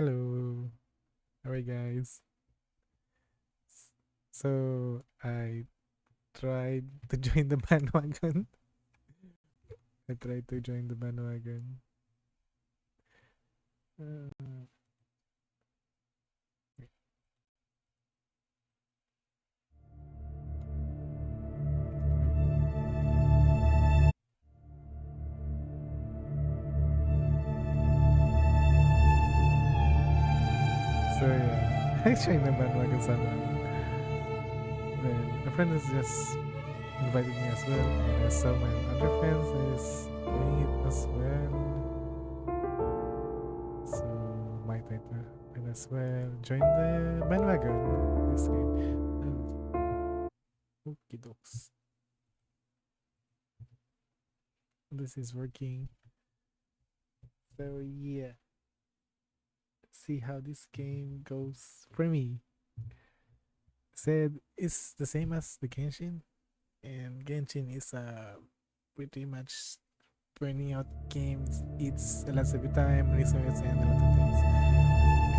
Hello. How are you guys? So I tried to join the bandwagon. I tried to join the bandwagon. Uh, so yeah, I joined the bandwagon somehow. Then a friend has just invited me as well, and I saw my other friends is doing it as well. So might I might as well join the bandwagon this game. Okie dokes. This is working. So yeah, let's see how this game goes for me. Said it's the same as the Genshin, and Genshin is a pretty much burning out game. It's a lot of your time, resources, and a lot of things.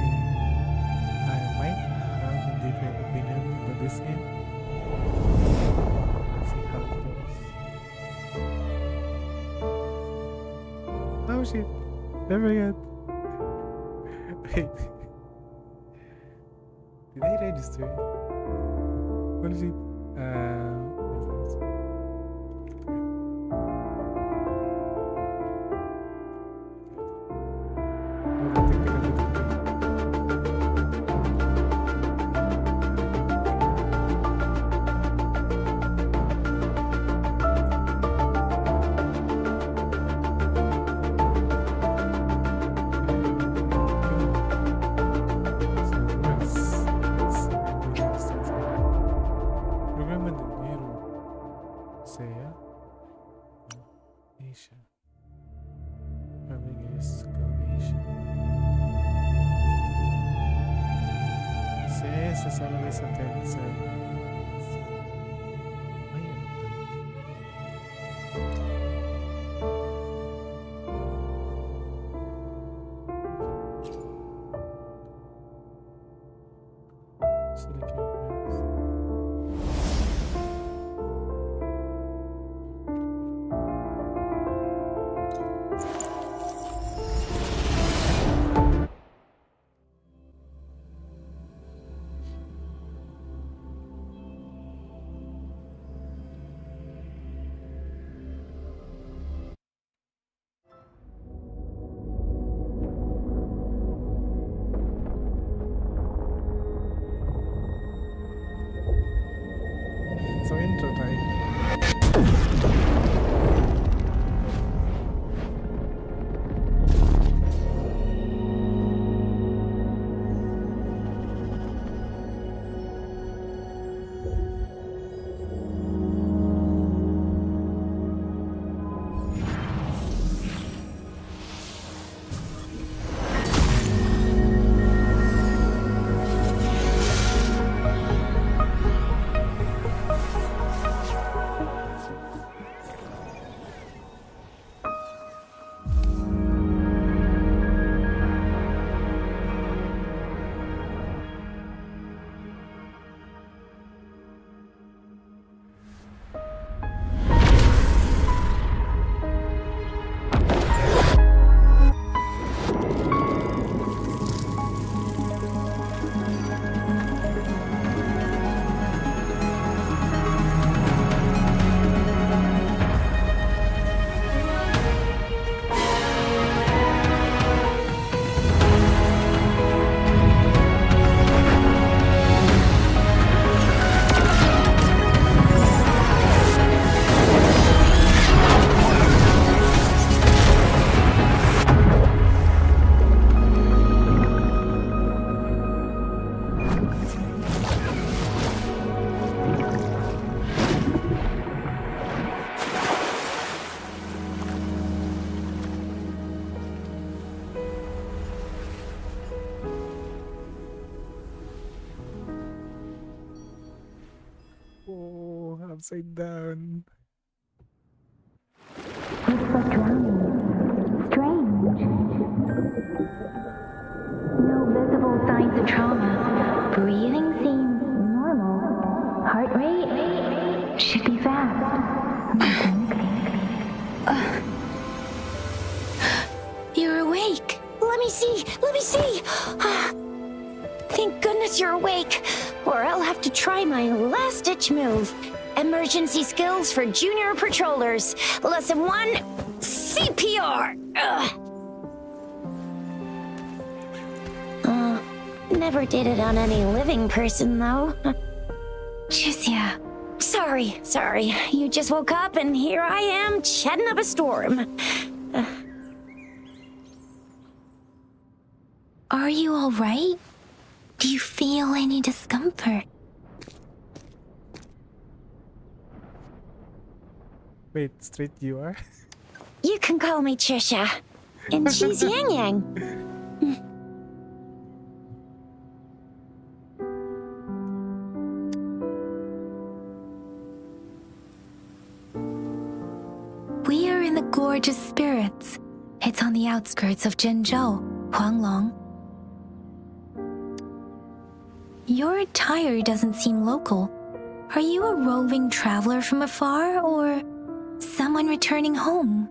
And I might have a different opinion about this game. Let's see how it goes. Oh shit! I forgot. Wait. Did I register? What is it? So intro time. Oh, upside down. It's so drowning. Strange. No the trauma. Breathing seems normal. Heart rate should be fast. You're awake. Let me see. Thank goodness you're awake, or I'll have to try my last-ditch move. Emergency skills for junior patrollers. Lesson 1, CPR. Never did it on any living person, though. Jusia. Sorry. You just woke up, and here I am, chatting up a storm. Are you all right? Do you feel any discomfort? Wait, straight you are? You can call me Trisha. And she's Yang Yang. We are in the Gorge of Spirits. It's on the outskirts of Zhenzhou, Huanglong. Your attire doesn't seem local. Are you a roving traveler from afar, or someone returning home?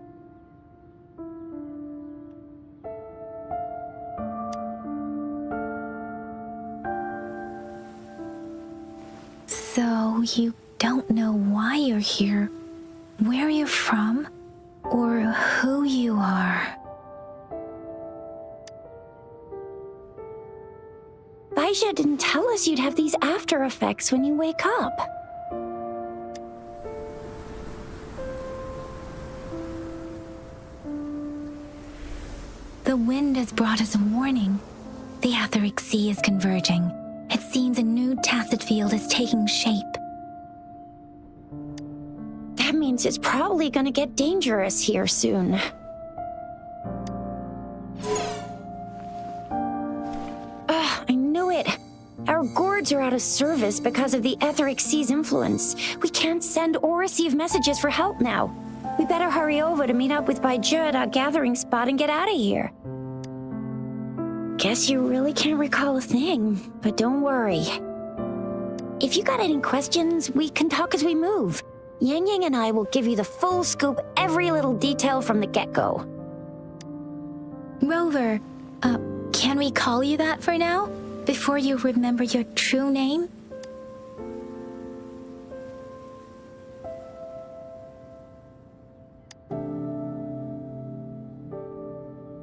So you don't know why you're here, where you're from, or who you are. Baisha didn't tell us you'd have these after effects when you wake up. The wind has brought us a warning. The Etheric Sea is converging. It seems a new tacit field is taking shape. That means it's probably gonna get dangerous here soon. I knew it. Our gourds are out of service because of the Etheric Sea's influence. We can't send or receive messages for help now. We better hurry over to meet up with Baiju at our gathering spot and get out of here. Guess you really can't recall a thing, but don't worry. If you got any questions, we can talk as we move. Yang Yang and I will give you the full scoop, every little detail from the get-go. Rover, can we call you that for now? Before you remember your true name?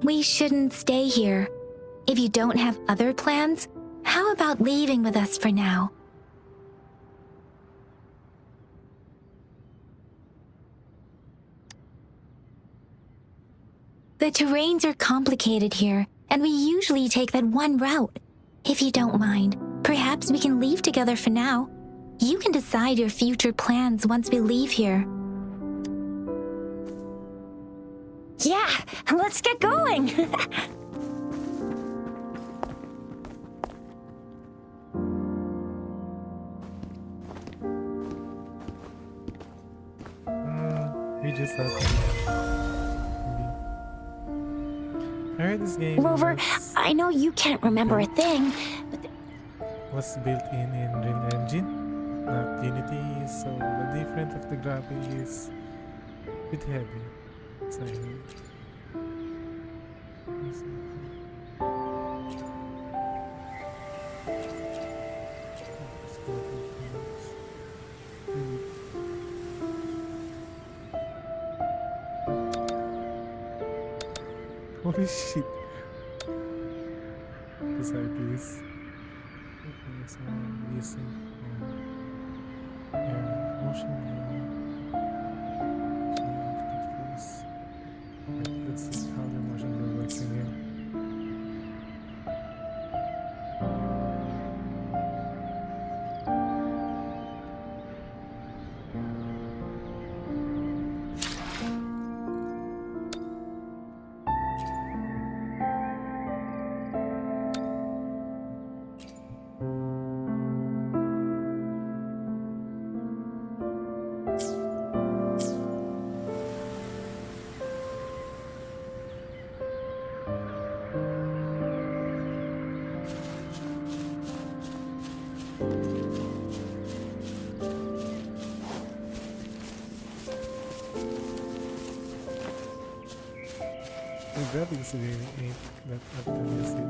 We shouldn't stay here. If you don't have other plans, how about leaving with us for now? The terrains are complicated here, and we usually take that one route. If you don't mind, perhaps we can leave together for now. You can decide your future plans once we leave here. Yeah, let's get going. We just have I heard this game Rover, I know you can't remember a thing, but was built in Unreal Engine, not Unity, so the difference of the graphic is a bit heavy. So, holy shit. Beside this. Okay, so I'm using motion blur. Wait, let's see how the motion blur works again. The graphics really ain't that optimistic.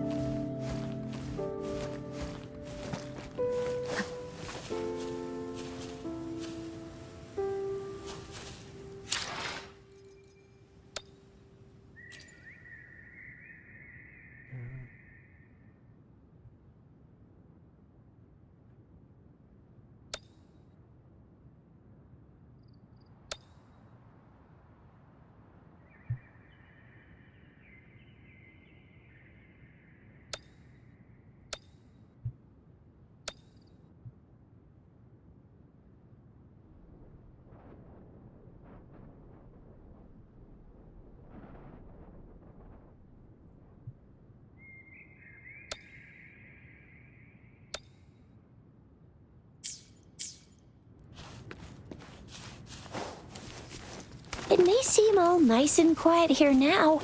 It may seem all nice and quiet here now,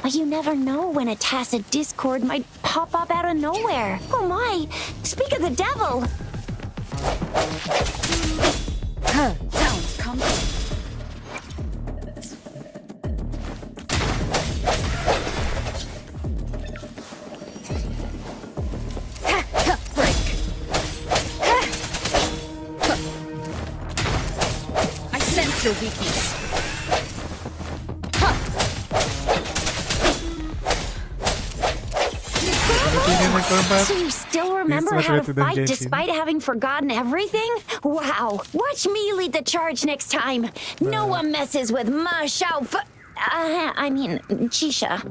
but you never know when a tacit discord might pop up out of nowhere. Oh my! Speak of the devil! Sounds comfy. Break. I sense your weakness. So you still remember how to fight despite having forgotten everything? Wow. Watch me lead the charge next time. No one messes with my I mean, Chisha.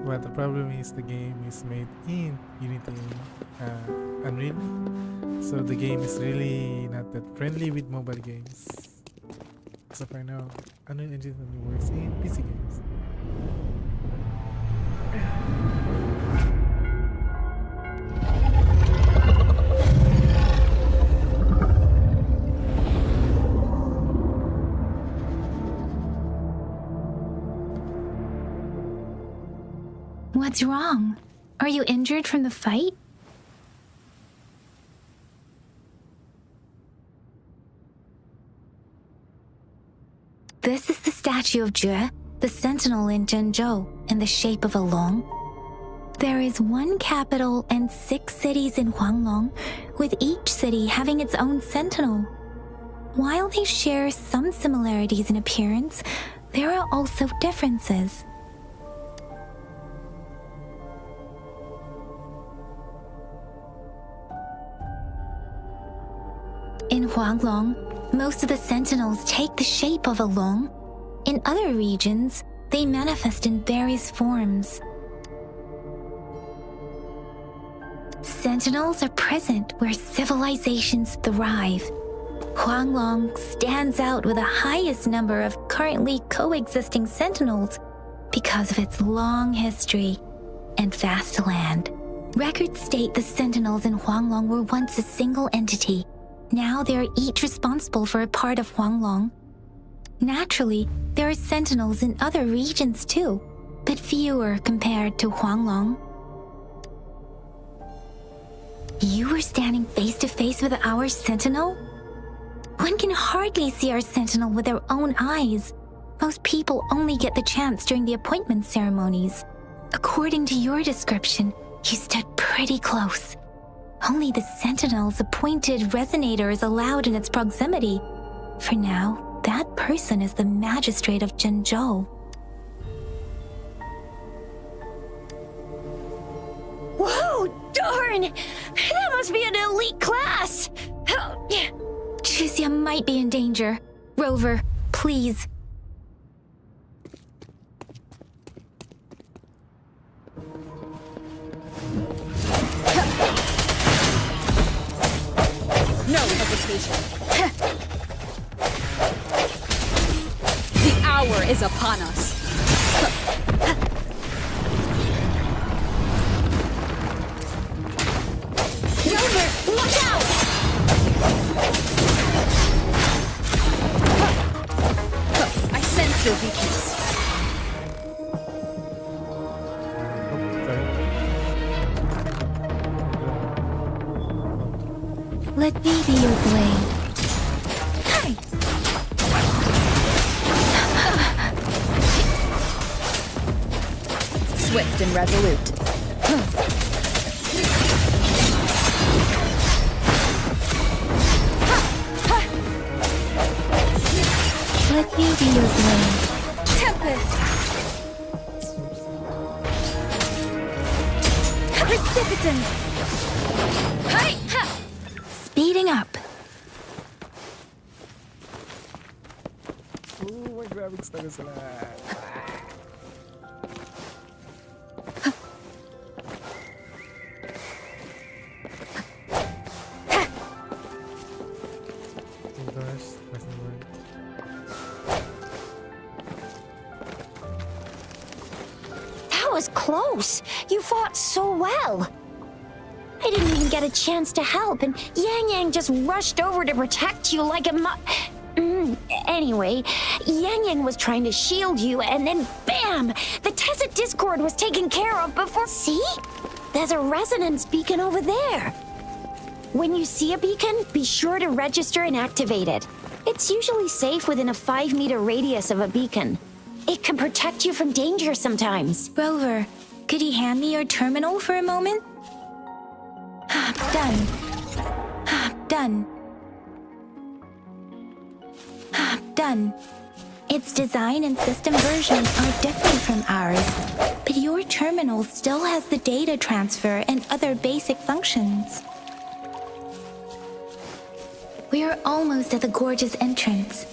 But the problem is the game is made in Unity Unreal. So the game is really not that friendly with mobile games. So for now, Unreal Engine only works in PC games. What's wrong? Are you injured from the fight? This is the statue of Jue, the sentinel in Zhengzhou, in the shape of a long. There is one capital and 6 cities in Huanglong, with each city having its own sentinel. While they share some similarities in appearance, there are also differences. In Huanglong, most of the sentinels take the shape of a long. In other regions, they manifest in various forms. Sentinels are present where civilizations thrive. Huanglong stands out with the highest number of currently coexisting sentinels because of its long history and vast land. Records state the sentinels in Huanglong were once a single entity. Now they are each responsible for a part of Huanglong. Naturally, there are sentinels in other regions too, but fewer compared to Huanglong. You were standing face to face with our sentinel? One can hardly see our sentinel with their own eyes. Most people only get the chance during the appointment ceremonies. According to your description, you stood pretty close. Only the sentinel's appointed resonator is allowed in its proximity. For now, that person is the magistrate of Zhengzhou. Whoa, darn! That must be an elite class! Chixia might be in danger. Rover, please. No hesitation. The hour is upon us. Rover, watch out! I sense your weakness. Let me be your blade. Hi. Swift and resolute. Let me be your blade. Tempest! Precipitant! Hi! Ha! Speeding up. Oh, my graphics talaga sila. Oh gosh, doesn't work. That was close. You fought so well. I didn't even get a chance to help, and Yang Yang just rushed over to protect you like a Anyway, Yang Yang was trying to shield you, and then bam! The Tacit Discord was taken care of before. See? There's a resonance beacon over there. When you see a beacon, be sure to register and activate it. It's usually safe within a 5-meter radius of a beacon. It can protect you from danger sometimes. Rover, could you hand me your terminal for a moment? Done. Done. Done. Its design and system version are different from ours, but your terminal still has the data transfer and other basic functions. We are almost at the gorge's entrance.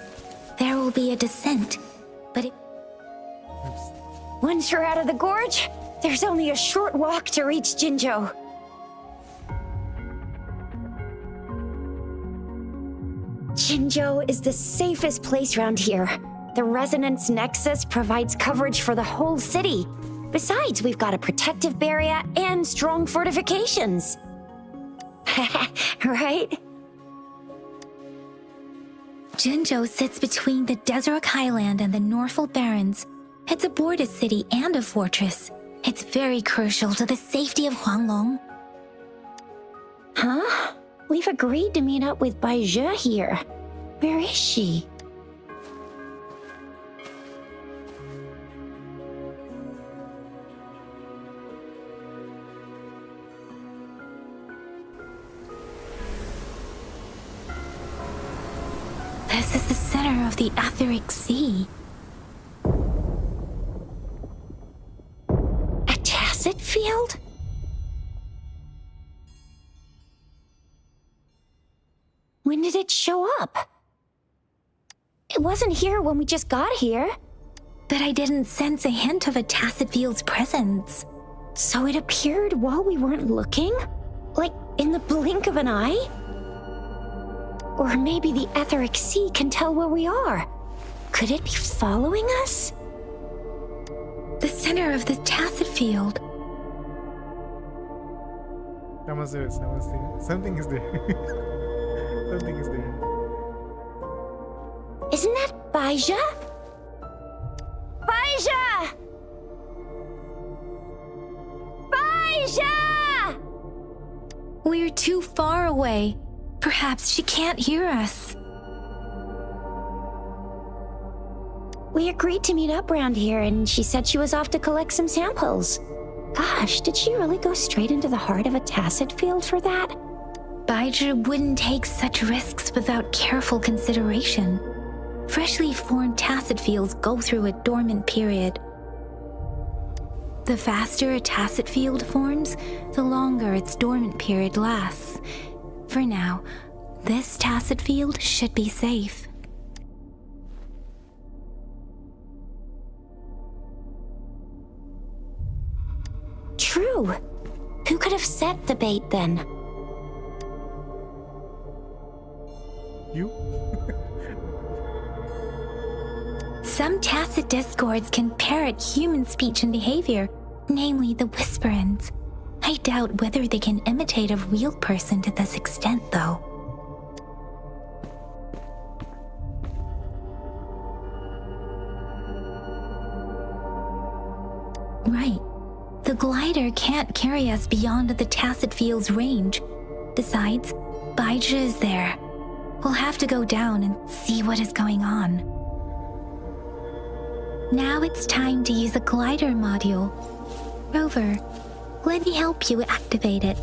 There will be a descent, but Once you're out of the gorge, there's only a short walk to reach Jinzhou. Jinzhou is the safest place around here. The Resonance Nexus provides coverage for the whole city. Besides, we've got a protective barrier and strong fortifications. Right? Jinzhou sits between the Desert Highland and the Norfolk Barrens. It's a border city and a fortress. It's very crucial to the safety of Huanglong. Huh? We've agreed to meet up with Bai Zhe here. Where is she? This is the center of the Etheric Sea. A tacit field? When did it show up? It wasn't here when we just got here. But I didn't sense a hint of a tacit field's presence. So it appeared while we weren't looking? Like in the blink of an eye? Or maybe the Etheric Sea can tell where we are. Could it be following us? The center of the tacit field. I must do it. Something is there. Something is there. Isn't that Bai Zhe? Bai Zhe! Bai Zhe! We're too far away. Perhaps she can't hear us. We agreed to meet up around here, and she said she was off to collect some samples. Gosh, did she really go straight into the heart of a tacit field for that? Baizhi wouldn't take such risks without careful consideration. Freshly formed tacit fields go through a dormant period. The faster a tacit field forms, the longer its dormant period lasts. For now, this tacit field should be safe. True. Who could have set the bait then? You? Some tacit discords can parrot human speech and behavior, namely the whisperins. I doubt whether they can imitate a real person to this extent, though. Right. The glider can't carry us beyond the tacit field's range. Besides, Baija is there. We'll have to go down and see what is going on. Now it's time to use a glider module. Rover, let me help you activate it.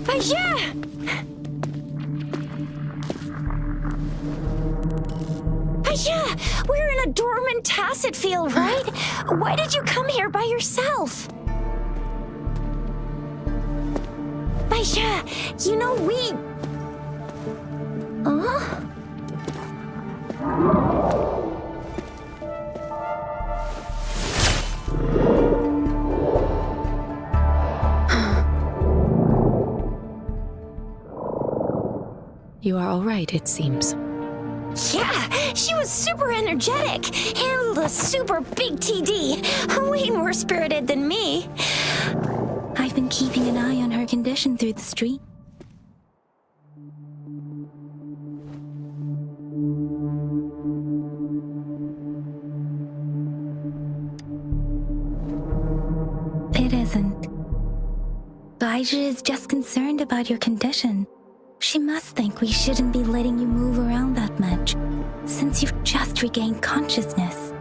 Baija! Baija! We're in a dormant tacet field, right? Why did you come here by yourself? Baija, you know we... Huh? You are all right, it seems. Yeah, she was super energetic. Handled a super big TD. Way more spirited than me. I've been keeping an eye on her condition through the street. It isn't. Baija is just concerned about your condition. She must think we shouldn't be letting you move around that much, since you've just regained consciousness.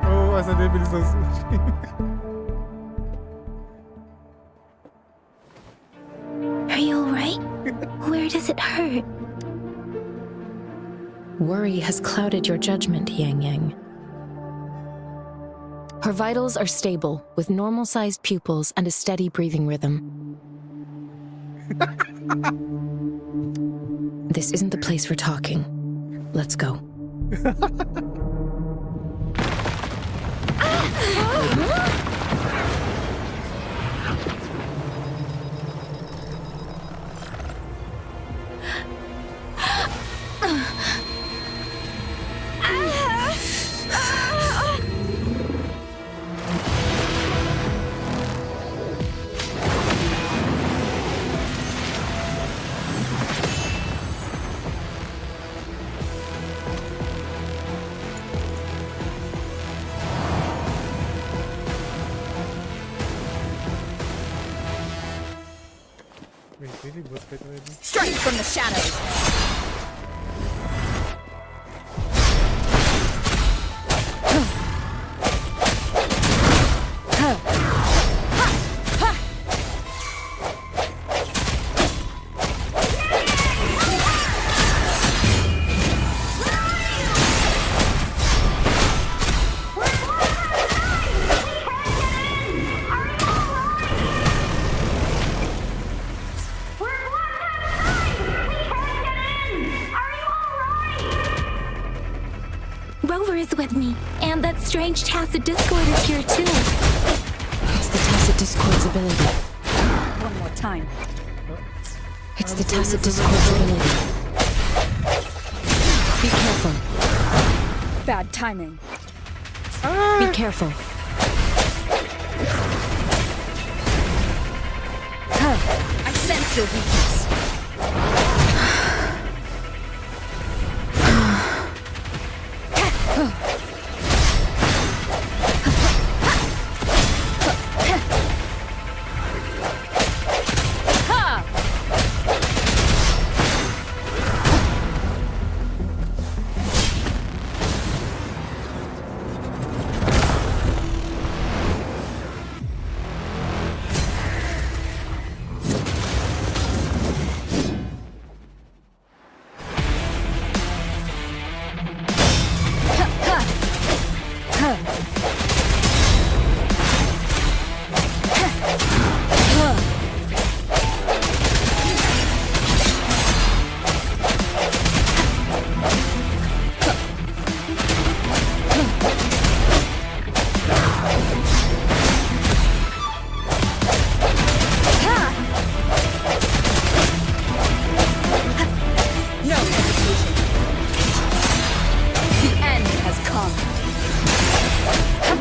Oh, essa definição. Are you alright? Where does it hurt? Worry has clouded your judgment, Yang Yang. Her vitals are stable, with normal-sized pupils and a steady breathing rhythm. This isn't the place for talking. Let's go. Strike from the shadows. Rover is with me, and that strange tacit discord is here too. It's the tacit discord's ability. One more time. It's the tacit discord's ability. Be careful. Bad timing. Be careful. I sense your weakness.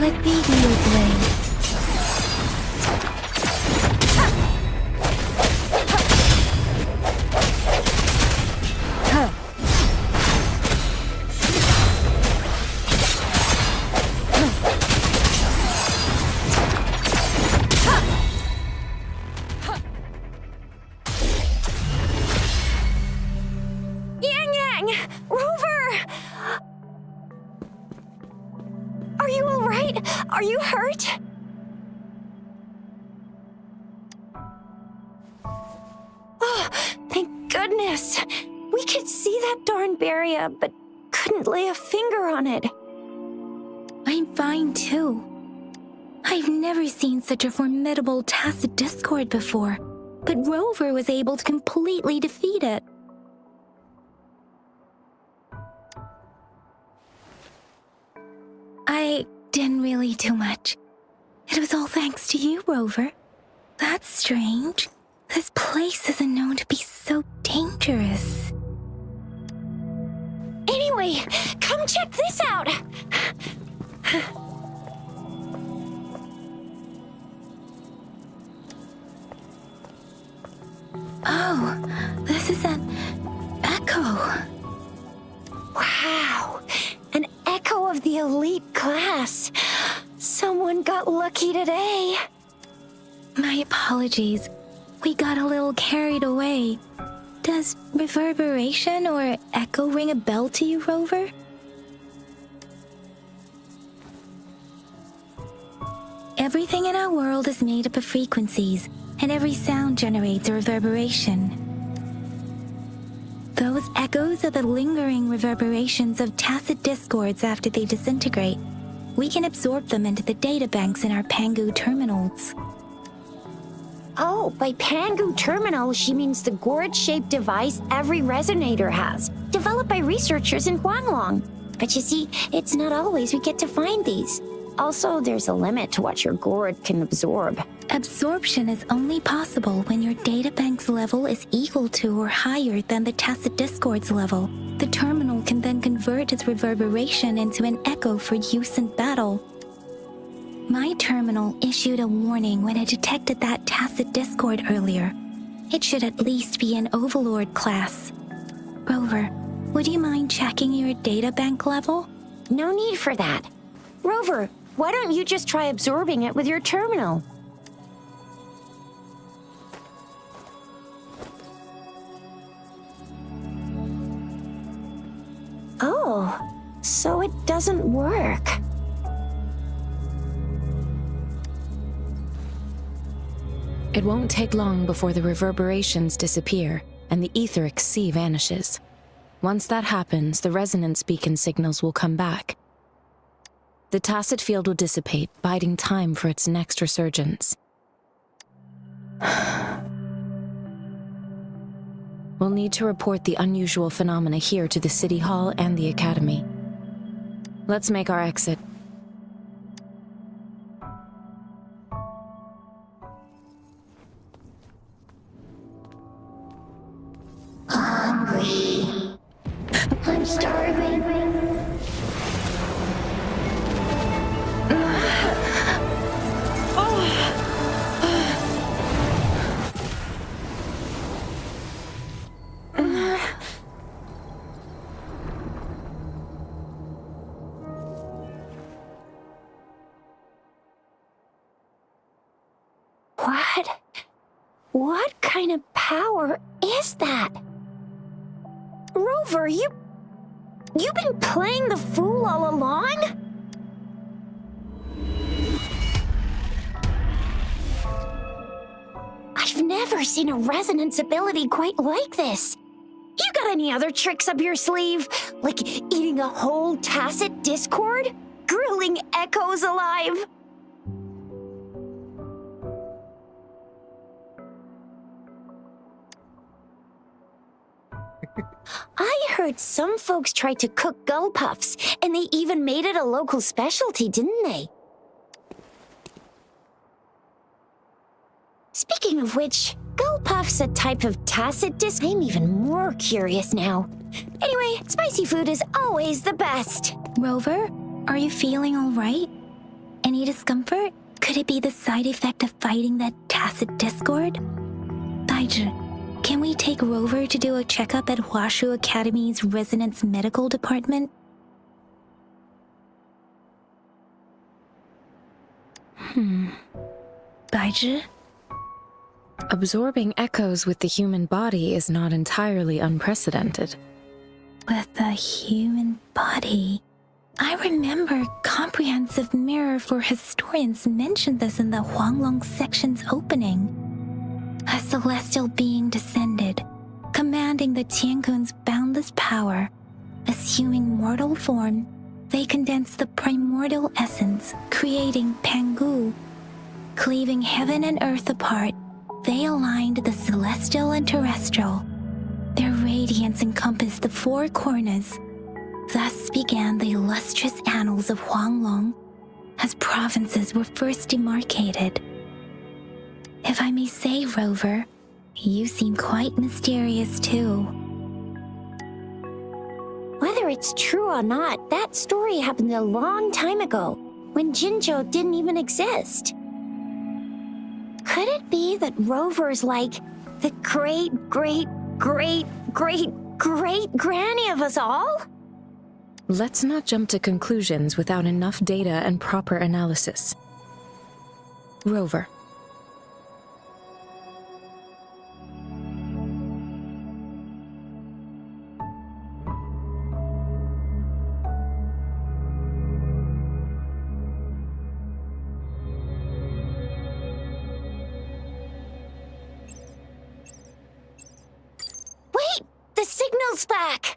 Let me be your blade. Huh. Yang! Rover! Are you alright? Are you hurt? Oh, thank goodness. We could see that darn barrier, but couldn't lay a finger on it. I'm fine too. I've never seen such a formidable tacit discord before, but Rover was able to completely defeat it. I didn't really do much. It was all thanks to you, Rover. That's strange. This place isn't known to be so dangerous. Anyway, come check this out. Oh, this is an echo. Wow, an echo of the elite class. Someone got lucky today. My apologies. We got a little carried away. Does reverberation or echo ring a bell to you, Rover? Everything in our world is made up of frequencies, and every sound generates a reverberation. Those echoes are the lingering reverberations of tacit discords after they disintegrate. We can absorb them into the databanks in our Pangu terminals. Oh, by Pangu Terminal, she means the gourd-shaped device every resonator has, developed by researchers in Huanglong. But you see, it's not always we get to find these. Also, there's a limit to what your gourd can absorb. Absorption is only possible when your databank's level is equal to or higher than the tacit discord's level. The terminal can then convert its reverberation into an echo for use in battle. My terminal issued a warning when it detected that tacit discord earlier. It should at least be an Overlord class. Rover, would you mind checking your databank level? No need for that. Rover, why don't you just try absorbing it with your terminal? Oh, so it doesn't work. It won't take long before the reverberations disappear and the etheric sea vanishes. Once that happens, the resonance beacon signals will come back. The tacit field will dissipate, biding time for its next resurgence. We'll need to report the unusual phenomena here to the City Hall and the Academy. Let's make our exit. Hungry. I'm starving. What kind of power is that? Rover, you've been playing the fool all along? I've never seen a resonance ability quite like this. You got any other tricks up your sleeve? Like eating a whole tacit discord? Grilling echoes alive? I heard some folks tried to cook gull puffs, and they even made it a local specialty, didn't they? Speaking of which, gull puff's a type of tacit disc. I'm even more curious now. Anyway, spicy food is always the best. Rover, are you feeling all right? Any discomfort? Could it be the side effect of fighting that tacit discord? Baizhi, can we take Rover to do a checkup at Huashu Academy's Resonance Medical Department? Baizhi? Absorbing echoes with the human body is not entirely unprecedented. With the human body. I remember Comprehensive Mirror for Historians mentioned this in the Huanglong section's opening. A celestial being descended, commanding the Tiankun's boundless power. Assuming mortal form, they condensed the primordial essence, creating Pangu. Cleaving heaven and earth apart, they aligned the celestial and terrestrial. Their radiance encompassed the four corners. Thus began the illustrious annals of Huanglong, as provinces were first demarcated. If I may say, Rover, you seem quite mysterious too. Whether it's true or not, that story happened a long time ago, when Jinzhou didn't even exist. Could it be that Rover's like the great granny of us all? Let's not jump to conclusions without enough data and proper analysis. Rover. Wait! The signal's back!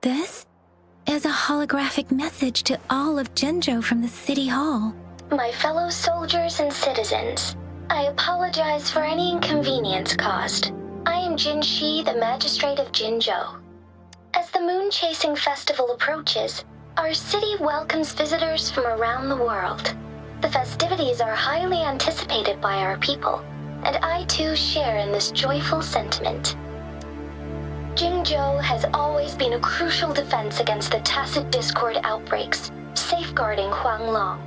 This is a holographic message to all of Jinzhou from the City Hall. My fellow soldiers and citizens, I apologize for any inconvenience caused. I am Jin Shi, the Magistrate of Jinzhou. As the Moon Chasing Festival approaches, our city welcomes visitors from around the world. The festivities are highly anticipated by our people, and I too share in this joyful sentiment. Jinzhou has always been a crucial defense against the tacit discord outbreaks, safeguarding Huanglong.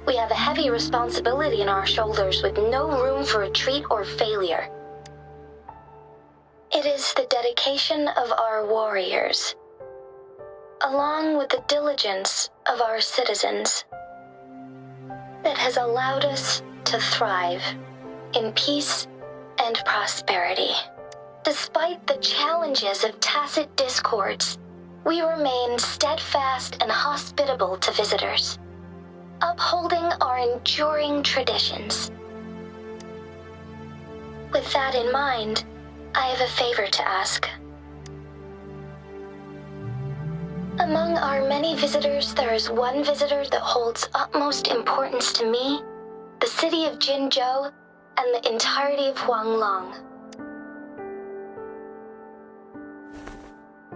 We have a heavy responsibility on our shoulders with no room for retreat or failure. It is the dedication of our warriors, along with the diligence of our citizens, that has allowed us to thrive in peace and prosperity. Despite the challenges of tacit discords, we remain steadfast and hospitable to visitors, upholding our enduring traditions. With that in mind, I have a favor to ask. Among our many visitors, there is one visitor that holds utmost importance to me, the city of Jinzhou, and the entirety of Huanglong.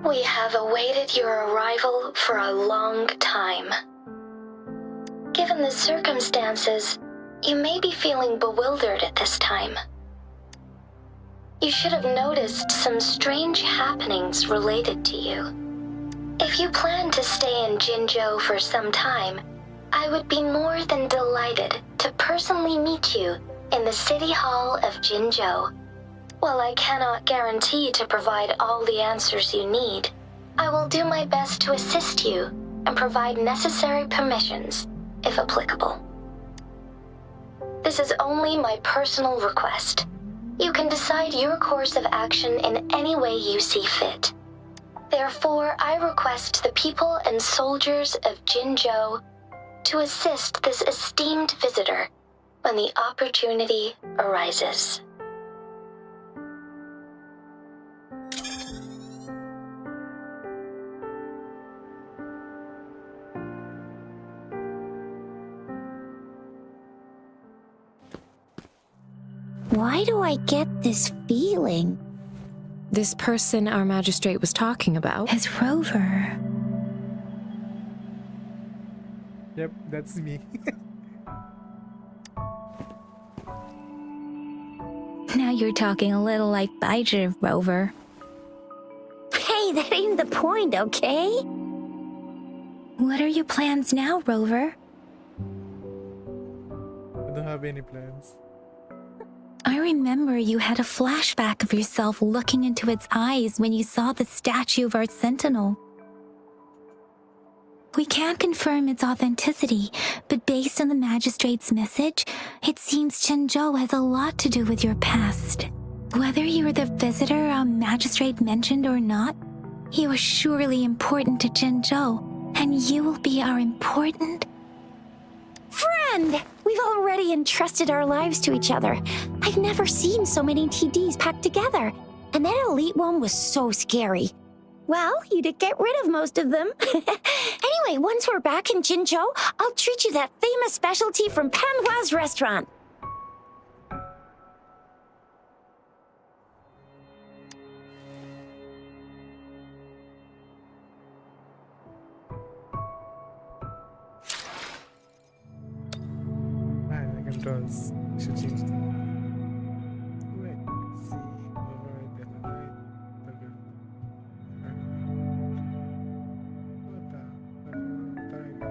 We have awaited your arrival for a long time. Given the circumstances, you may be feeling bewildered at this time. You should have noticed some strange happenings related to you. If you plan to stay in Jinzhou for some time, I would be more than delighted to personally meet you in the City Hall of Jinzhou. While I cannot guarantee to provide all the answers you need, I will do my best to assist you and provide necessary permissions, if applicable. This is only my personal request. You can decide your course of action in any way you see fit. Therefore, I request the people and soldiers of Jinzhou to assist this esteemed visitor when the opportunity arises. Why do I get this feeling? This person our magistrate was talking about? Is Rover. Yep, that's me. Now you're talking a little like Baizhi, Rover. Hey, that ain't the point, okay? What are your plans now, Rover? I don't have any plans. I remember you had a flashback of yourself looking into its eyes when you saw the statue of our sentinel. We can't confirm its authenticity, but based on the magistrate's message, it seems Chenzhou has a lot to do with your past. Whether you were the visitor our magistrate mentioned or not, you are surely important to Chenzhou, and you will be our important... Friend! We've already entrusted our lives to each other. I've never seen so many TDs packed together. And that elite one was so scary. Well, you did get rid of most of them. Anyway, once we're back in Jinzhou, I'll treat you that famous specialty from Panhua's restaurant. Man, I can toss. Should change that. Wait, let's see. Override the line. Burger. What the? Target.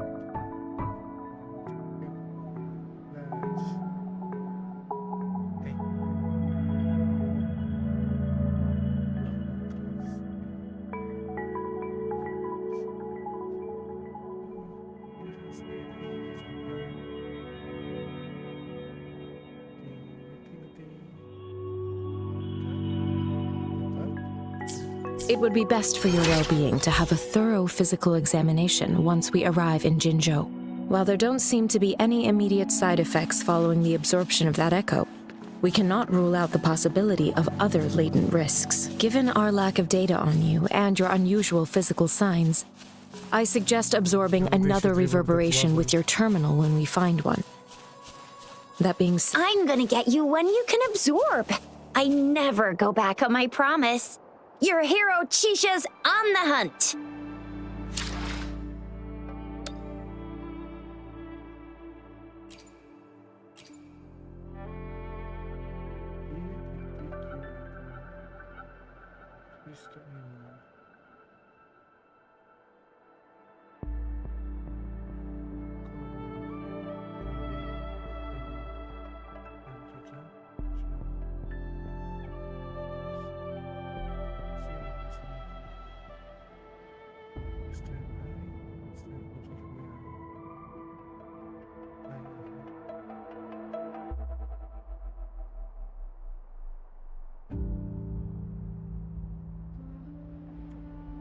Flash. Hey. It would be best for your well-being to have a thorough physical examination once we arrive in Jinzhou. While there don't seem to be any immediate side effects following the absorption of that echo, we cannot rule out the possibility of other latent risks. Given our lack of data on you and your unusual physical signs, I suggest absorbing another reverberation with your terminal when we find one. That being said, I'm gonna get you one you can absorb. I never go back on my promise. Your hero Chisha's on the hunt.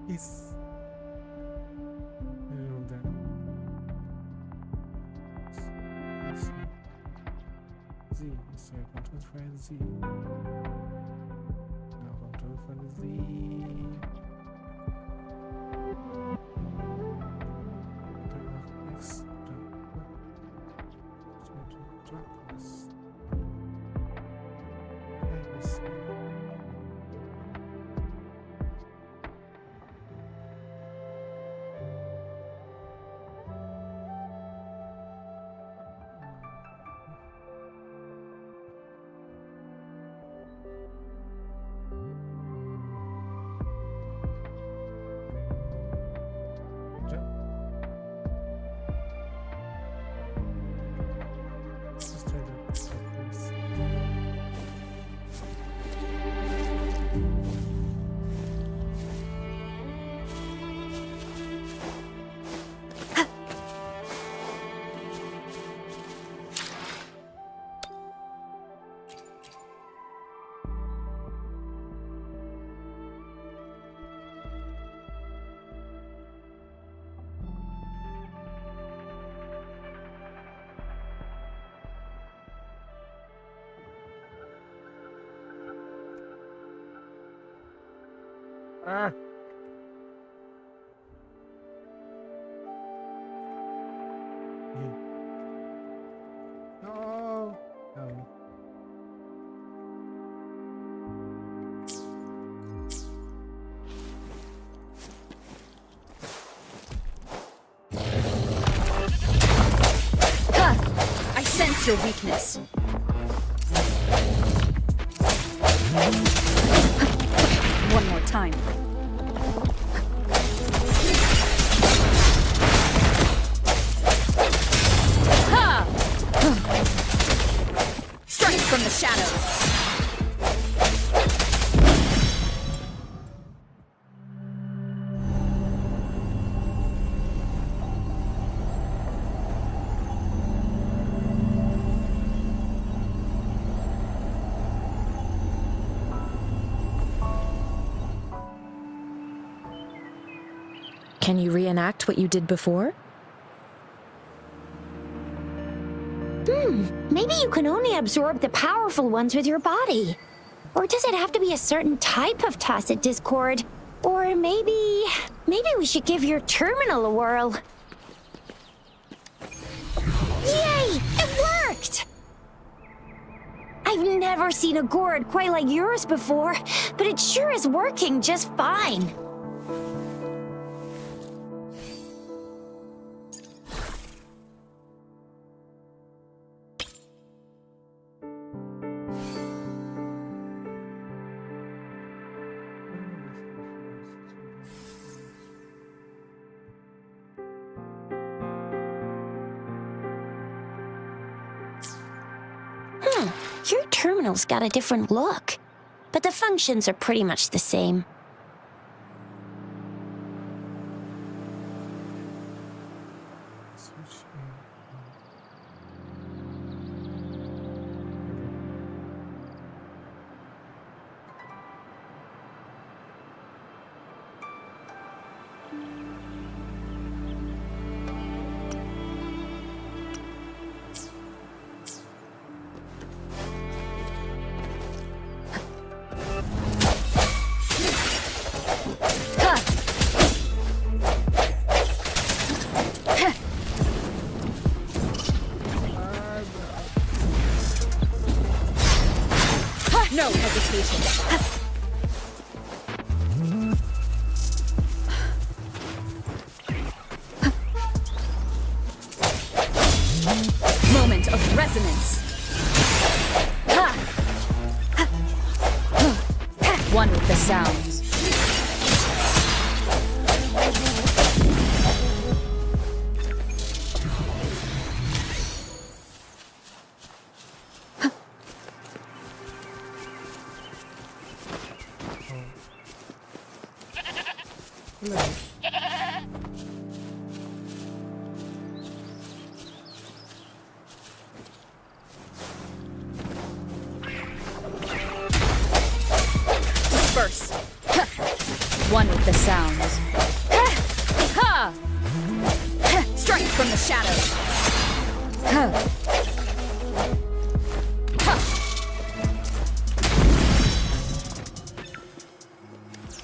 Yes. Remove that. Let's see. Z. So I can transfer Z. Now control for Z. X. Ah. No. No. I sense your weakness. One more time. Can you reenact what you did before? Maybe you can only absorb the powerful ones with your body. Or does it have to be a certain type of tacit discord? Or maybe we should give your terminal a whirl. Yay! It worked! I've never seen a gourd quite like yours before, but it sure is working just fine. Your terminal's got a different look, but the functions are pretty much the same. No hesitation. Moment of resonance. One with the sounds. Disperse. One with the sounds. Strike from the shadows.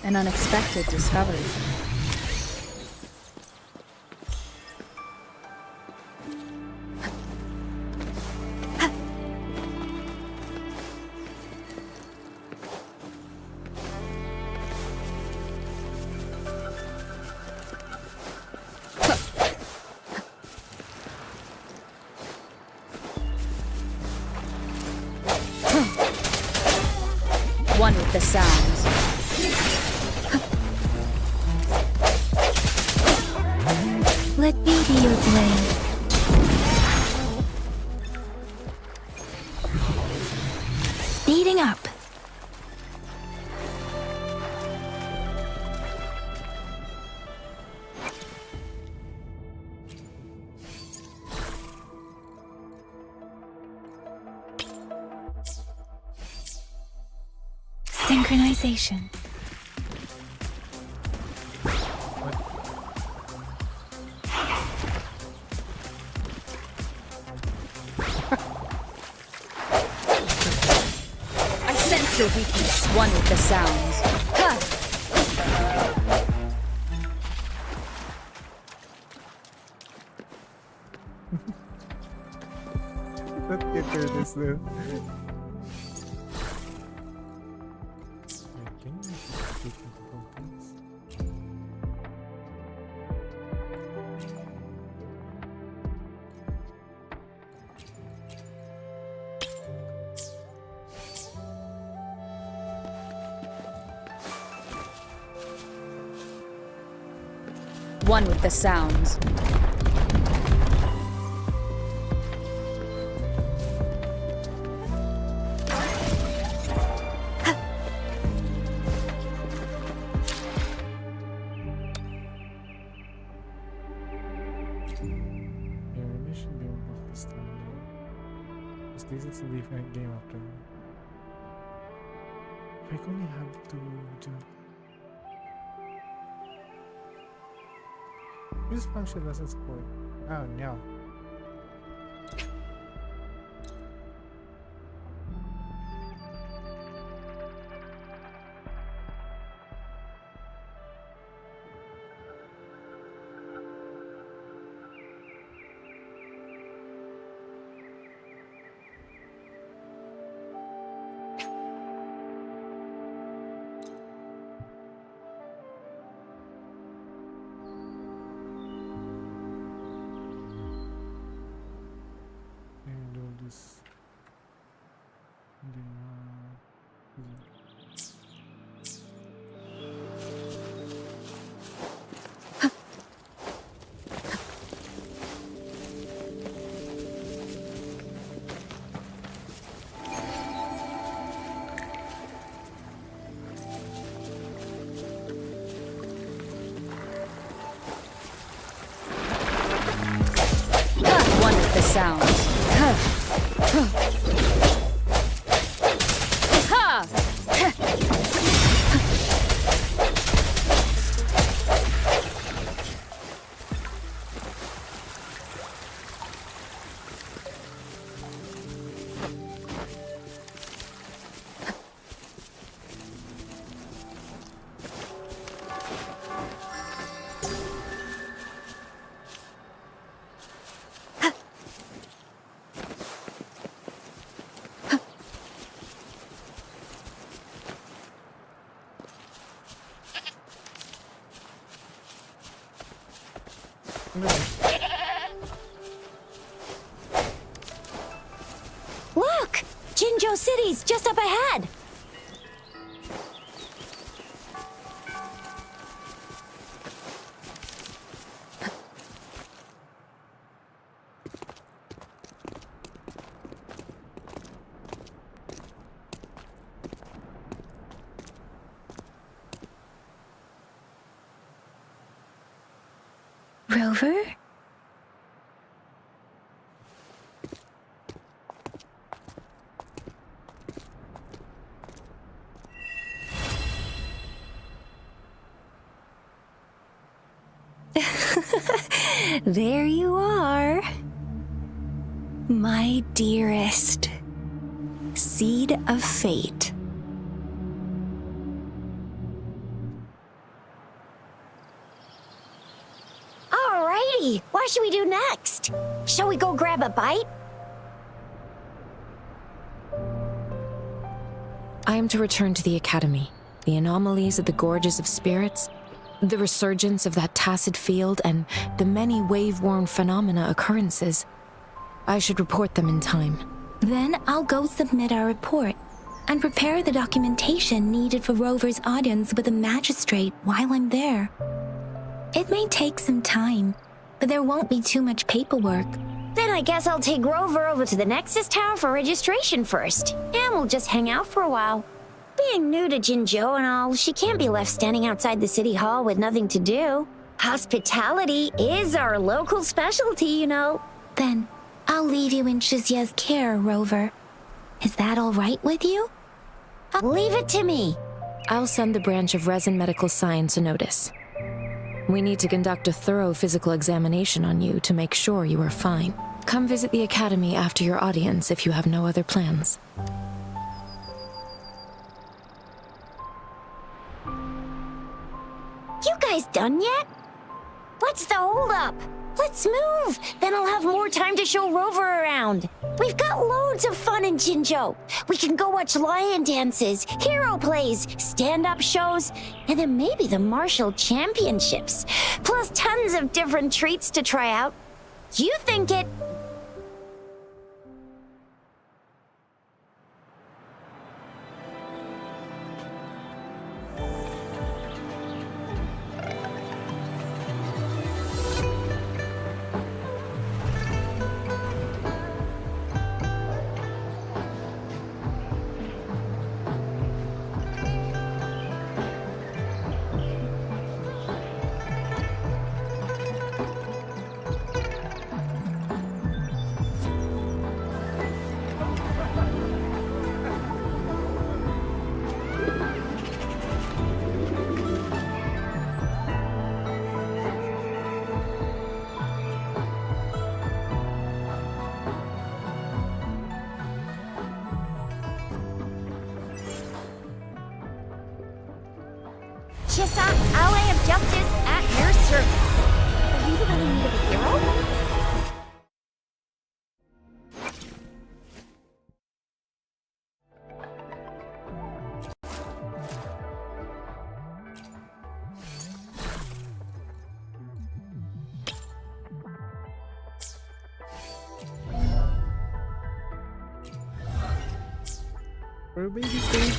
An unexpected discovery. One with the sounds. Let me be your blade. Speeding up. Synchronization. I sense your weakness. One with the sounds. Let's get through this though. One with the sounds. This is a different game after all. If I only have to jump. This function doesn't support. Oh no. And all this. And then, One with the sounds. Look! Jinzhou City's just up ahead! Rover? There you are. My dearest. Seed of fate. Alrighty, what should we do next? Shall we go grab a bite? I am to return to the Academy. The anomalies of the Gorges of Spirits, the resurgence of that tacit field, and the many wave-worn phenomena occurrences. I should report them in time. Then I'll go submit our report and prepare the documentation needed for Rover's audience with the magistrate while I'm there. It may take some time, but there won't be too much paperwork. Then I guess I'll take Rover over to the Nexus Tower for registration first, and we'll just hang out for a while. Being new to Jinzhou and all, she can't be left standing outside the city hall with nothing to do. Hospitality is our local specialty, you know. Then I'll leave you in Shizia's care, Rover. Is that all right with you? Leave it to me. I'll send the branch of Resin Medical Science a notice. We need to conduct a thorough physical examination on you to make sure you are fine. Come visit the Academy after your audience if you have no other plans. You guys done yet? What's the holdup? Let's move. Then I'll have more time to show Rover around. We've got loads of fun in Jinzhou. We can go watch lion dances, hero plays, stand-up shows, and then maybe the martial championships. Plus tons of different treats to try out. You think it... Chissa, ally of justice at your service. Are you the one in need of a hero? For baby stage,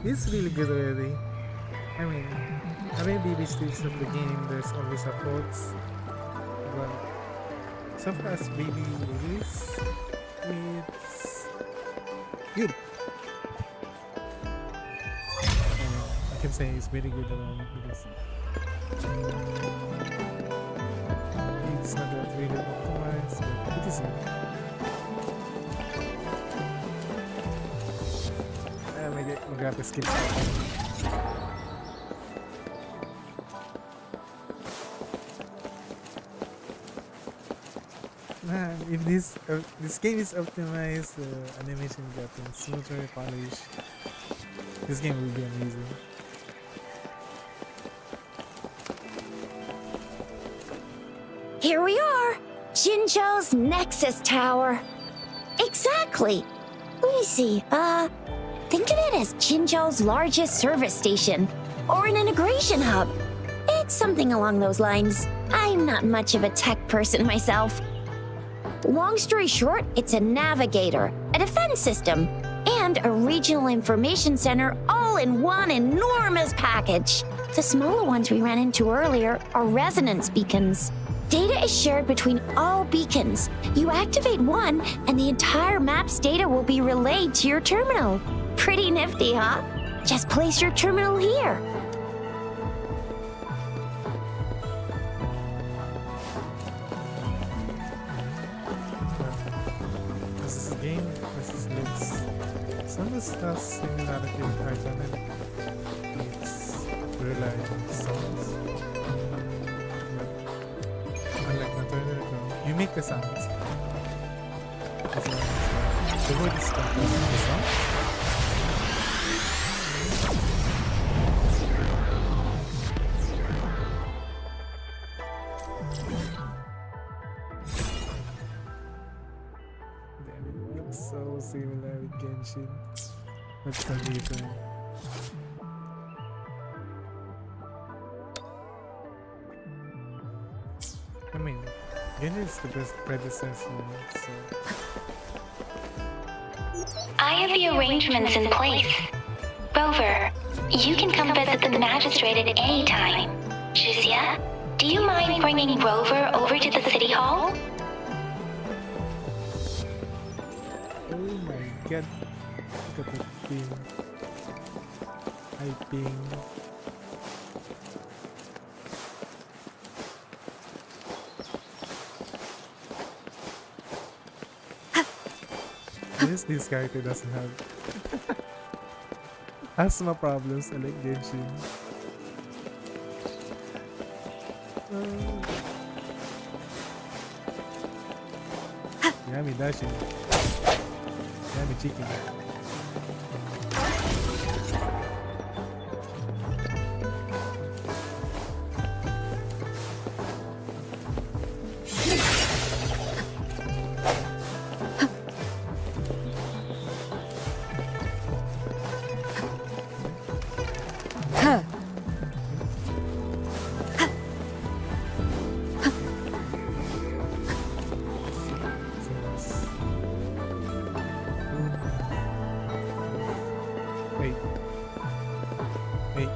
it's really good already. I mean, every baby stage of the game, there's always a faults. But so far as baby release, it's good. I can say it's very good at the moment because it's not that really optimized, but it is good. Mag-grab skip sa man, if this game is optimized, animation gotten smoother, polished, this game will be amazing. Here we are, Jinzhou's Nexus Tower. Exactly. Let me see, think of it as Jinzhou's largest service station, or an integration hub. It's something along those lines. I'm not much of a tech person myself. Long story short, it's a navigator, a defense system, and a regional information center all in one enormous package. The smaller ones we ran into earlier are resonance beacons. Data is shared between all beacons. You activate one, and the entire map's data will be relayed to your terminal. Pretty nifty, huh? Just place your terminal here. This is a game, this looks some of stuff similarity with Arcanet. It's reliable sounds. But unlike Nathan, you make the sounds. The word is composing the sound. So similar with Genshin, but so different. I mean, Genshin is the best predecessor, so... I have the arrangements in place. Rover, you can come visit the magistrate at any time. Juzia, do you mind bringing Rover over to the city hall? God, look at that ping. I ping. This character doesn't have asthma problems. I like Genshin. Yummy dashing. Yummy chicken. Wait. Wait.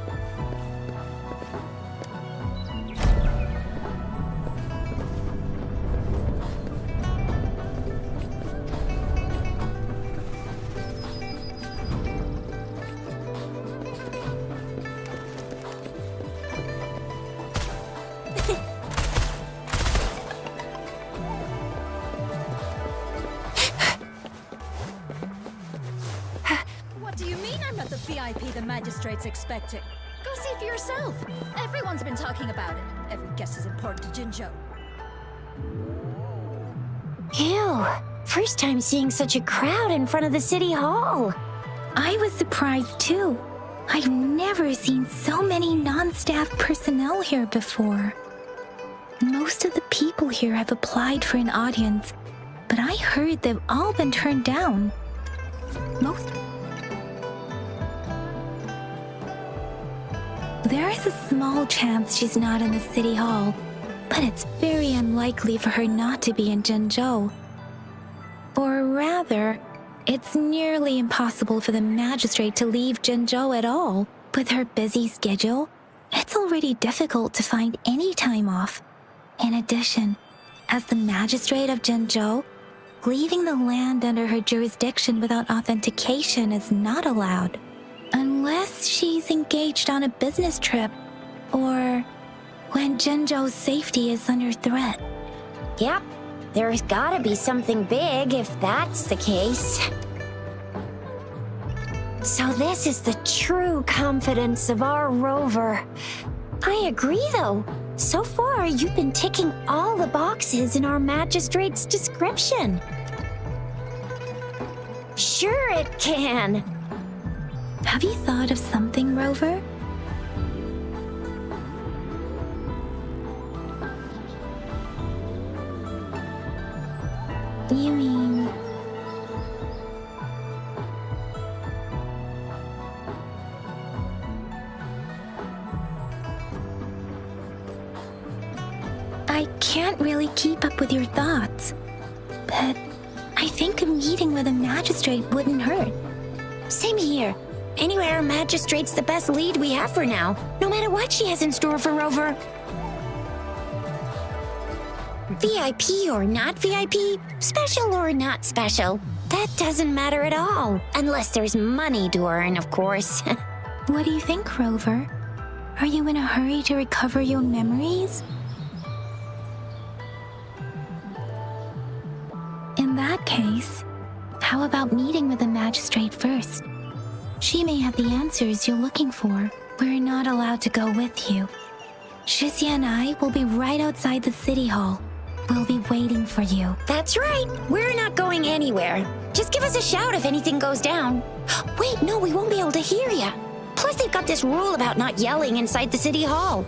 What do you mean I'm not the VIP the magistrate's expecting? Go see for yourself. Everyone's been talking about it. Every guest is important to Jinzhou. Ew. First time seeing such a crowd in front of the city hall. I was surprised too. I've never seen so many non-staff personnel here before. Most of the people here have applied for an audience, but I heard they've all been turned down. There is a small chance she's not in the city hall, but it's very unlikely for her not to be in Zhengzhou. Or rather, it's nearly impossible for the magistrate to leave Zhengzhou at all. With her busy schedule, it's already difficult to find any time off. In addition, as the magistrate of Zhengzhou, leaving the land under her jurisdiction without authentication is not allowed. Unless she's engaged on a business trip, or when Zhengzhou's safety is under threat. Yep, there's gotta be something big if that's the case. So this is the true confidence of our rover. I agree, though. So far, you've been ticking all the boxes in our magistrate's description. Sure it can. Have you thought of something, Rover? You mean... I can't really keep up with your thoughts, but I think a meeting with a magistrate wouldn't hurt. Same here. Anyway, our magistrate's the best lead we have for now, no matter what she has in store for Rover. VIP or not VIP, special or not special, that doesn't matter at all. Unless there's money to earn, of course. What do you think, Rover? Are you in a hurry to recover your memories? In that case, how about meeting with the magistrate first? She may have the answers you're looking for. We're not allowed to go with you. Shixia and I will be right outside the city hall. We'll be waiting for you. That's right. We're not going anywhere. Just give us a shout if anything goes down. Wait, no, we won't be able to hear ya. Plus, they've got this rule about not yelling inside the city hall.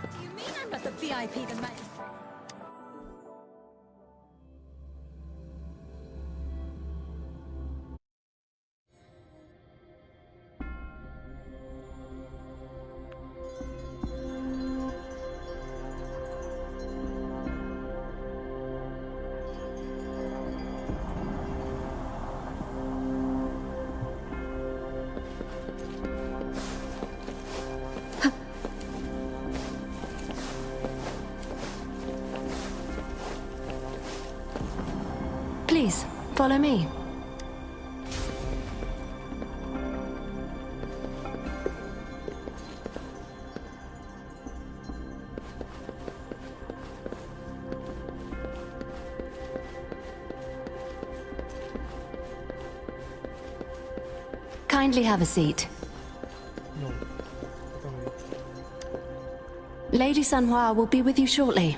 Do you mean I'm not the VIP the magistrate? Please, follow me. Kindly have a seat. No. Don't wait. Lady Sanhua will be with you shortly.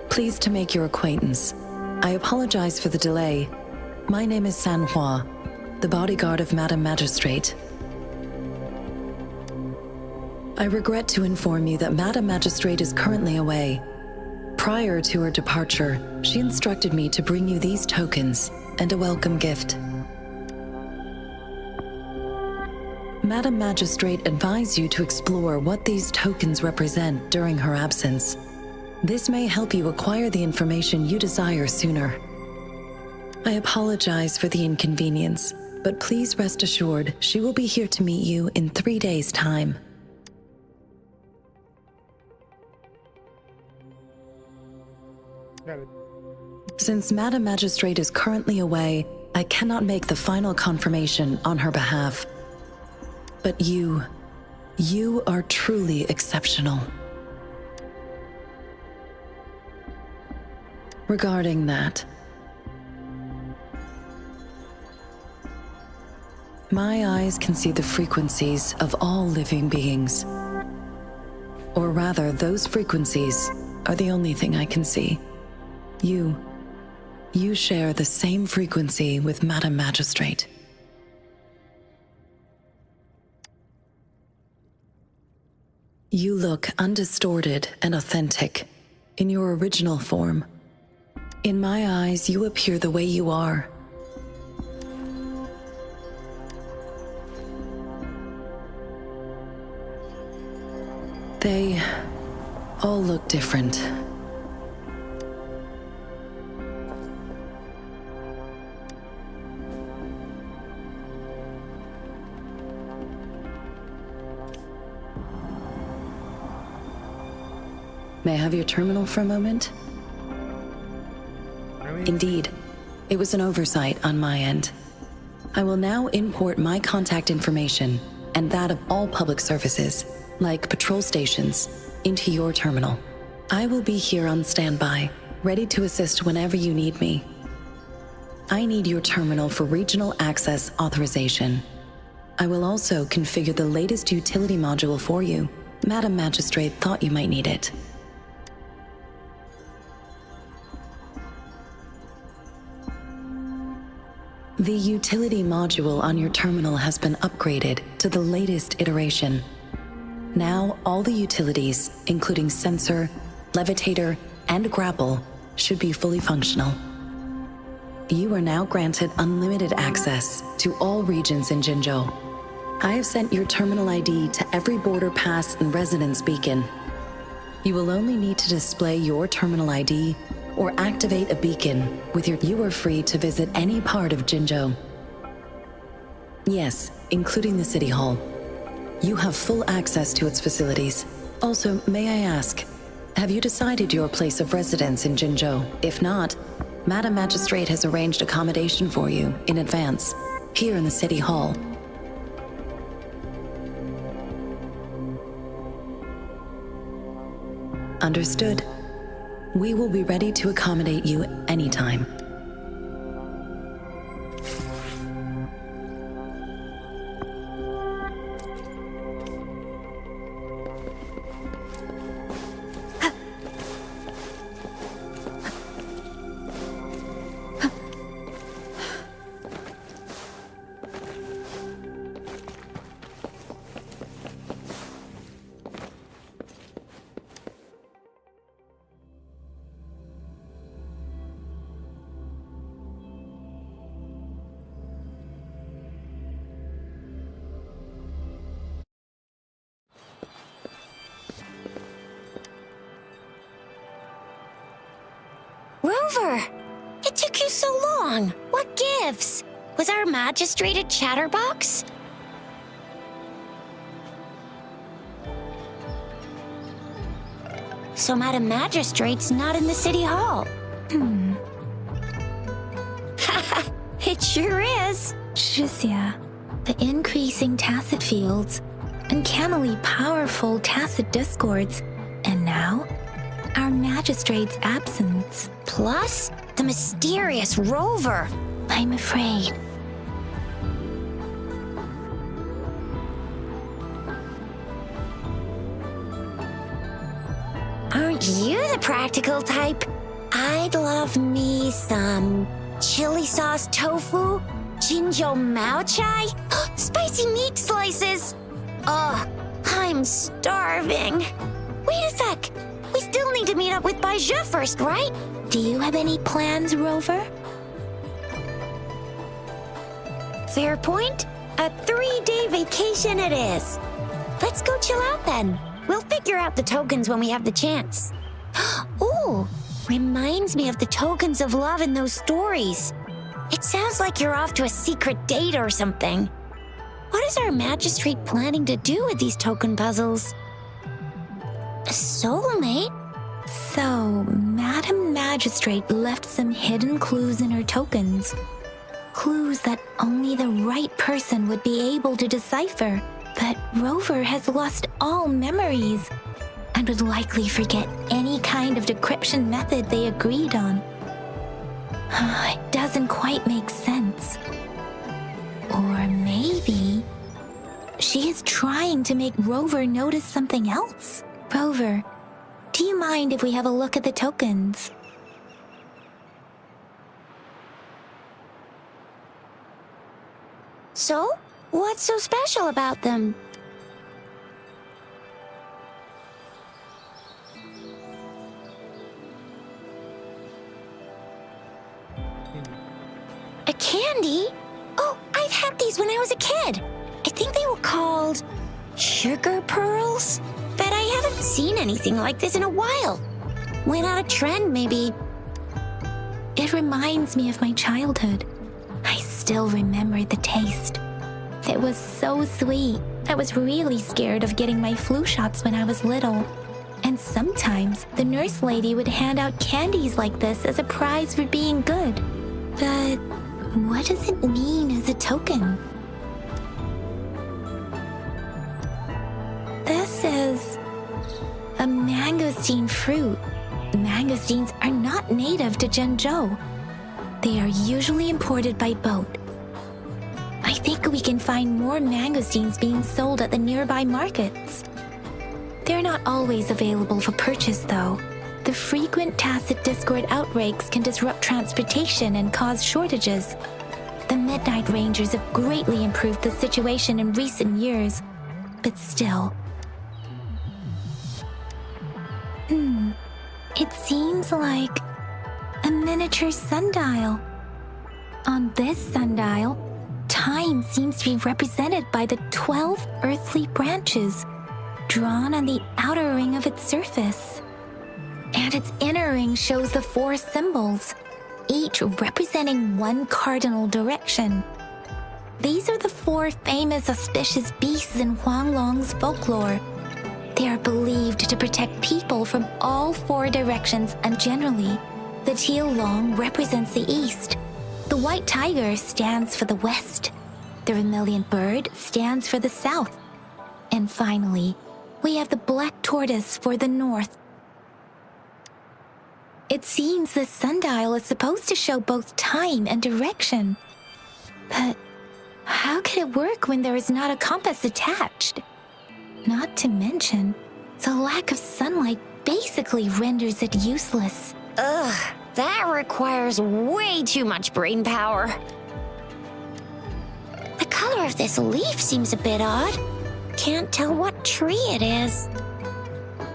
Pleased to make your acquaintance. I apologize for the delay. My name is Sanhua, the bodyguard of Madam Magistrate. I regret to inform you that Madam Magistrate is currently away. Prior to her departure, she instructed me to bring you these tokens and a welcome gift. Madam Magistrate advised you to explore what these tokens represent during her absence. This may help you acquire the information you desire sooner. I apologize for the inconvenience, but please rest assured she will be here to meet you in 3 days' time. Got it. Since Madam Magistrate is currently away, I cannot make the final confirmation on her behalf. But you are truly exceptional. Regarding that, my eyes can see the frequencies of all living beings. Or rather, those frequencies are the only thing I can see. You share the same frequency with Madam Magistrate. You look undistorted and authentic in your original form. In my eyes, you appear the way you are. They all look different. May I have your terminal for a moment? Indeed, it was an oversight on my end. I will now import my contact information and that of all public services, like patrol stations, into your terminal. I will be here on standby, ready to assist whenever you need me. I need your terminal for regional access authorization. I will also configure the latest utility module for you. Madam Magistrate thought you might need it. The utility module on your terminal has been upgraded to the latest iteration. Now, all the utilities, including sensor, levitator, and grapple, should be fully functional. You are now granted unlimited access to all regions in Jinzhou. I have sent your terminal ID to every border pass and residence beacon. You will only need to display your terminal ID or activate a beacon with your... You are free to visit any part of Jinzhou. Yes, including the City Hall. You have full access to its facilities. Also, may I ask, have you decided your place of residence in Jinzhou? If not, Madam Magistrate has arranged accommodation for you in advance, here in the City Hall. Understood. We will be ready to accommodate you anytime. Rover! It took you so long. What gives? Was our magistrate a chatterbox? So Madam Magistrate's not in the City Hall. It sure is. Shixia, the increasing tacit fields, uncannily powerful tacit discords, and now, our magistrate's absence. Plus, the mysterious Rover. I'm afraid. Aren't you the practical type? I'd love me some chili sauce tofu, Jinzhou Mao Chai, spicy meat slices. Ugh, I'm starving. Wait a sec. We still need to meet up with Baizhi first, right? Do you have any plans, Rover? Fair point. A 3-day vacation it is. Let's go chill out then. We'll figure out the tokens when we have the chance. Ooh, reminds me of the tokens of love in those stories. It sounds like you're off to a secret date or something. What is our magistrate planning to do with these token puzzles? A soulmate? So, Madam Magistrate left some hidden clues in her tokens. Clues that only the right person would be able to decipher. But Rover has lost all memories and would likely forget any kind of decryption method they agreed on. It doesn't quite make sense. Or maybe she is trying to make Rover notice something else. Rover, do you mind if we have a look at the tokens? So, what's so special about them? A candy? Oh, I've had these when I was a kid. I think they were called sugar pearls, but I haven't seen anything like this in a while. Went out of trend, maybe. It reminds me of my childhood. I still remember the taste. It was so sweet. I was really scared of getting my flu shots when I was little. And sometimes the nurse lady would hand out candies like this as a prize for being good. But what does it mean as a token? This is a mangosteen fruit. Mangosteens are not native to Zhengzhou. They are usually imported by boat. I think we can find more mangosteens being sold at the nearby markets. They're not always available for purchase, though. The frequent tacit discord outbreaks can disrupt transportation and cause shortages. The Midnight Rangers have greatly improved the situation in recent years, but still. It seems like a miniature sundial. On this sundial, time seems to be represented by the 12 earthly branches drawn on the outer ring of its surface. And its inner ring shows the 4 symbols, each representing one cardinal direction. These are the 4 famous auspicious beasts in Huanglong's folklore. They are believed to protect people from all 4 directions, and generally, the teal long represents the east. The white tiger stands for the west. The vermilion bird stands for the south. And finally, we have the black tortoise for the north. It seems the sundial is supposed to show both time and direction. But how can it work when there is not a compass attached? Not to mention, the lack of sunlight basically renders it useless. Ugh, that requires way too much brain power. The color of this leaf seems a bit odd. Can't tell what tree it is.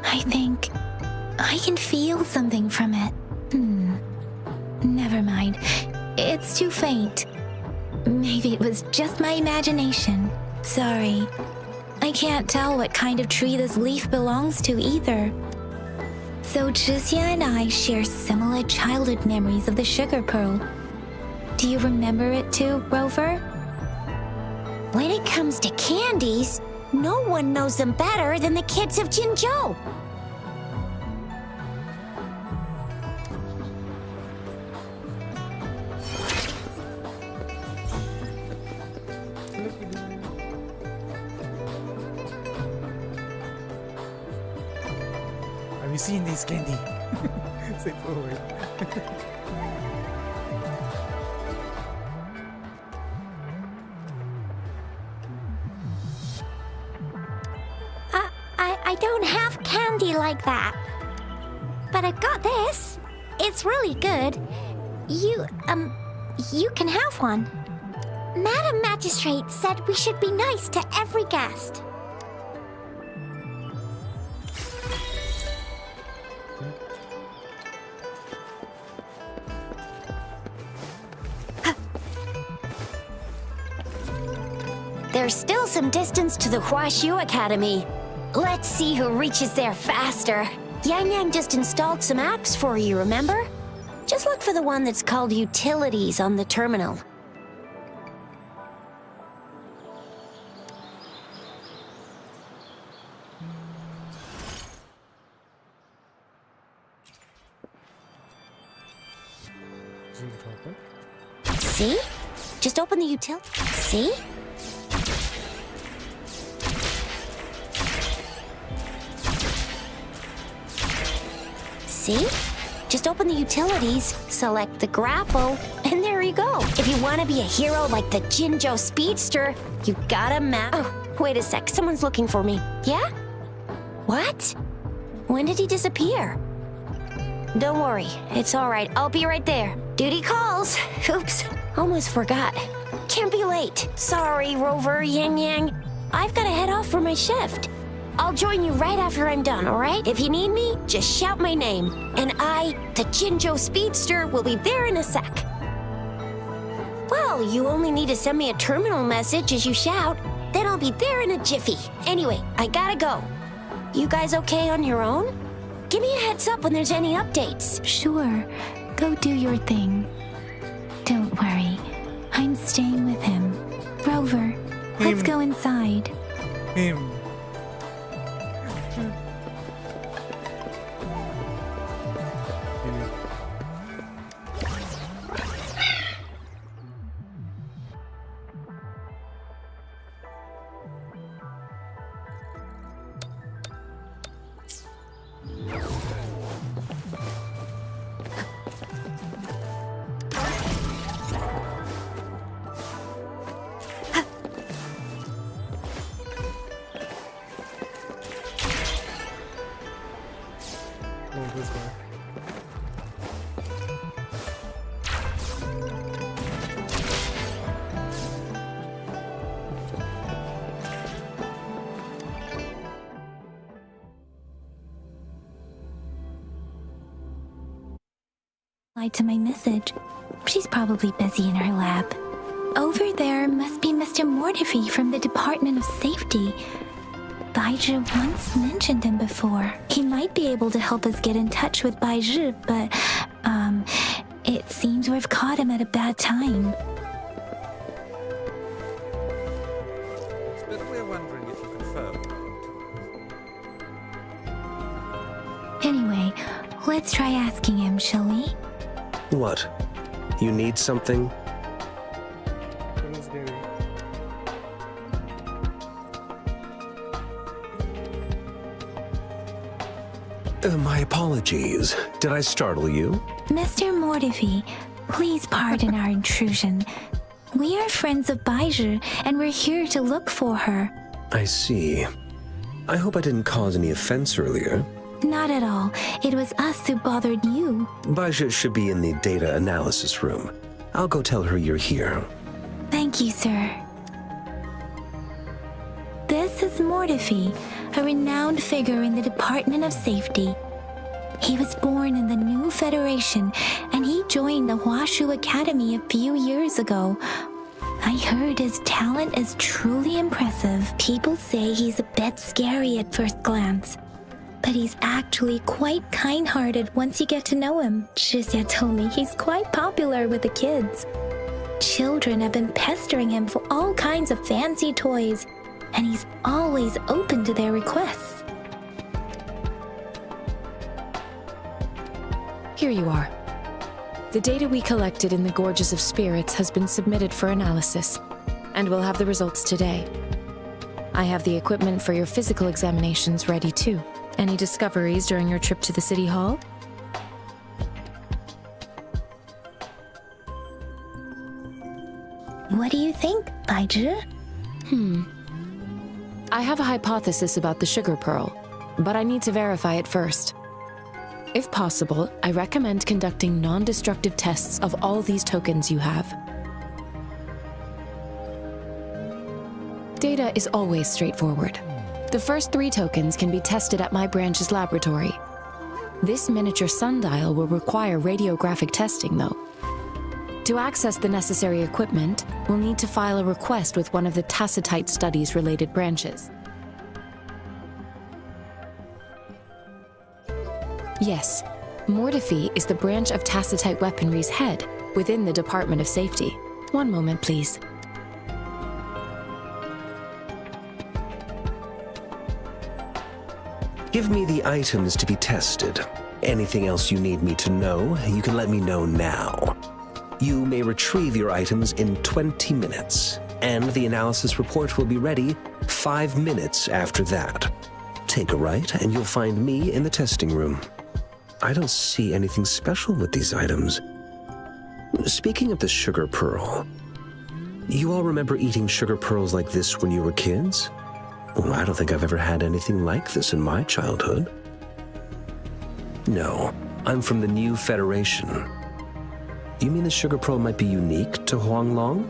I think I can feel something from it. Never mind. It's too faint. Maybe it was just my imagination. Sorry. I can't tell what kind of tree this leaf belongs to either. So Zhixia and I share similar childhood memories of the sugar pearl. Do you remember it too, Rover? When it comes to candies, no one knows them better than the kids of Jinzhou. Have you seen this candy? Say forward. I don't have candy like that. But I've got this. It's really good. You can have one. Madam Magistrate said we should be nice to every guest. There's still some distance to the Huaxiu Academy. Let's see who reaches there faster. Yang Yang just installed some apps for you, remember? Just look for the one that's called Utilities on the terminal. See? Just open the util. See? See? Just open the utilities, select the grapple, and there you go. If you want to be a hero like the Jinjo Speedster, you gotta Oh, wait a sec. Someone's looking for me. Yeah? What? When did he disappear? Don't worry. It's all right. I'll be right there. Duty calls. Oops. Almost forgot. Can't be late. Sorry, Rover, Yang Yang. I've got to head off for my shift. I'll join you right after I'm done, all right? If you need me, just shout my name. And I, the Jinjo Speedster, will be there in a sec. Well, you only need to send me a terminal message as you shout. Then I'll be there in a jiffy. Anyway, I gotta go. You guys okay on your own? Give me a heads up when there's any updates. Sure, go do your thing. Don't worry, I'm staying with him. Rover, let's go inside. Him. Oh, this way. To my message. She's probably busy in her lab. Over there must be Mr. Mortifi from the Department of Safety. Baizhi once mentioned him before. He might be able to help us get in touch with Baizhi, but, it seems we've caught him at a bad time. But we're wondering if you confirm. Anyway, let's try asking him, shall we? What? You need something? What is Gary? My apologies. Did I startle you? Mr. Mortifi, please pardon our intrusion. We are friends of Baizhi, and we're here to look for her. I see. I hope I didn't cause any offense earlier. Not at all. It was us who bothered you. Baizhi should be in the data analysis room. I'll go tell her you're here. Thank you, sir. This is Mortifi, a renowned figure in the Department of Safety. He was born in the new Federation, and he joined the Huashu Academy a few years ago. I heard his talent is truly impressive. People say he's a bit scary at first glance, but he's actually quite kind-hearted once you get to know him. Shizia told me he's quite popular with the kids. Children have been pestering him for all kinds of fancy toys, and he's always open to their requests. Here you are. The data we collected in the Gorges of Spirits has been submitted for analysis, and we'll have the results today. I have the equipment for your physical examinations ready too. Any discoveries during your trip to the City Hall? What do you think, Baizhi? I have a hypothesis about the sugar pearl, but I need to verify it first. If possible, I recommend conducting non-destructive tests of all these tokens you have. Data is always straightforward. The first 3 tokens can be tested at my branch's laboratory. This miniature sundial will require radiographic testing, though. To access the necessary equipment, we'll need to file a request with one of the Tacitite Studies-related branches. Yes, Mortefi is the branch of Tacitite Weaponry's head within the Department of Safety. One moment, please. Give me the items to be tested. Anything else you need me to know, you can let me know now. You may retrieve your items in 20 minutes, and the analysis report will be ready 5 minutes after that. Take a right, and you'll find me in the testing room. I don't see anything special with these items. Speaking of the sugar pearl, you all remember eating sugar pearls like this when you were kids? Well, I don't think I've ever had anything like this in my childhood. No, I'm from the New Federation. You mean the sugar pearl might be unique to Huanglong?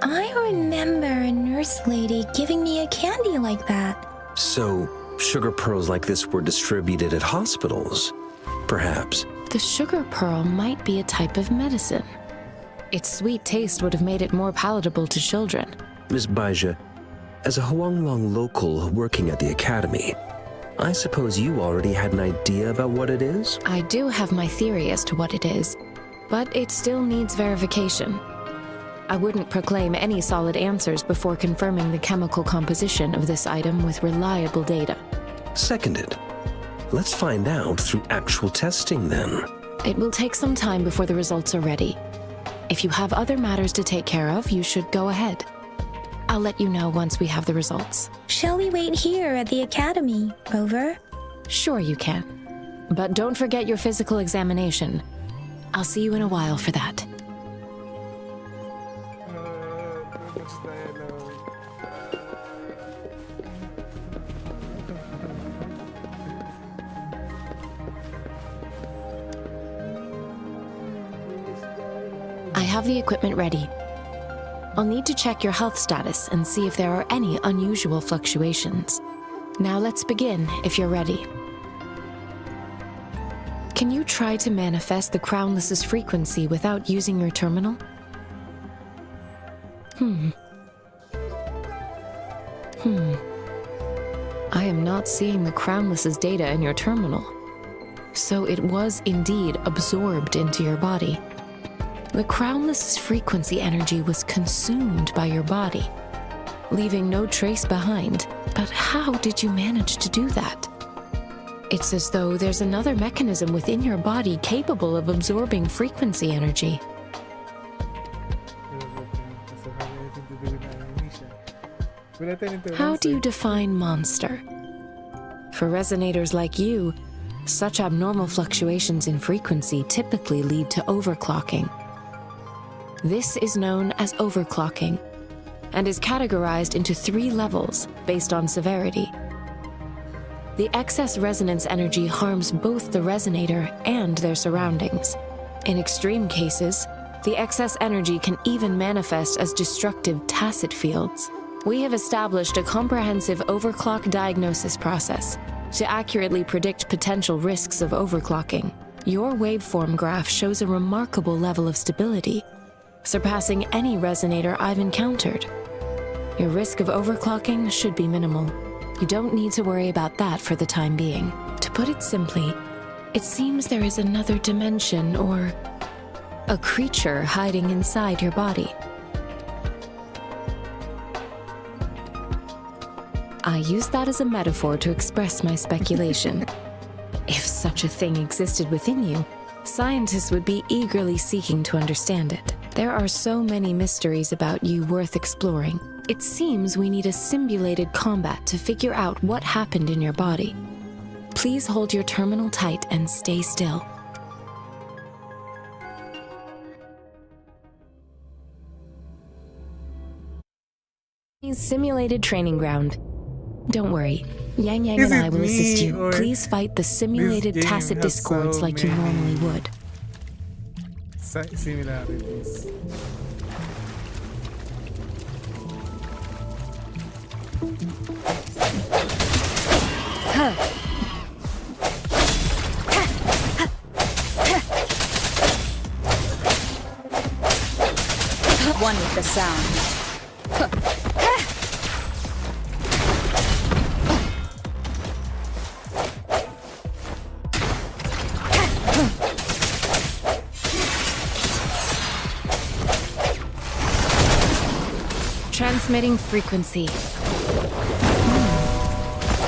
I remember a nurse lady giving me a candy like that. So, sugar pearls like this were distributed at hospitals, perhaps. The sugar pearl might be a type of medicine. Its sweet taste would have made it more palatable to children. Miss Baija, as a Huanglong local working at the academy, I suppose you already had an idea about what it is? I do have my theory as to what it is, but it still needs verification. I wouldn't proclaim any solid answers before confirming the chemical composition of this item with reliable data. Seconded. Let's find out through actual testing then. It will take some time before the results are ready. If you have other matters to take care of, you should go ahead. I'll let you know once we have the results. Shall we wait here at the academy, Rover? Sure you can. But don't forget your physical examination. I'll see you in a while for that. I have the equipment ready. I'll need to check your health status and see if there are any unusual fluctuations. Now let's begin, if you're ready. Can you try to manifest the Crownless's frequency without using your terminal? I am not seeing the Crownless's data in your terminal. So it was indeed absorbed into your body. The Crownless's frequency energy was consumed by your body, leaving no trace behind. But how did you manage to do that? It's as though there's another mechanism within your body capable of absorbing frequency energy. How do you define monster? For resonators like you, such abnormal fluctuations in frequency typically lead to overclocking. This is known as overclocking, and is categorized into 3 levels based on severity. The excess resonance energy harms both the resonator and their surroundings. In extreme cases, the excess energy can even manifest as destructive tacit fields. We have established a comprehensive overclock diagnosis process to accurately predict potential risks of overclocking. Your waveform graph shows a remarkable level of stability, surpassing any resonator I've encountered. Your risk of overclocking should be minimal. You don't need to worry about that for the time being. To put it simply, it seems there is another dimension or a creature hiding inside your body. I use that as a metaphor to express my speculation. If such a thing existed within you, scientists would be eagerly seeking to understand it. There are so many mysteries about you worth exploring. It seems we need a simulated combat to figure out what happened in your body. Please hold your terminal tight and stay still. Simulated training ground. Don't worry, Yang Yang Is and I it will assist me, you. or Please fight the simulated this game tacit has discords so like you many normally would. similarities? One with the sound. Transmitting frequency.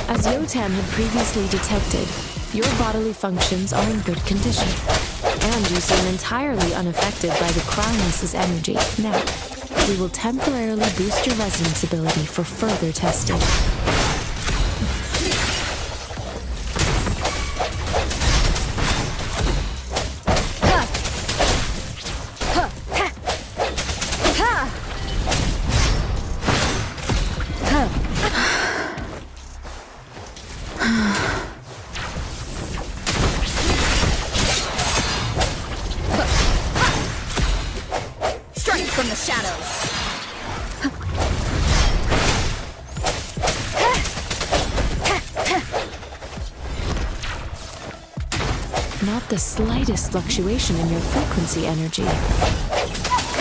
As Yotam had previously detected, your bodily functions are in good condition, and you seem entirely unaffected by the Crownless's energy. Now, we will temporarily boost your resonance ability for further testing. From the shadows. Not the slightest fluctuation in your frequency energy.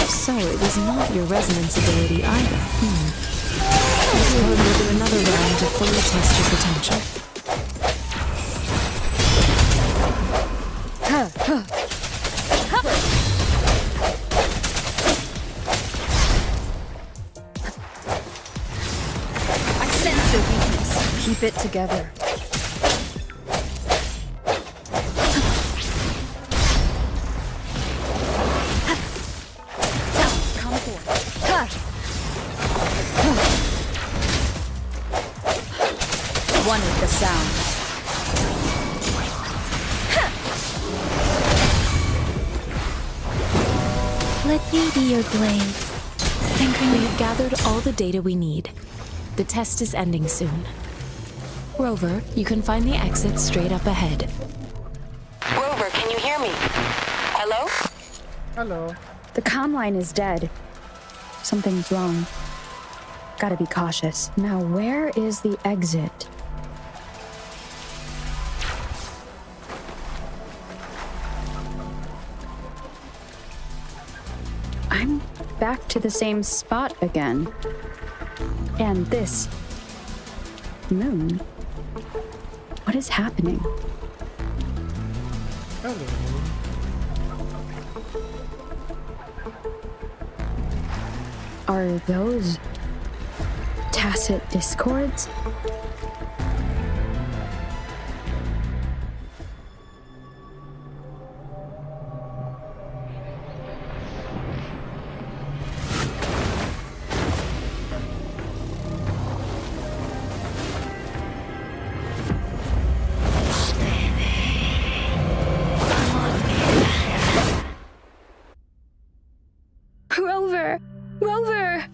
So it was not your resonance ability either. I suppose we'll do another round to fully test your potential. Keep it together. Come forward. One with the sound. Let me be your blade. We've gathered all the data we need. The test is ending soon. Rover, you can find the exit straight up ahead. Rover, can you hear me? Hello? Hello. The comm line is dead. Something's wrong. Gotta be cautious. Now, where is the exit? I'm back to the same spot again. And this moon. What is happening? Hello. Are those tacit discords? Rover!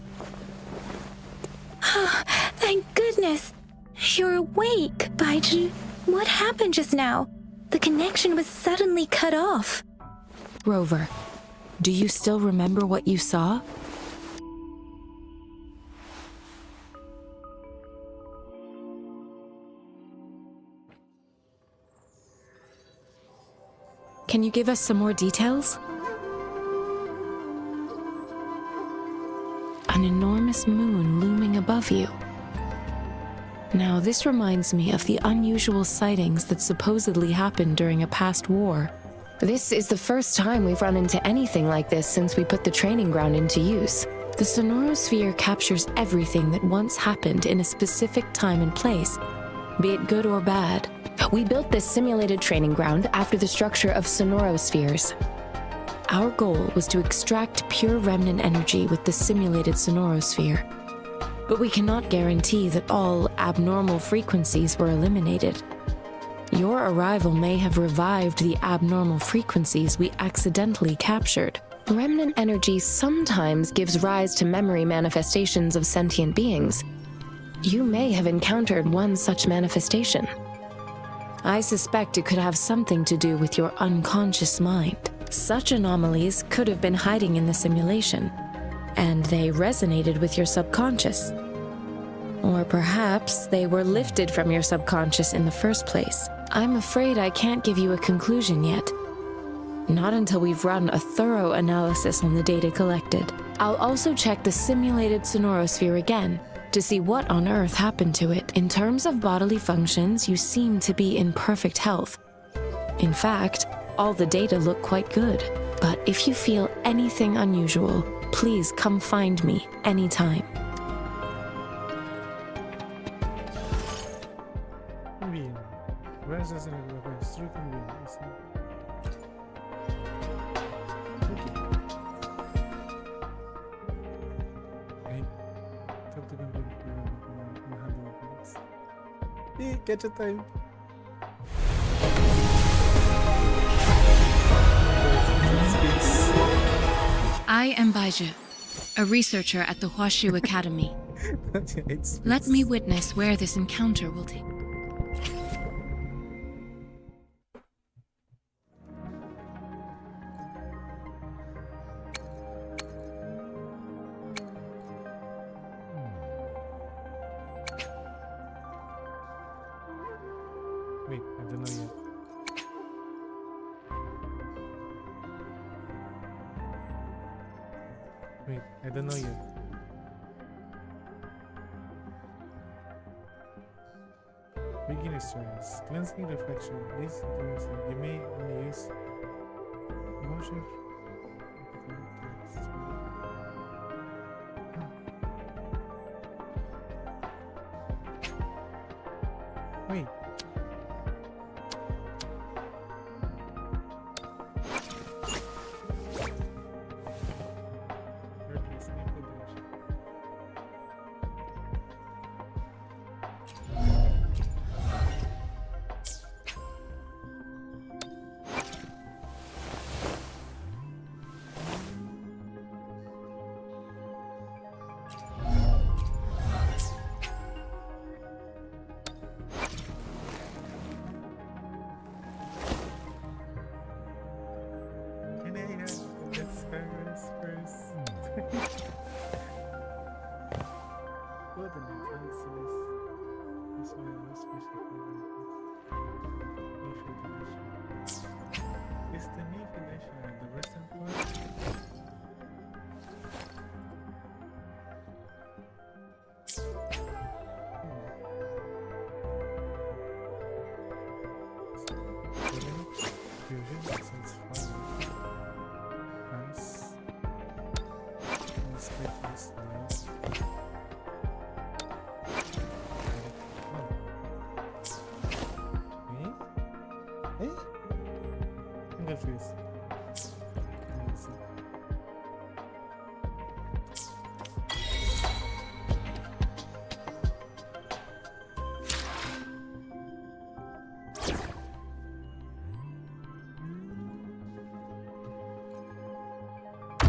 Oh, thank goodness. You're awake, Baiju. What happened just now? The connection was suddenly cut off. Rover, do you still remember what you saw? Can you give us some more details? An enormous moon looming above you. Now, this reminds me of the unusual sightings that supposedly happened during a past war. This is the first time we've run into anything like this since we put the training ground into use. The sonorosphere captures everything that once happened in a specific time and place, be it good or bad. We built this simulated training ground after the structure of sonorospheres. Our goal was to extract pure remnant energy with the simulated sonorosphere. But we cannot guarantee that all abnormal frequencies were eliminated. Your arrival may have revived the abnormal frequencies we accidentally captured. Remnant energy sometimes gives rise to memory manifestations of sentient beings. You may have encountered one such manifestation. I suspect it could have something to do with your unconscious mind. Such anomalies could have been hiding in the simulation, and they resonated with your subconscious. Or perhaps they were lifted from your subconscious in the first place. I'm afraid I can't give you a conclusion yet. Not until we've run a thorough analysis on the data collected. I'll also check the simulated sonorosphere again to see what on earth happened to it. In terms of bodily functions, you seem to be in perfect health. In fact, all the data look quite good. But if you feel anything unusual, please come find me anytime. Catch a time. I am Baiju, a researcher at the Huashu Academy. Let me witness where this encounter will take. Wait, I don't know yet. Wait, I don't know yet. Beginner's choice. Cleansing reflection. This you may only use motion. Wait.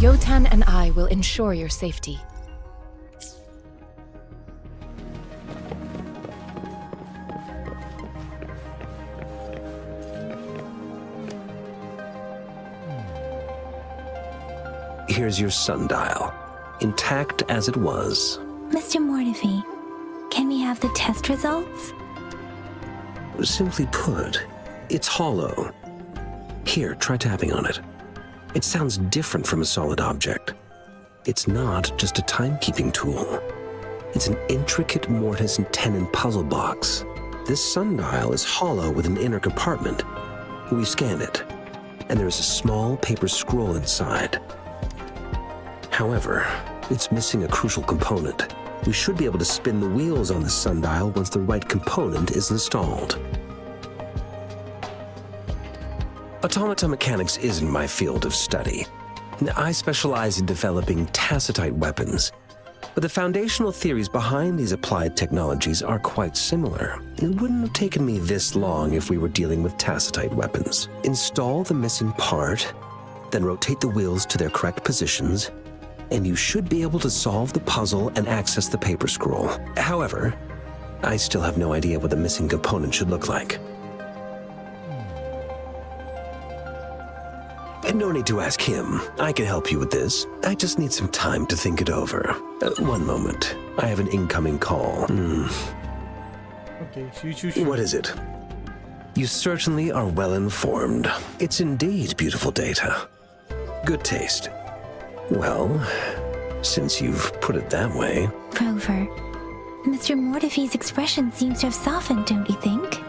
Yotan and I will ensure your safety. Here's your sundial, intact as it was. Mr. Mortefi, can we have the test results? Simply put, it's hollow. Here, try tapping on it. It sounds different from a solid object. It's not just a timekeeping tool. It's an intricate mortise and tenon puzzle box. This sundial is hollow with an inner compartment. We scanned it, and there is a small paper scroll inside. However, it's missing a crucial component. We should be able to spin the wheels on the sundial once the right component is installed. Automata mechanics isn't my field of study. I specialize in developing tacitite weapons, but the foundational theories behind these applied technologies are quite similar. It wouldn't have taken me this long if we were dealing with tacitite weapons. Install the missing part, then rotate the wheels to their correct positions, and you should be able to solve the puzzle and access the paper scroll. However, I still have no idea what the missing component should look like. And no need to ask him. I can help you with this. I just need some time to think it over. One moment. I have an incoming call. Okay, shoot. What is it? You certainly are well informed. It's indeed beautiful data. Good taste. Well, since you've put it that way... Rover, Mr. Mortefi's expression seems to have softened, don't you think?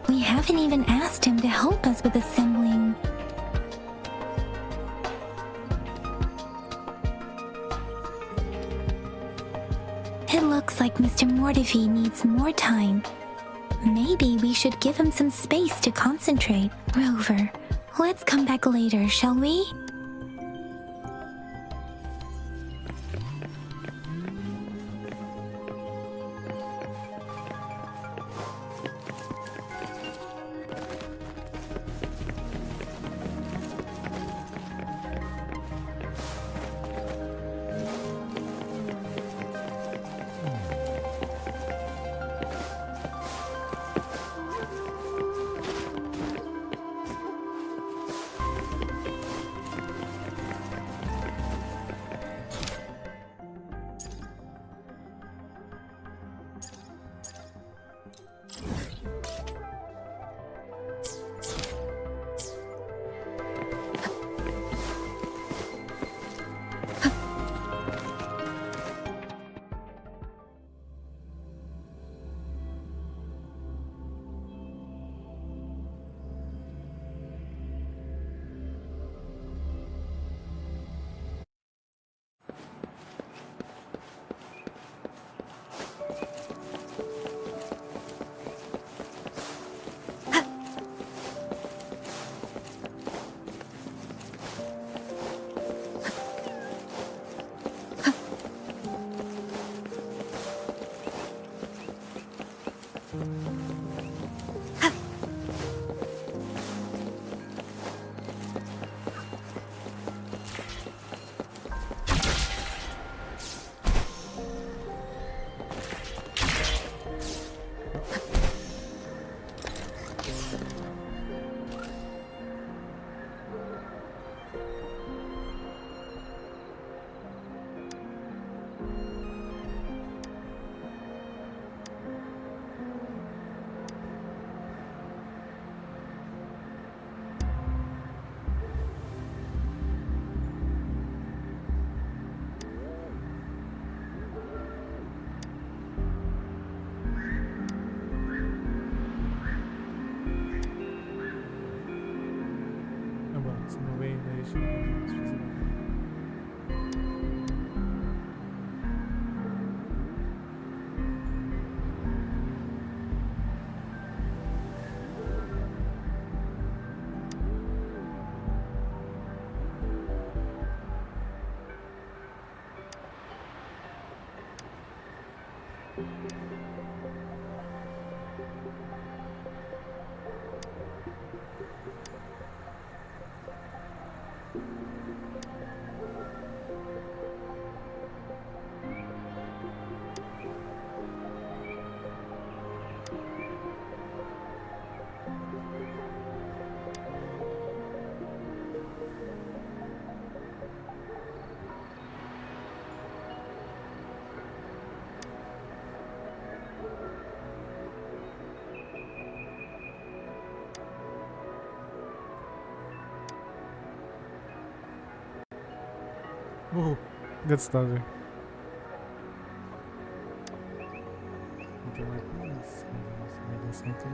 We haven't even asked him to help us with assembling. It looks like Mr. Mortefi needs more time. Maybe we should give him some space to concentrate. Rover, let's come back later, shall we? Bom, se não vem na edição, vamos fazer uma. Oh, get started. Okay, maybe something.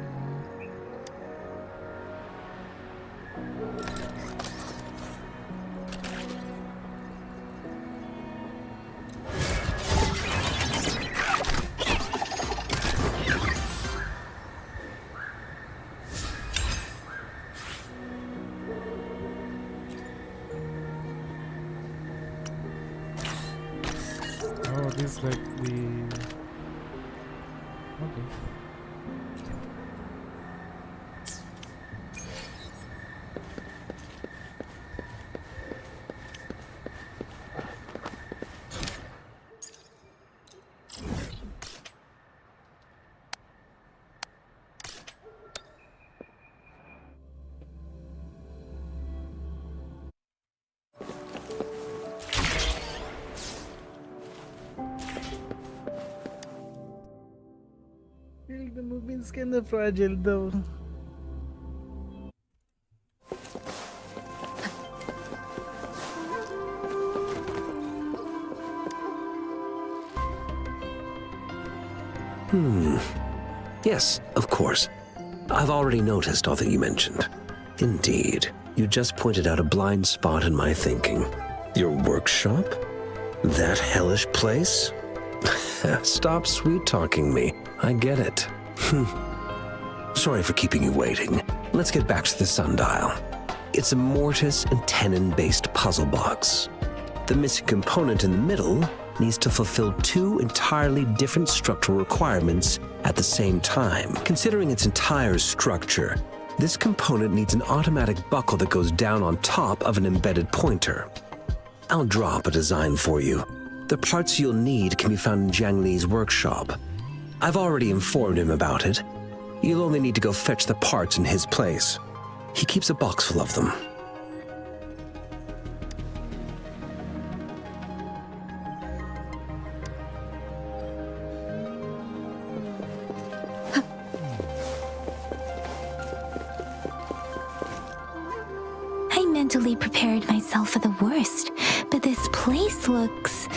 Oh, this is like the. Okay. The movement's kinda fragile though. Yes, of course. I've already noticed all that you mentioned. Indeed, you just pointed out a blind spot in my thinking. Your workshop? That hellish place? Stop sweet-talking me. I get it. Sorry for keeping you waiting. Let's get back to the sundial. It's a mortise and tenon-based puzzle box. The missing component in the middle needs to fulfill two entirely different structural requirements at the same time. Considering its entire structure, this component needs an automatic buckle that goes down on top of an embedded pointer. I'll drop a design for you. The parts you'll need can be found in Jiang Li's workshop. I've already informed him about it. You'll only need to go fetch the parts in his place. He keeps a box full of them. I mentally prepared myself for the worst, but this place looks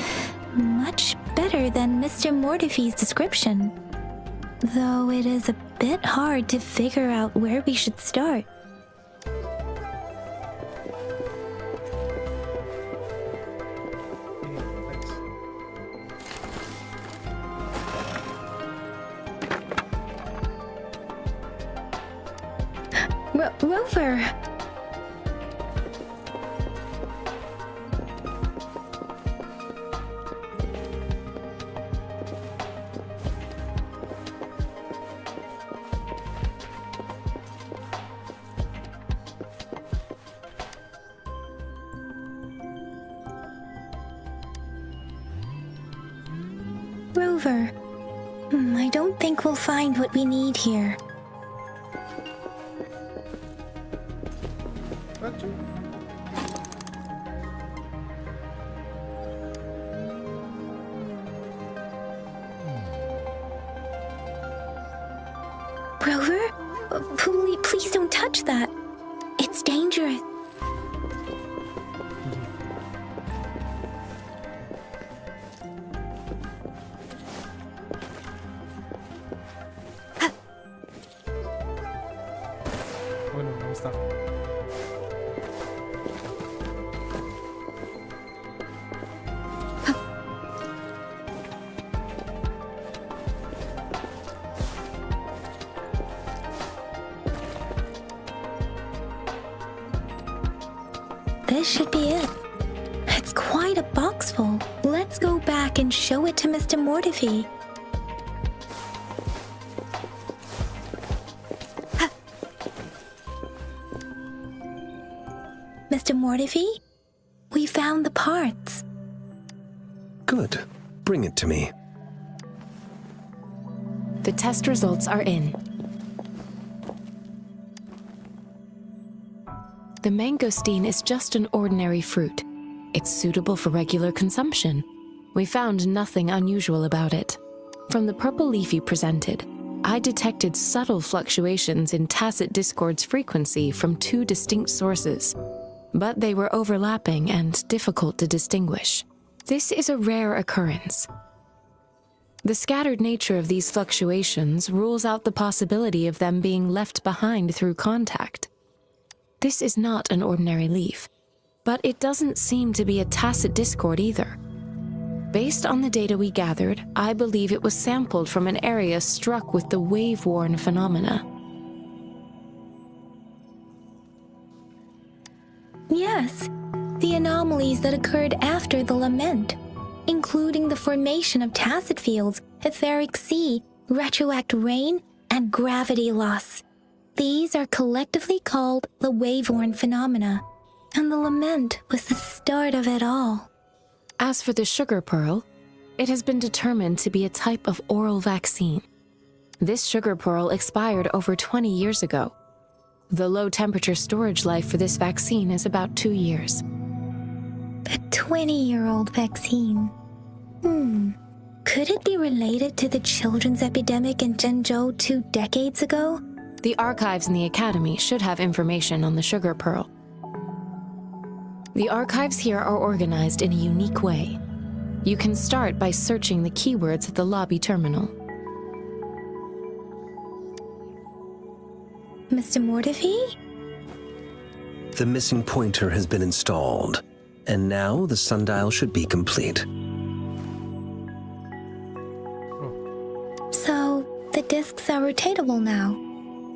much better than Mr. Mortifee's description. Though it is a bit hard to figure out where we should start. Rover! Rover, I don't think we'll find what we need here. Rover? Please don't touch that. It's dangerous. Bueno, vamos a estar. This should be it. It's quite a box full. Let's go back and show it to Mr. Mortifi. Mr. Mortifi, we found the parts. Good. Bring it to me. The test results are in. The mangosteen is just an ordinary fruit. It's suitable for regular consumption. We found nothing unusual about it. From the purple leaf you presented, I detected subtle fluctuations in tacit discord's frequency from two distinct sources, but they were overlapping and difficult to distinguish. This is a rare occurrence. The scattered nature of these fluctuations rules out the possibility of them being left behind through contact. This is not an ordinary leaf, but it doesn't seem to be a tacit discord either. Based on the data we gathered, I believe it was sampled from an area struck with the wave-worn phenomena. Yes, the anomalies that occurred after the lament, including the formation of tacit fields, etheric sea, retroact rain, and gravity loss. These are collectively called the wave-worn phenomena, and the lament was the start of it all. As for the sugar pearl, it has been determined to be a type of oral vaccine. This sugar pearl expired over 20 years ago. The low-temperature storage life for this vaccine is about 2 years. A 20-year-old vaccine. Could it be related to the children's epidemic in Zhengzhou 2 decades ago? The archives in the Academy should have information on the sugar pearl. The archives here are organized in a unique way. You can start by searching the keywords at the lobby terminal. Mr. Mortifi? The missing pointer has been installed, and now the sundial should be complete. So, the discs are rotatable now.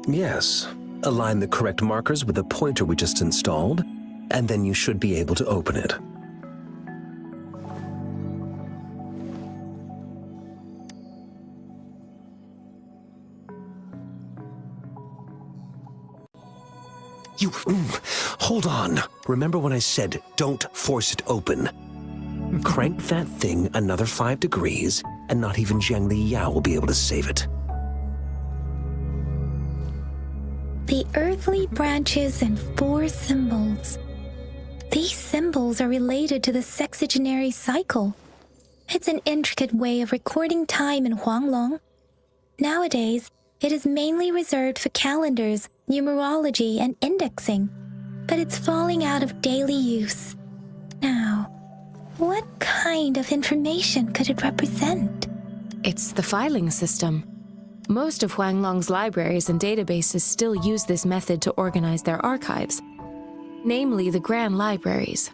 Yes. Align the correct markers with the pointer we just installed, and then you should be able to open it. Hold on. Remember when I said, don't force it open? Crank that thing another 5 degrees, and not even Zhang Li Yao will be able to save it. The earthly branches and 4 symbols. These symbols are related to the sexagenary cycle. It's an intricate way of recording time in Huanglong. Nowadays, it is mainly reserved for calendars, numerology, and indexing, but it's falling out of daily use. Now, what kind of information could it represent? It's the filing system. Most of Huanglong's libraries and databases still use this method to organize their archives, namely the Grand Libraries.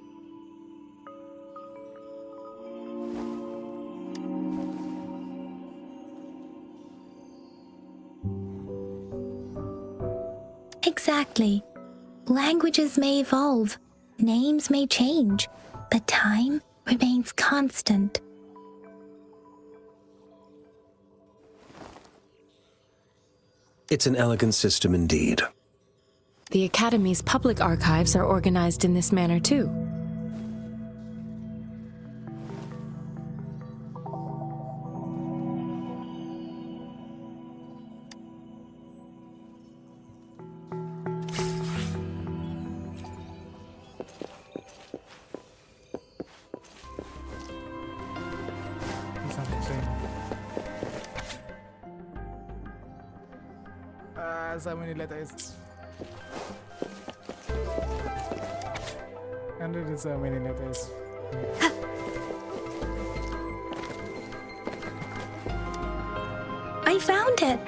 Exactly. Languages may evolve, names may change, but time remains constant. It's an elegant system indeed. The Academy's public archives are organized in this manner too. So many letters. And it is so many letters. I found it.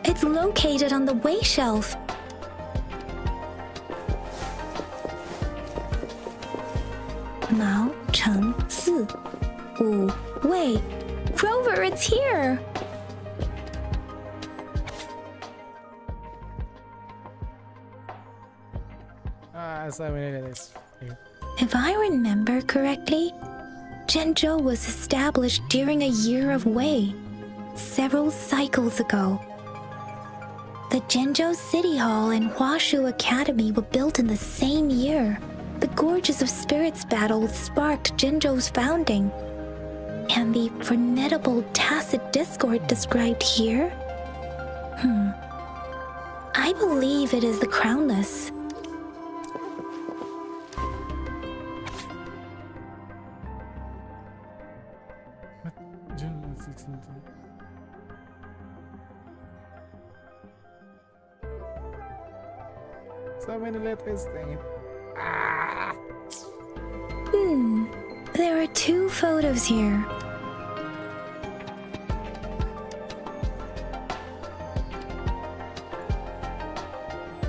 It's located on the way shelf. Mao Cheng Si Wu Wei. Rover, it's here. So many letters. If I remember correctly, Zhenzhou was established during a year of Wei, several cycles ago. The Zhenzhou City Hall and Huashu Academy were built in the same year. The Gorges of Spirits battle sparked Zhenzhou's founding. And the formidable tacit discord described here? I believe it is the Crownless. June 16th. So many letters, dang it. Ah! There are 2 photos here.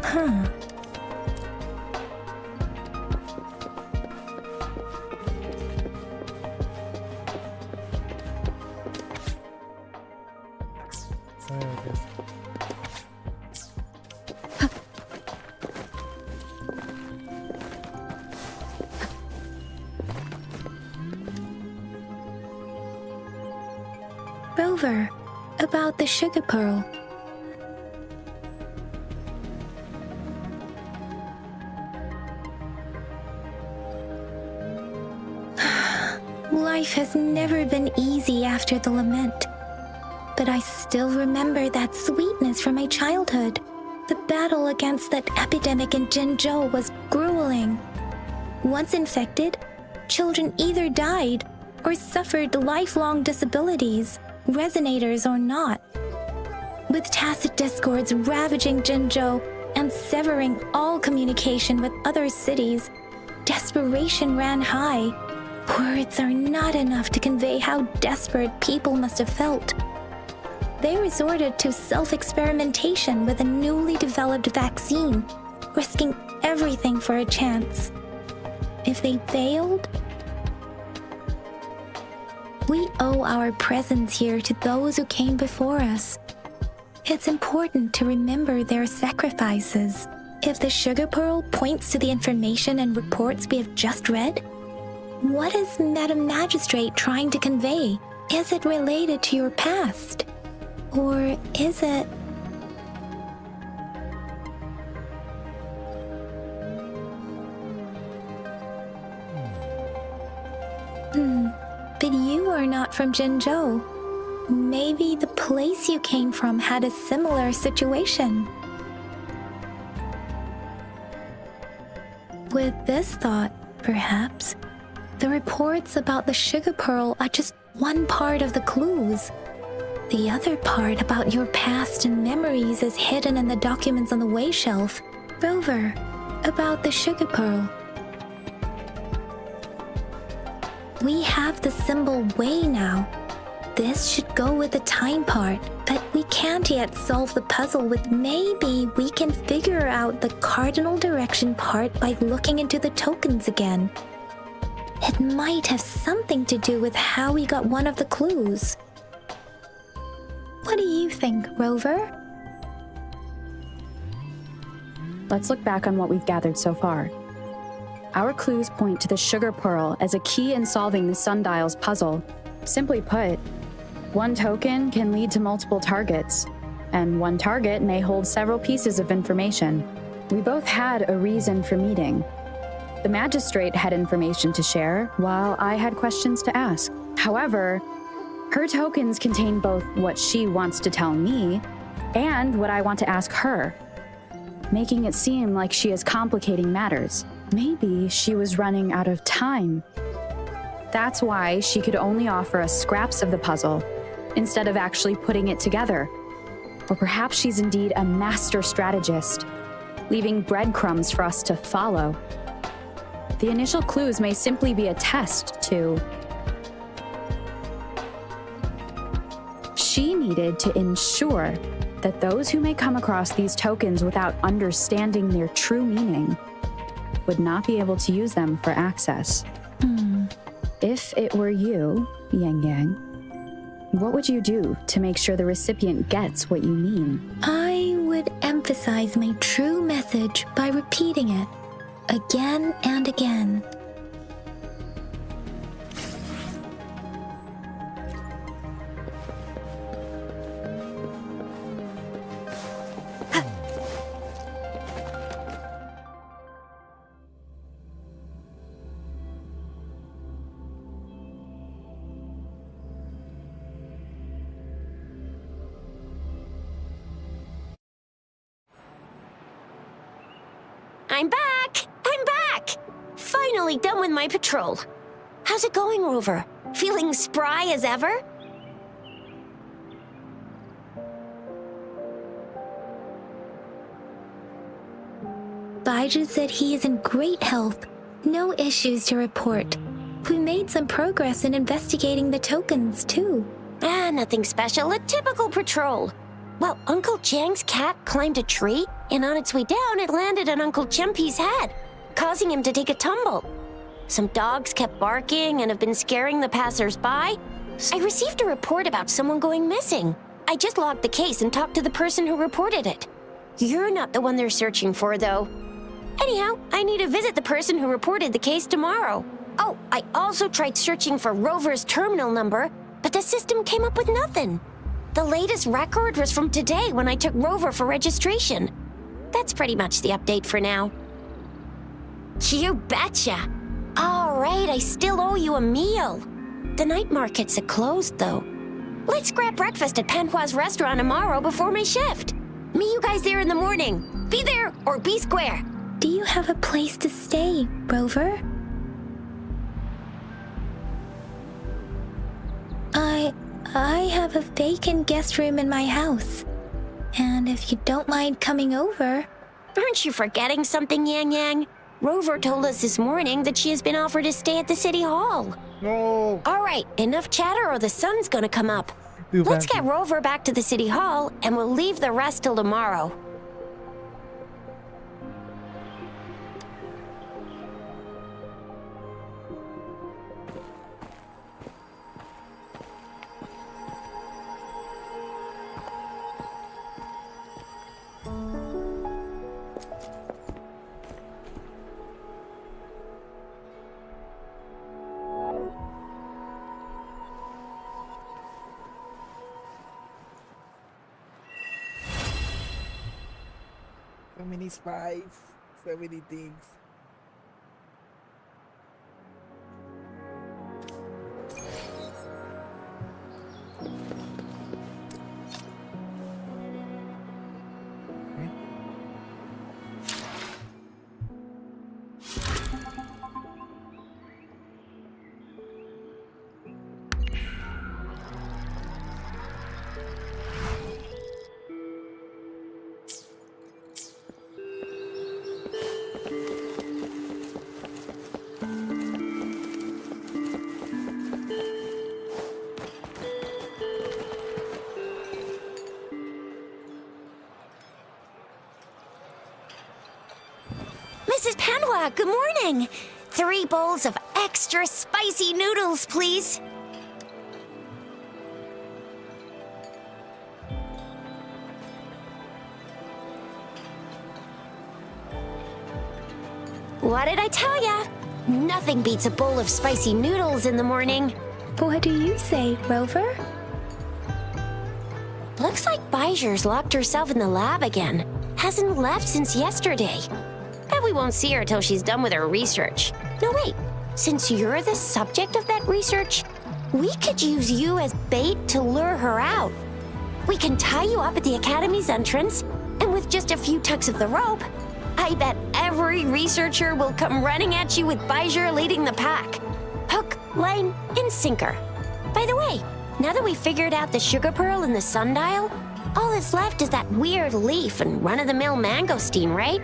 Huh. Sorry about this. Rover, about the sugar pearl. Life has never been easy after the lament. But I still remember that sweetness from my childhood. The battle against that epidemic in Zhenzhou was grueling. Once infected, children either died or suffered lifelong disabilities, resonators or not. With tacit discords ravaging Zhenzhou and severing all communication with other cities, desperation ran high. Words are not enough to convey how desperate people must have felt. They resorted to self-experimentation with a newly developed vaccine, risking everything for a chance. If they failed, we owe our presence here to those who came before us. It's important to remember their sacrifices. If the sugar pearl points to the information and reports we have just read, what is Madam Magistrate trying to convey? Is it related to your past? Or is it... But you are not from Zhenzhou. Maybe the place you came from had a similar situation. With this thought, perhaps, the reports about the sugar pearl are just one part of the clues. The other part about your past and memories is hidden in the documents on the way shelf. Rover, about the sugar pearl. We have the symbol way now. This should go with the time part, but we can't yet solve the puzzle with maybe we can figure out the cardinal direction part by looking into the tokens again. It might have something to do with how we got one of the clues. What do you think, Rover? Let's look back on what we've gathered so far. Our clues point to the sugar pearl as a key in solving the sundial's puzzle. Simply put, one token can lead to multiple targets, and one target may hold several pieces of information. We both had a reason for meeting. The magistrate had information to share, while I had questions to ask. However, her tokens contain both what she wants to tell me and what I want to ask her, making it seem like she is complicating matters. Maybe she was running out of time. That's why she could only offer us scraps of the puzzle, instead of actually putting it together. Or perhaps she's indeed a master strategist, leaving breadcrumbs for us to follow. The initial clues may simply be a test to... She needed to ensure that those who may come across these tokens without understanding their true meaning would not be able to use them for access. If it were you, Yang Yang, what would you do to make sure the recipient gets what you mean? I would emphasize my true message by repeating it again and again. I'm back! I'm back! Finally done with my patrol. How's it going, Rover? Feeling spry as ever? Baiju said he is in great health. No issues to report. We made some progress in investigating the tokens, too. Nothing special. A typical patrol. Well, Uncle Chang's cat climbed a tree, and on its way down, it landed on Uncle Chempi's head, causing him to take a tumble. Some dogs kept barking and have been scaring the passers-by. I received a report about someone going missing. I just logged the case and talked to the person who reported it. You're not the one they're searching for, though. Anyhow, I need to visit the person who reported the case tomorrow. Oh, I also tried searching for Rover's terminal number, but the system came up with nothing. The latest record was from today when I took Rover for registration. That's pretty much the update for now. You betcha. All right, I still owe you a meal. The night markets are closed, though. Let's grab breakfast at Panhua's restaurant tomorrow before my shift. Meet you guys there in the morning. Be there or be square. Do you have a place to stay, Rover? I have a vacant guest room in my house. And if you don't mind coming over... Aren't you forgetting something, Yang Yang? Rover told us this morning that she has been offered to stay at the city hall. No. All right, enough chatter or the sun's gonna come up. Let's get Rover back to the city hall, and we'll leave the rest till tomorrow. So many spies, so many things. Mrs. Panhua, good morning. 3 bowls of extra spicy noodles, please. What did I tell ya? Nothing beats a bowl of spicy noodles in the morning. What do you say, Rover? Looks like Baiju's locked herself in the lab again. Hasn't left since yesterday. Bet we won't see her till she's done with her research. No, wait. Since you're the subject of that research, we could use you as bait to lure her out. We can tie you up at the Academy's entrance, and with just a few tugs of the rope, I bet every researcher will come running at you with Baiju leading the pack. Hook, line, and sinker. By the way, now that we've figured out the sugar pearl and the sundial, all that's left is that weird leaf and run-of-the-mill mangosteen, right?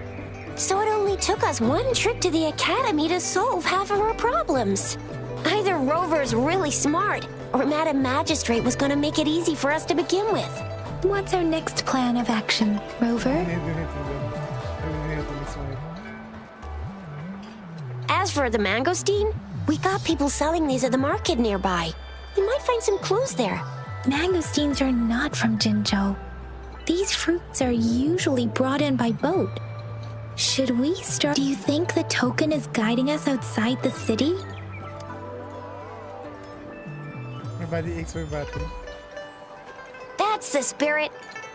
So it only took us 1 trip to the Academy to solve half of our problems. Either Rover's really smart, or Madam Magistrate was gonna make it easy for us to begin with. What's our next plan of action, Rover? As for the mangosteen, we got people selling these at the market nearby. We might find some clues there. Mangosteens are not from Jinzhou. These fruits are usually brought in by boat. Should we start? Do you think the token is guiding us outside the city? Everybody aches for battle. That's the spirit.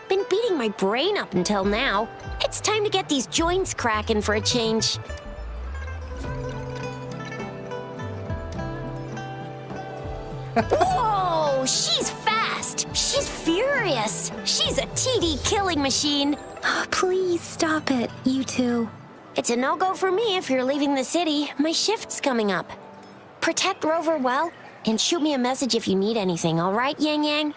Been beating my brain up until now. It's time to get these joints cracking for a change. Whoa! She's fast! She's furious! She's a TD killing machine! Oh, please stop it, you two. It's a no-go for me if you're leaving the city. My shift's coming up. Protect Rover well, and shoot me a message if you need anything, all right, Yang Yang?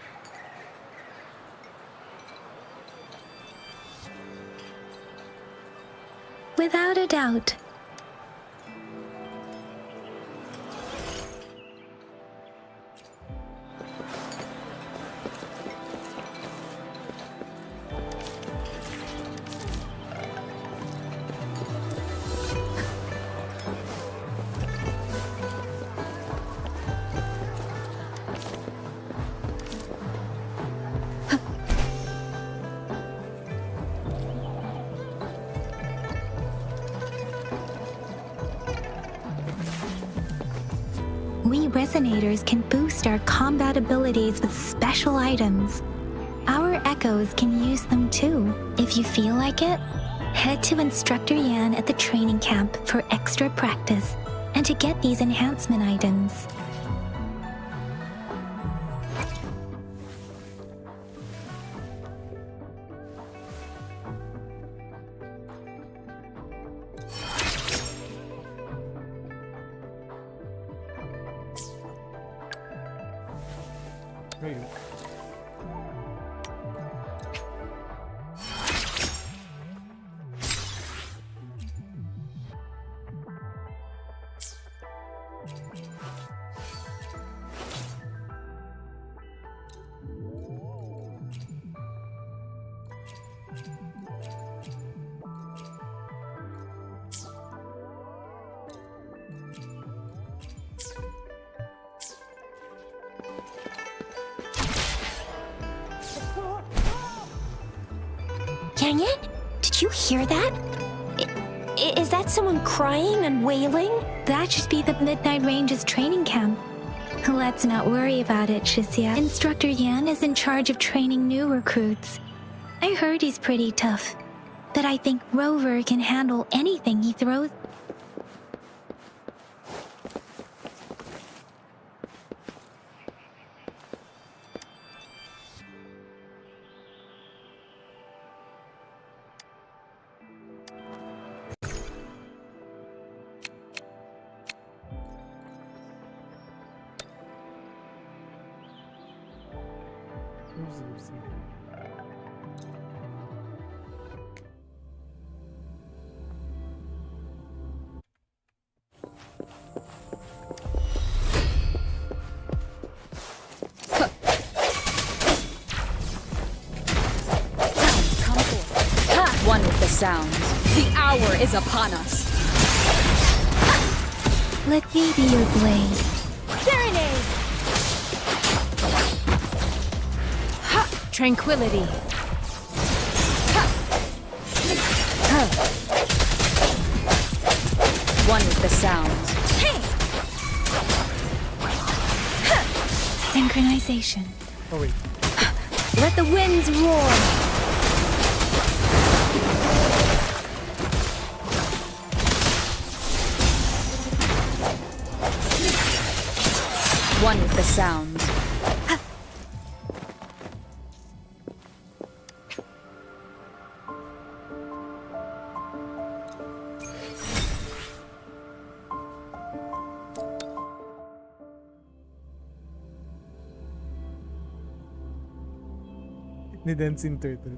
Without a doubt. We resonators can boost our combat abilities with special items. Our echoes can use them too. If you feel like it, head to Instructor Yan at the training camp for extra practice and to get these enhancement items. Wait. Yang Yang, did you hear that? Is that someone crying and wailing? That should be the Midnight Range's training camp. Let's not worry about it, Shisia. Instructor Yan is in charge of training new recruits. I heard he's pretty tough, but I think Rover can handle anything he throws. One with the sounds. The hour is upon us. Let me be your blade. Serenade! Tranquility. One with the sounds. Synchronization. Oh wait. Let the winds roar. One with the sounds. Ni Dancing Turtle.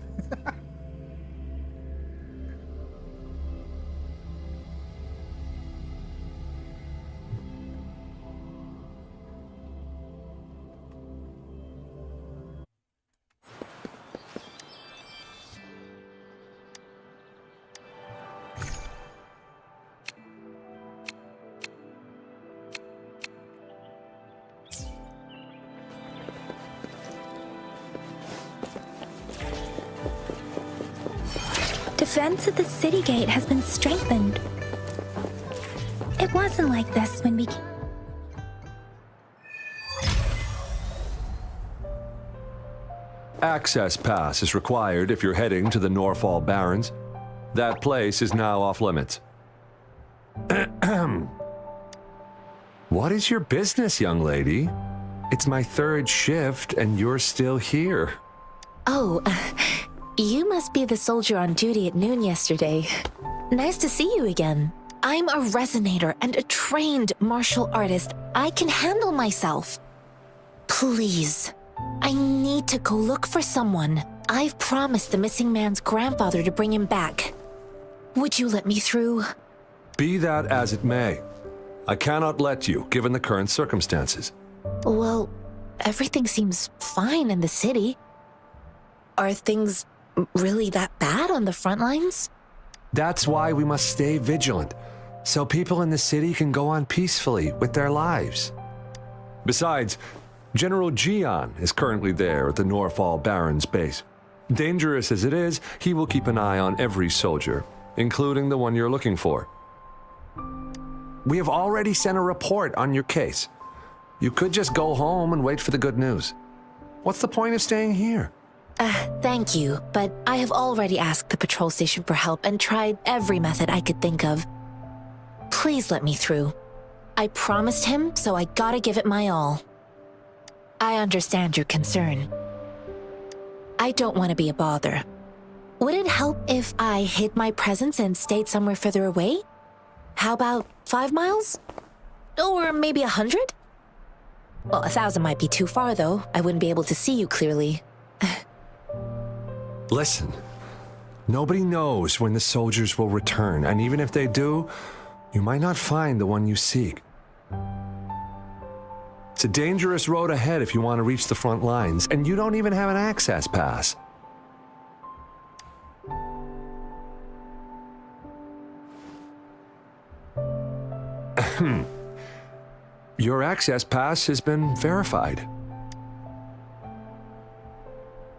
Defense of the city gate has been strengthened. It wasn't like this when we... Access pass is required if you're heading to the Norfall Barrens. That place is now off limits. What is your business, young lady? It's my third shift and you're still here. Oh, you must be the soldier on duty at noon yesterday. Nice to see you again. I'm a resonator and a trained martial artist. I can handle myself. Please, I need to go look for someone. I've promised the missing man's grandfather to bring him back. Would you let me through? Be that as it may, I cannot let you, given the current circumstances. Well, everything seems fine in the city. Are things really that bad on the front lines? That's why we must stay vigilant, so people in the city can go on peacefully with their lives. Besides, General Jian is currently there at the Norfall Baron's base. Dangerous as it is, he will keep an eye on every soldier, including the one you're looking for. We have already sent a report on your case. You could just go home and wait for the good news. What's the point of staying here? Thank you, but I have already asked the patrol station for help and tried every method I could think of. Please let me through. I promised him, so I gotta give it my all. I understand your concern. I don't want to be a bother. Would it help if I hid my presence and stayed somewhere further away? How about 5 miles? Or maybe 100? Well, 1,000 might be too far, though. I wouldn't be able to see you clearly. Listen, nobody knows when the soldiers will return, and even if they do, you might not find the one you seek. It's a dangerous road ahead if you want to reach the front lines, and you don't even have an access pass. Your access pass has been verified.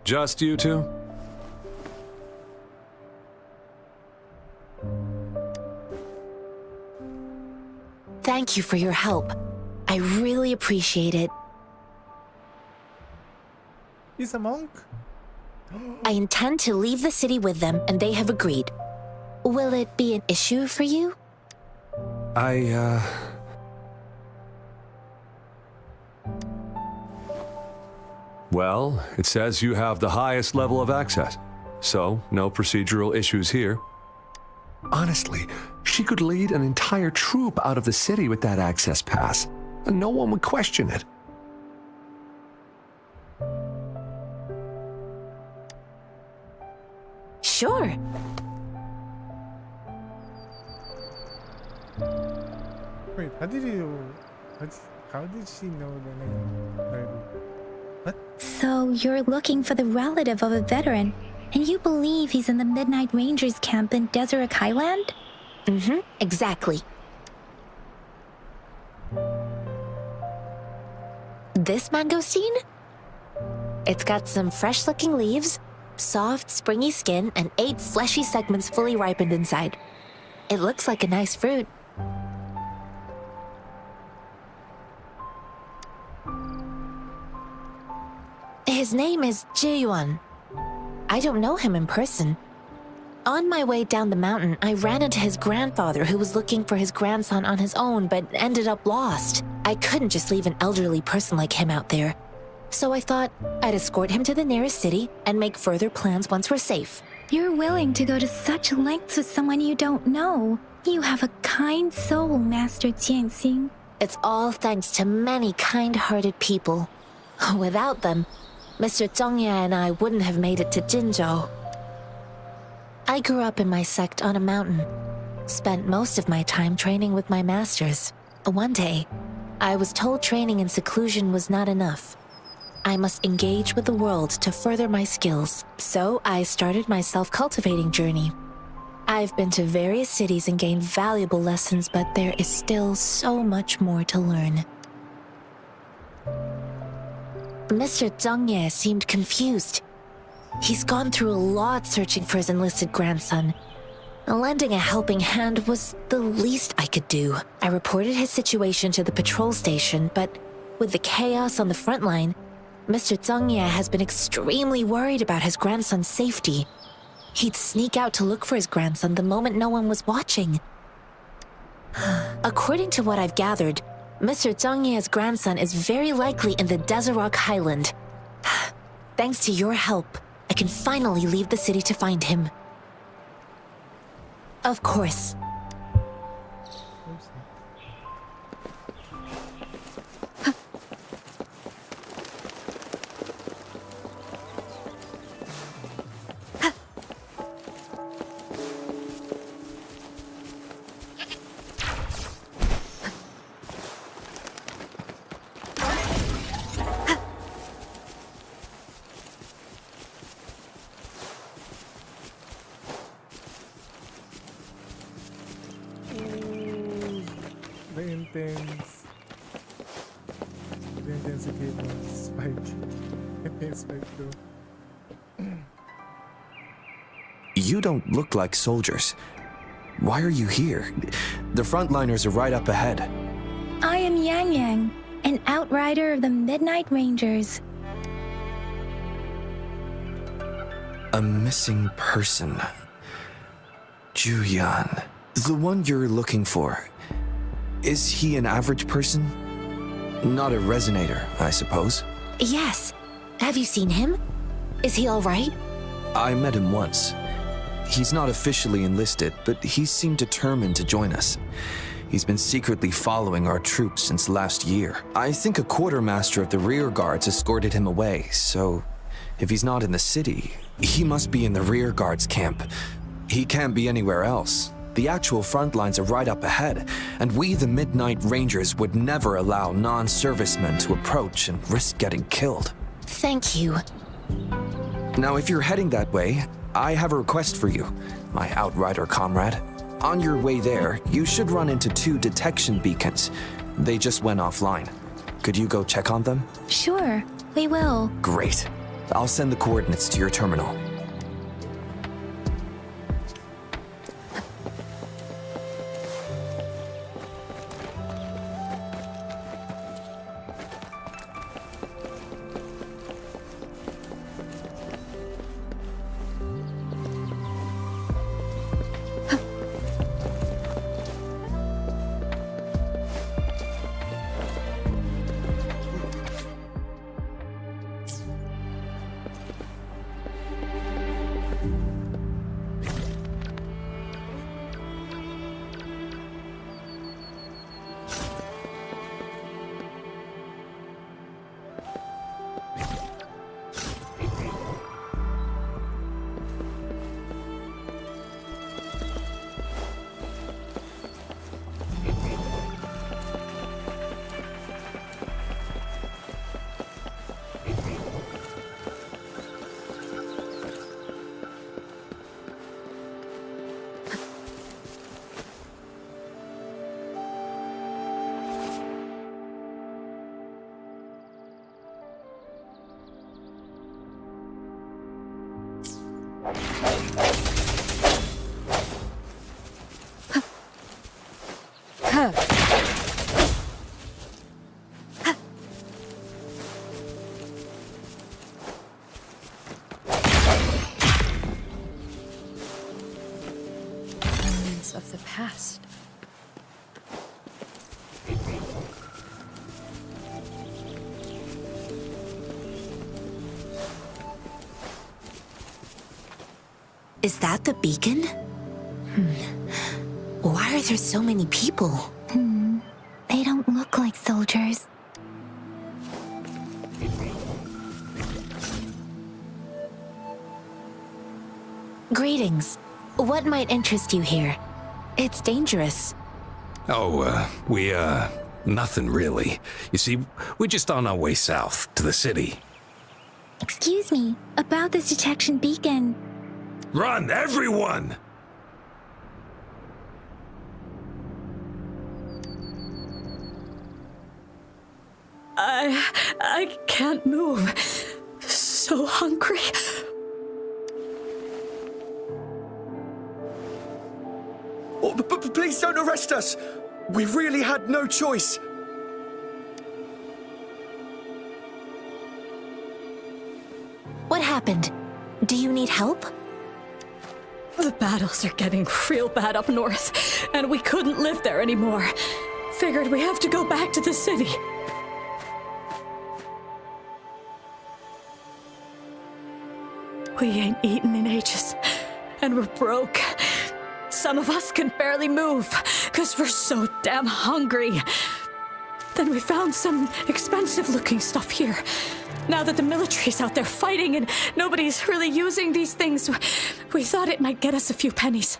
Just you two? Thank you for your help. I really appreciate it. He's a monk? I intend to leave the city with them, and they have agreed. Will it be an issue for you? Well, it says you have the highest level of access, so no procedural issues here. Honestly, she could lead an entire troop out of the city with that access pass, and no one would question it. Sure. Wait, how did she know the name already? What? So you're looking for the relative of a veteran, and you believe he's in the Midnight Rangers camp in Deseret Highland? Mm-hmm, exactly. This mangosteen? It's got some fresh-looking leaves, soft, springy skin, and 8 fleshy segments fully ripened inside. It looks like a nice fruit. His name is Ji-yuan. I don't know him in person. On my way down the mountain, I ran into his grandfather who was looking for his grandson on his own but ended up lost. I couldn't just leave an elderly person like him out there. So I thought I'd escort him to the nearest city and make further plans once we're safe. You're willing to go to such lengths with someone you don't know. You have a kind soul, Master Jianxing. It's all thanks to many kind-hearted people. Without them, Mr. Zhongye and I wouldn't have made it to Jinzhou. I grew up in my sect on a mountain. Spent most of my time training with my masters. One day, I was told training in seclusion was not enough. I must engage with the world to further my skills. So I started my self-cultivating journey. I've been to various cities and gained valuable lessons, but there is still so much more to learn. Mr. Zhongye seemed confused. He's gone through a lot searching for his enlisted grandson. Lending a helping hand was the least I could do. I reported his situation to the patrol station, but with the chaos on the front line, Mr. Zhongye has been extremely worried about his grandson's safety. He'd sneak out to look for his grandson the moment no one was watching. According to what I've gathered, Mr. Zhongye's grandson is very likely in the Deseret Highland. Thanks to your help, I can finally leave the city to find him. Of course. Oopsie. The intensity was spiked. It spiked though. You don't look like soldiers. Why are you here? The frontliners are right up ahead. I am Yang Yang, an outrider of the Midnight Rangers. A missing person. Juyan. The one you're looking for. Is he an average person? Not a resonator, I suppose. Yes. Have you seen him? Is he all right? I met him once. He's not officially enlisted, but he seemed determined to join us. He's been secretly following our troops since last year. I think a quartermaster of the rear guards escorted him away, so if he's not in the city, he must be in the rear guards camp. He can't be anywhere else. The actual front lines are right up ahead, and we, the Midnight Rangers, would never allow non-servicemen to approach and risk getting killed. Thank you. Now, if you're heading that way, I have a request for you, my outrider comrade. On your way there, you should run into 2 detection beacons. They just went offline. Could you go check on them? Sure, we will. Great. I'll send the coordinates to your terminal. Remnants of the past. Is that the beacon? Why are there so many people? They don't look like soldiers. Greetings. What might interest you here? It's dangerous. Nothing really. You see, we're just on our way south to the city. Excuse me, about this detection beacon. Run, everyone! I can't move. So hungry. Oh, but please don't arrest us! We really had no choice. What happened? Do you need help? The battles are getting real bad up north, and we couldn't live there anymore. Figured we have to go back to the city. We ain't eaten in ages, and we're broke. Some of us can barely move because we're so damn hungry. Then we found some expensive-looking stuff here. Now that the military's out there fighting and nobody's really using these things, we thought it might get us a few pennies.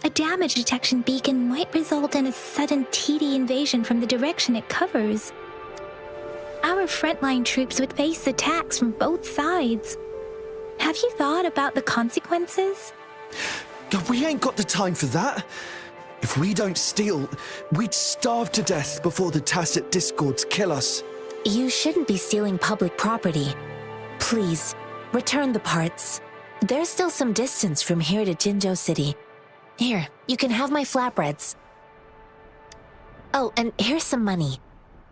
A damage detection beacon might result in a sudden TD invasion from the direction it covers. Our frontline troops would face attacks from both sides. Have you thought about the consequences? We ain't got the time for that. If we don't steal, we'd starve to death before the tacit discords kill us. You shouldn't be stealing public property. Please, return the parts. There's still some distance from here to Jinzhou City. Here, you can have my flatbreads. Oh, and here's some money.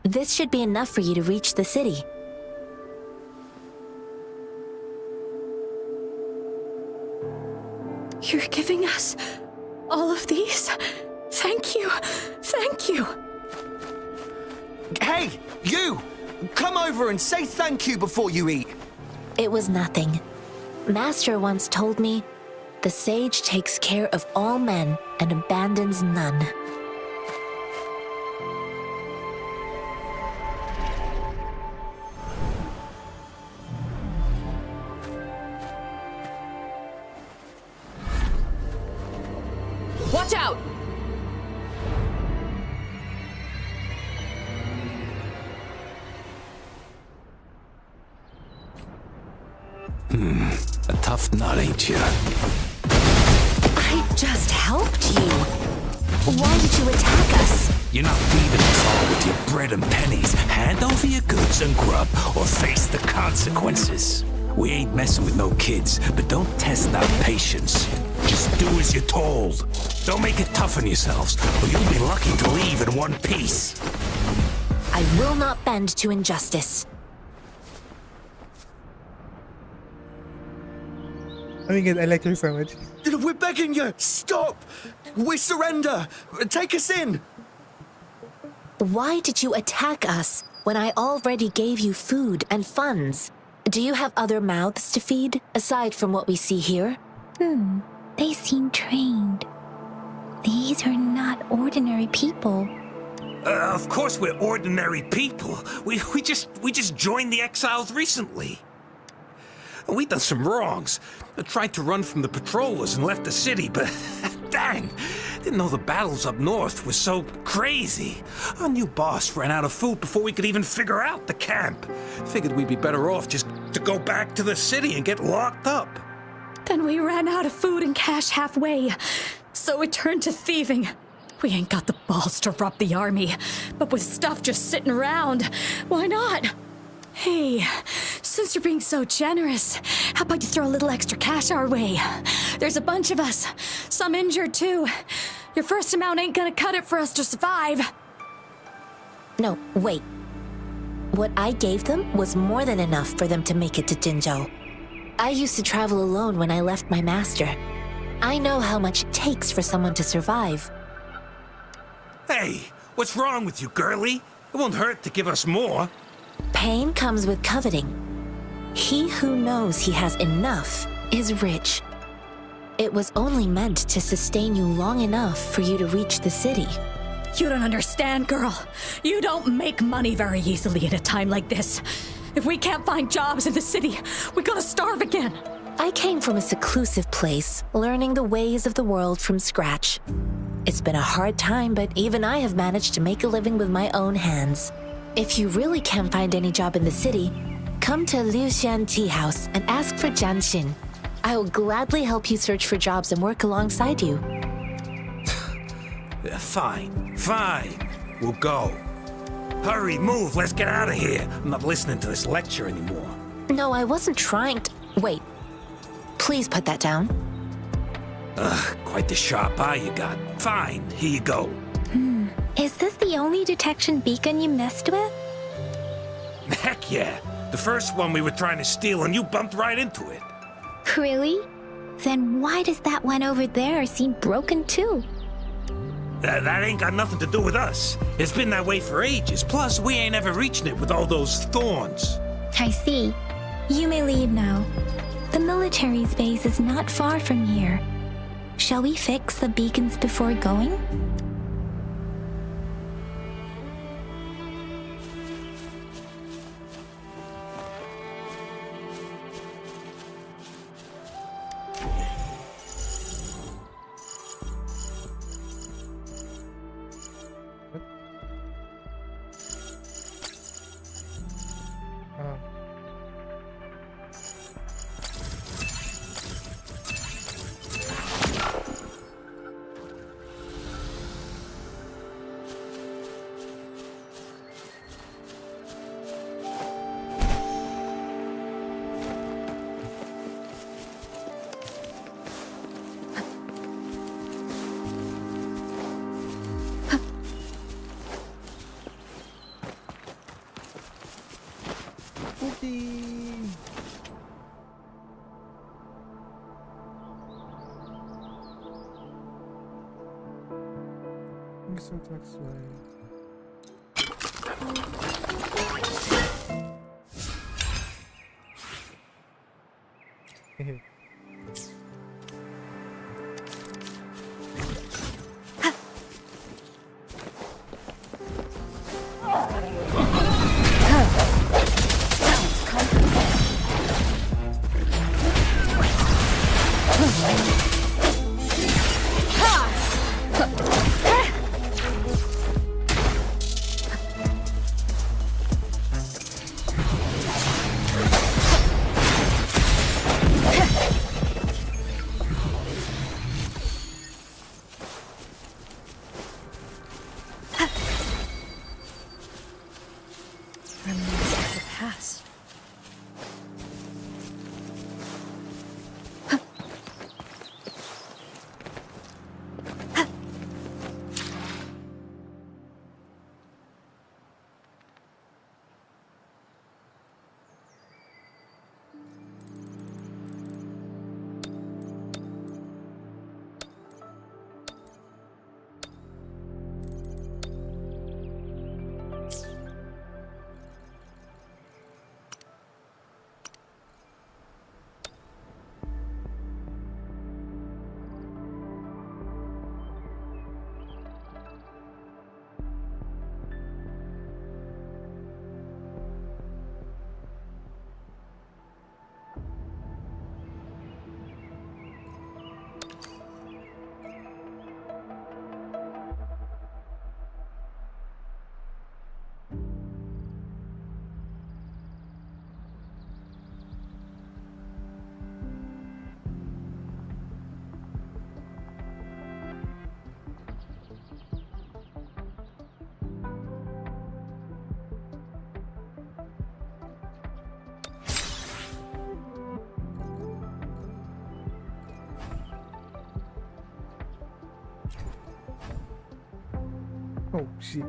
This should be enough for you to reach the city. You're giving us all of these? Thank you. Thank you. Hey, you! Come over and say thank you before you eat. It was nothing. Master once told me, the sage takes care of all men and abandons none. Watch out! A tough nut, ain't you? I just helped you. Why did you attack us? You're not leaving us all with your bread and pennies. Hand over your goods and grub, or face the consequences. We ain't messing with no kids, but don't test our patience. Just do as you're told. Don't make it tough on yourselves, or you'll be lucky to leave in one piece. I will not bend to injustice. Oh my god, I like her so much. We're begging you, stop! We surrender! Take us in! Why did you attack us when I already gave you food and funds? Do you have other mouths to feed, aside from what we see here? They seem trained. These are not ordinary people. Of course we're ordinary people. We just joined the exiles recently. We done some wrongs. I tried to run from the patrollers and left the city, but dang, didn't know the battles up north were so crazy. Our new boss ran out of food before we could even figure out the camp. Figured we'd be better off just to go back to the city and get locked up. Then we ran out of food and cash halfway, so we turned to thieving. We ain't got the balls to rob the army, but with stuff just sitting around, why not? Hey, since you're being so generous, how about you throw a little extra cash our way? There's a bunch of us, some injured too. Your first amount ain't gonna cut it for us to survive. No, wait. What I gave them was more than enough for them to make it to Jinzhou. I used to travel alone when I left my master. I know how much it takes for someone to survive. Hey, what's wrong with you, girlie? It won't hurt to give us more. Pain comes with coveting. He who knows he has enough is rich. It was only meant to sustain you long enough for you to reach the city. You don't understand, girl. You don't make money very easily at a time like this. If we can't find jobs in the city, we're gonna starve again. I came from a seclusive place, learning the ways of the world from scratch. It's been a hard time, but even I have managed to make a living with my own hands. If you really can't find any job in the city, come to Liu Xian Tea House and ask for Jian Xin. I will gladly help you search for jobs and work alongside you. Fine. We'll go. Hurry, move, let's get out of here. I'm not listening to this lecture anymore. No, I wasn't trying to... Wait. Please put that down. Quite the sharp eye you got. Fine, here you go. Is this the only detection beacon you messed with? Heck yeah. The first one we were trying to steal and you bumped right into it. Really? Then why does that one over there seem broken too? That ain't got nothing to do with us. It's been that way for ages. Plus, we ain't ever reaching it with all those thorns. I see. You may leave now. The military's base is not far from here. Shall we fix the beacons before going? So that's right. Oh shit.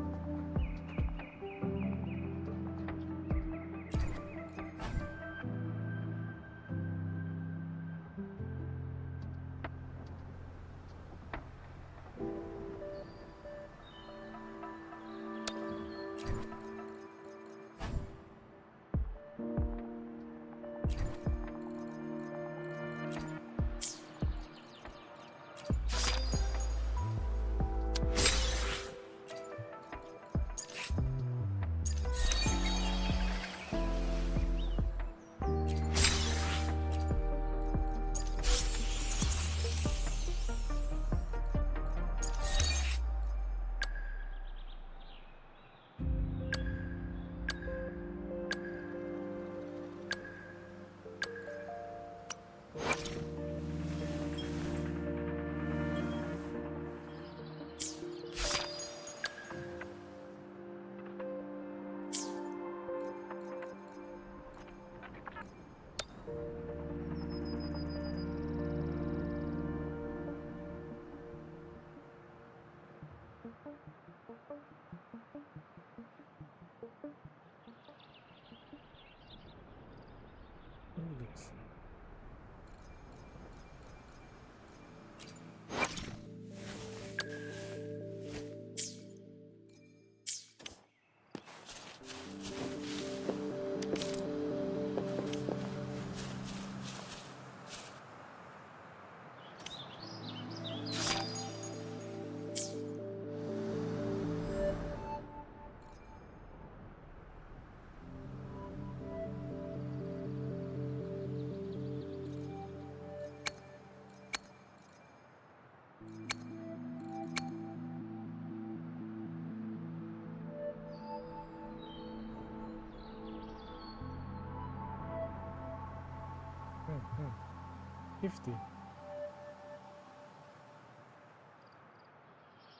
50.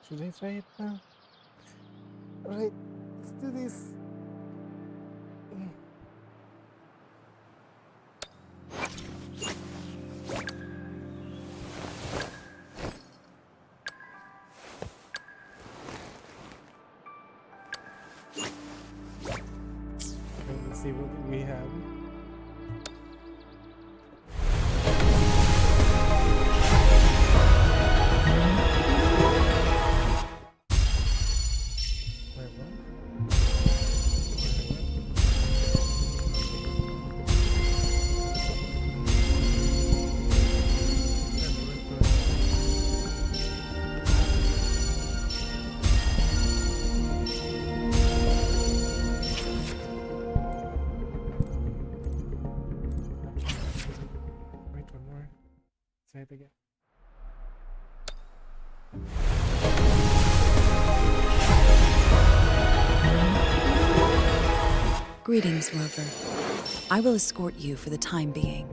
Should I try it now? Alright, let's do this. Let's see what we have. Wait, one more. Say it again. Greetings, Rover. I will escort you for the time being.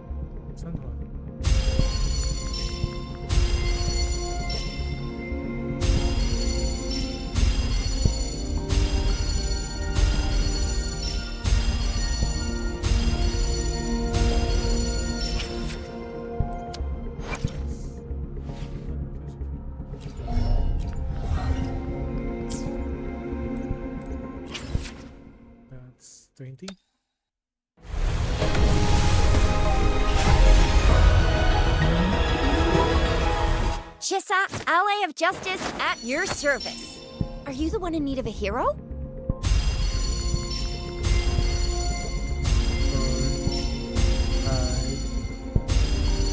That's 20. Shissa, ally of justice at your service. Are you the one in need of a hero?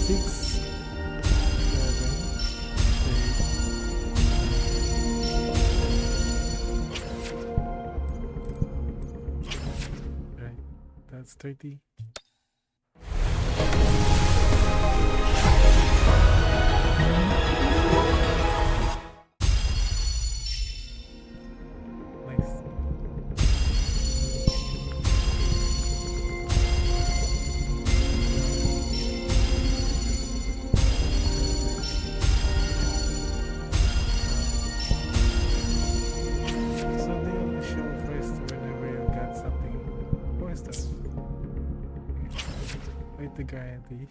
6, 7, 8. Right, that's 30. Nice. So they only show first whenever you got something for stuff. Wait the guarantee.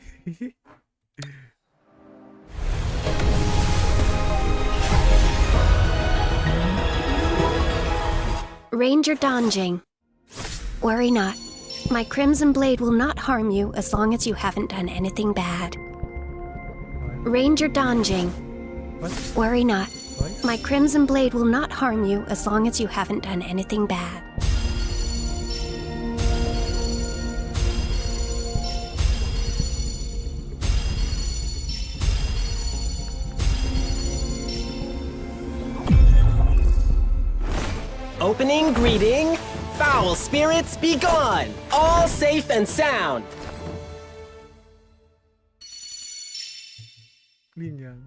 Ranger Donjing. Worry not. My Crimson Blade will not harm you as long as you haven't done anything bad. Ranger Donjing. Worry not. My Crimson Blade will not harm you as long as you haven't done anything bad. Opening greeting, foul spirits be gone, all safe and sound. Clean yan.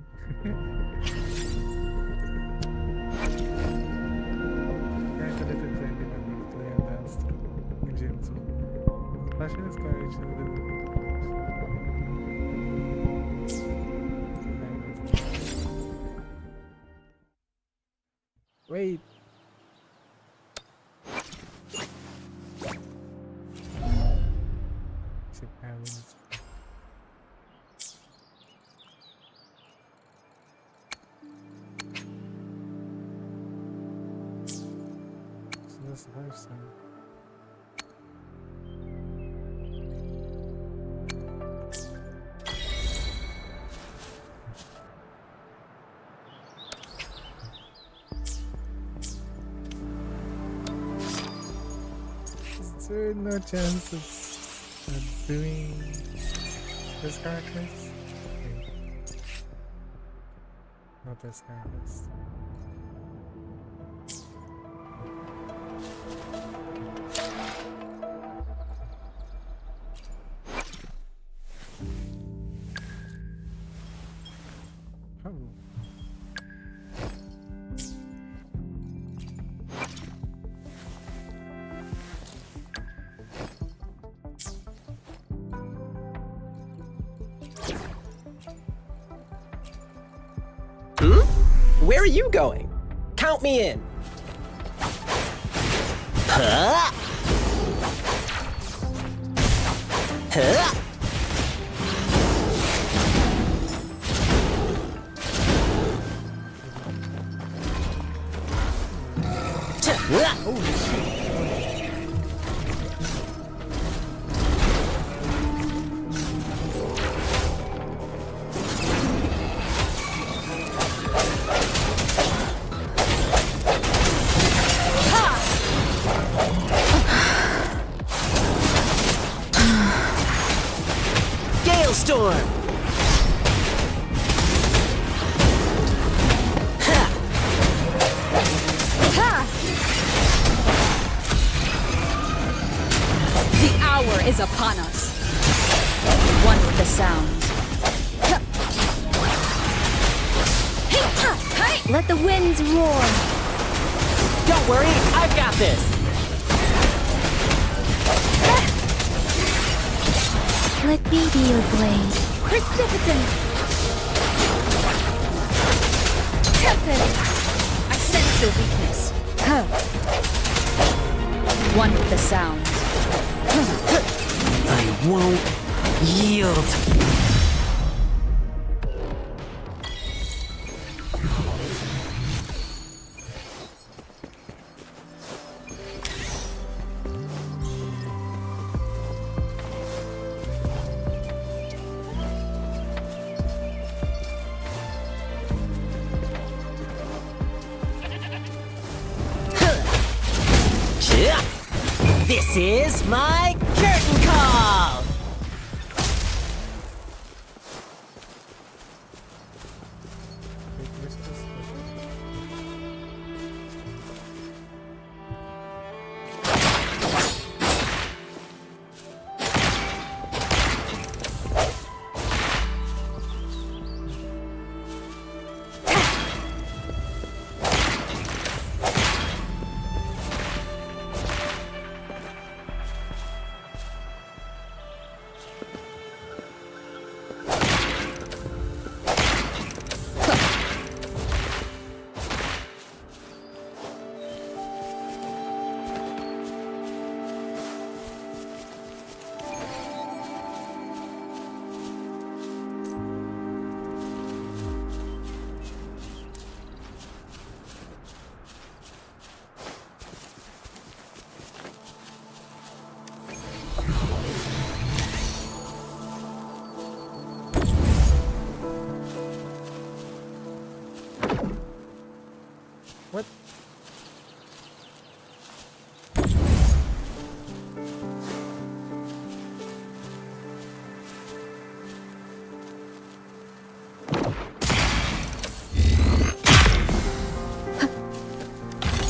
Kaya talagang friendly na birthday ang dance through ni Jinzu. Passion is courage and the Wait. So that's the first thing. Is there no chance of doing this characters? Okay. Not this characters. Where are you going? Count me in. Huh? Huh? Storm! The hour is upon us. One with the sound. Let the winds roar. Don't worry, I've got this. Let me be your blade. Precipitant! Tempest! I sense your weakness. One with the sound. I won't yield. This is my curtain call! What?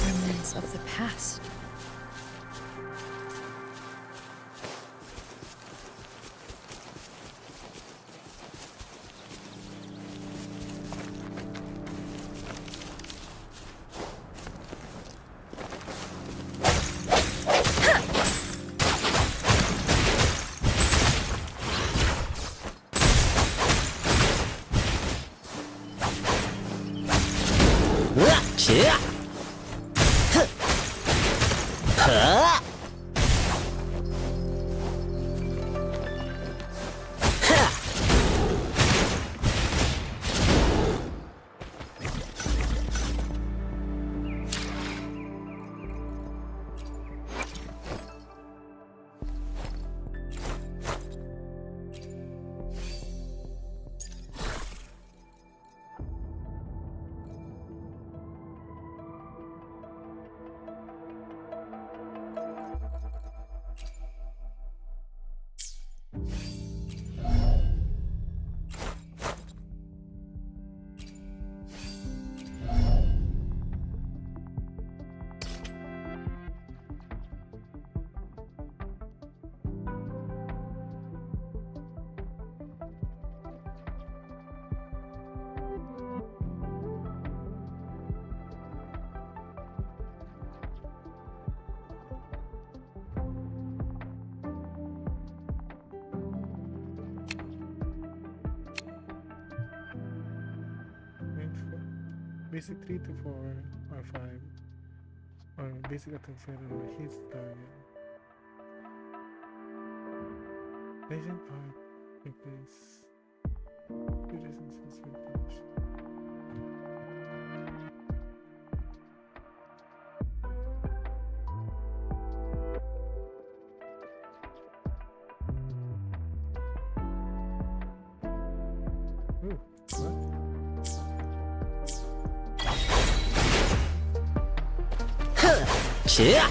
Remnants of the past. basic 3 to 4 or 5 or basic attack failure or hits target. Legend art replace resistance with damage. Ooh, what? Yeah.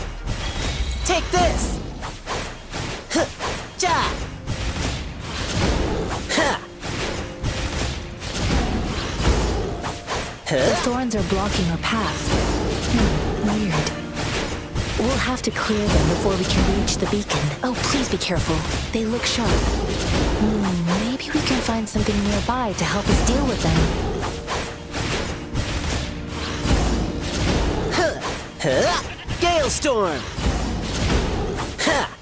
Take this! Ja! The thorns are blocking our path. Weird. We'll have to clear them before we can reach the beacon. Oh, please be careful. They look sharp. Maybe we can find something nearby to help us deal with them. Galestorm! Ha!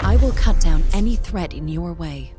I will cut down any threat in your way.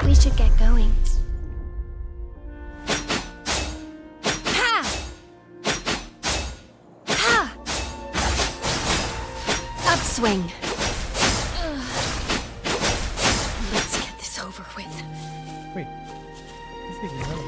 We should get going. Ha! Ha! Upswing. Let's get this over with. Wait, is it yellow?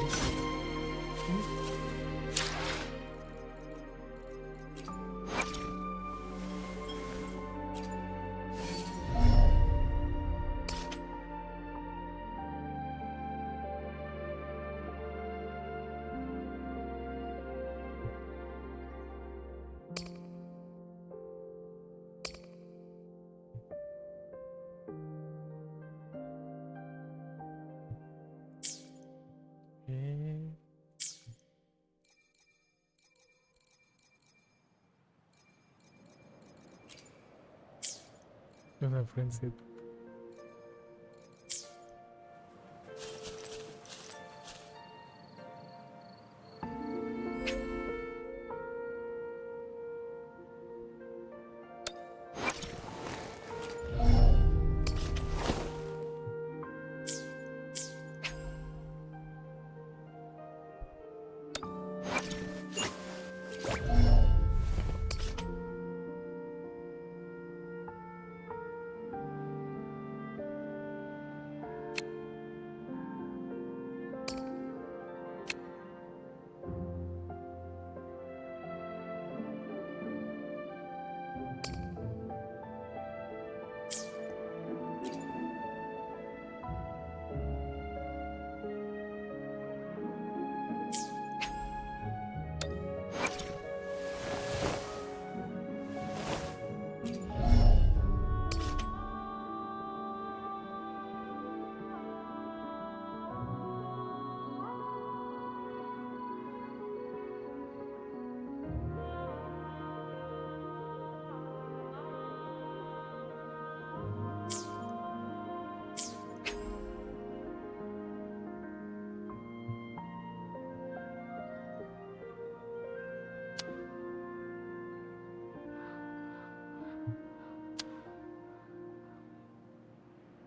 Don't have friends yet.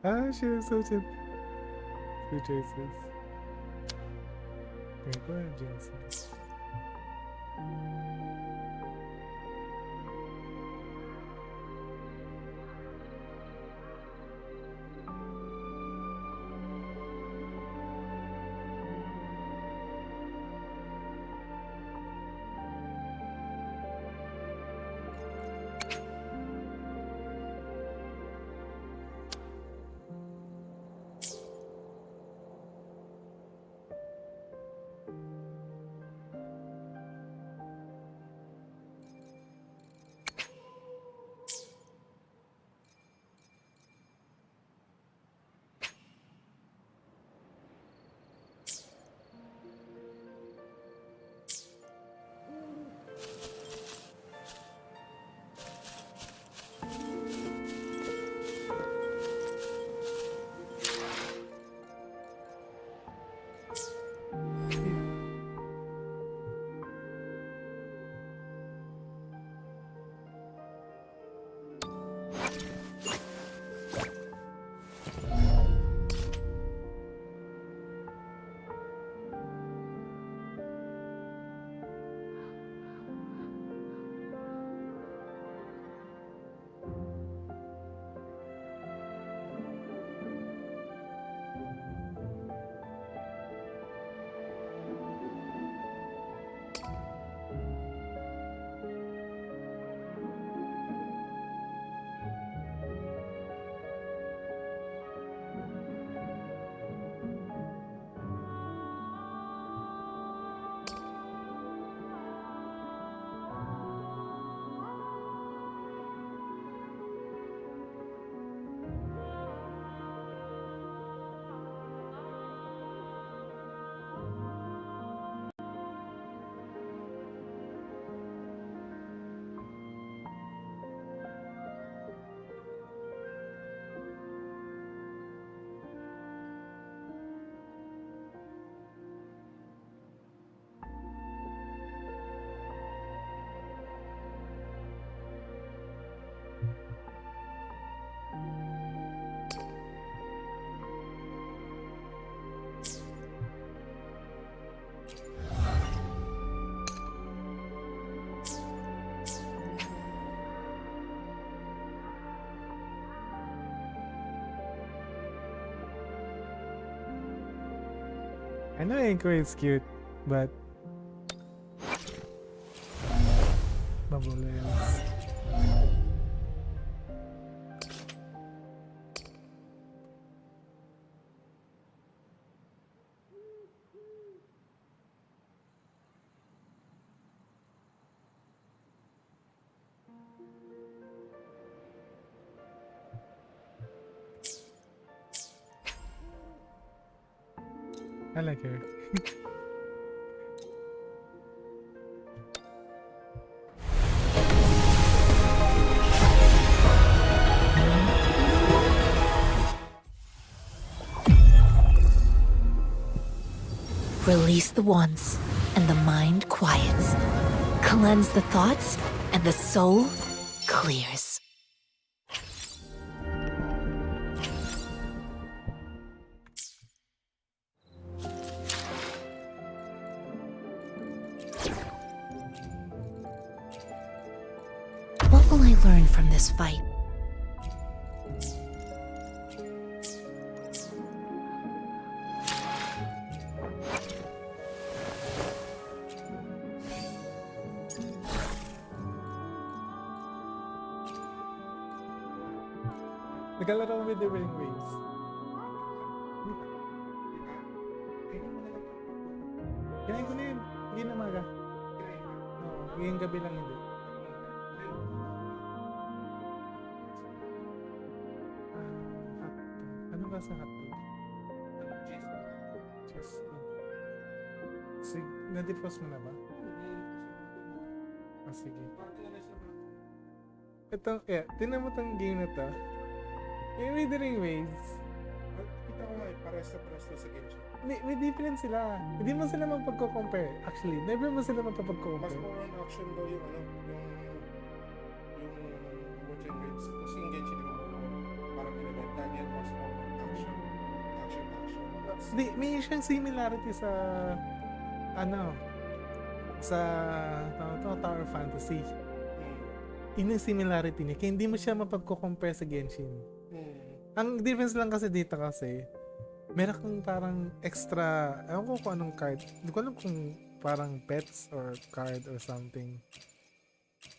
Ah, she has such a two choices. Paper and Jensen. I know Inko is cute, but mabulayos. I like her. Release the wands, and the mind quiets. Cleanse the thoughts, and the soul clears. What will I learn from this fight? Nagalaro with the Wuthering Waves. Kinain ko na yun. Hindi na maga. Oo, ngayong gabi lang hindi. Ano ba sa hotdog? Cheese. Sige, na-defrost mo na ba? Ah, sige. Ito, tinan mo tong game na to. Yung Wuthering Waves. Kita ko nga pares na sa Genshin. May difference sila. Hindi mo sila mapagko-compare. Actually, never mo sila mapapag-compare. Mas more on action daw yung yung Wuthering Waves. Kasi yung Genshin, di ba, parang element Daniel was more action. Di, may siyang similarity sa ano, sa Tower Fantasy. Yun yung similarity niya. Kaya hindi mo siya mapagko-compare sa Genshin. Ang difference lang kasi dito kasi, meron kang parang extra, ewan ko kung anong card. Hindi ko alam kung parang pets or card or something.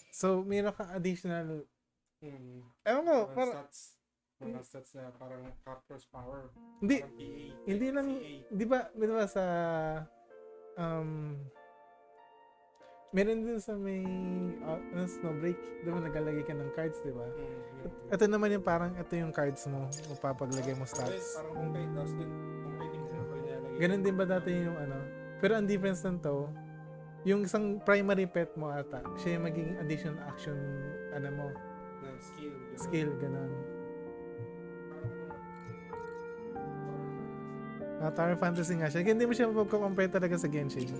So, meron kang additional, ewan ko, parang Mga stats na parang Captor's Power. Hindi, Parang PA. hindi lang, di ba sa, meron din sa may, Snowbreak, di ba nagalagay ka ng cards, di ba? Ito naman yung parang, ito yung cards mo, mapapaglagay mo stats. Parang kung kayo, tapos din, kung pwede mo nilalagay. Ganun din ba dati yung ano? Pero ang difference nito, yung isang primary pet mo ata, siya yung magiging additional action, ano mo, skill, ganun. Tower Fantasy nga siya. Kaya hindi mo siya mapag-compare talaga sa Genshin.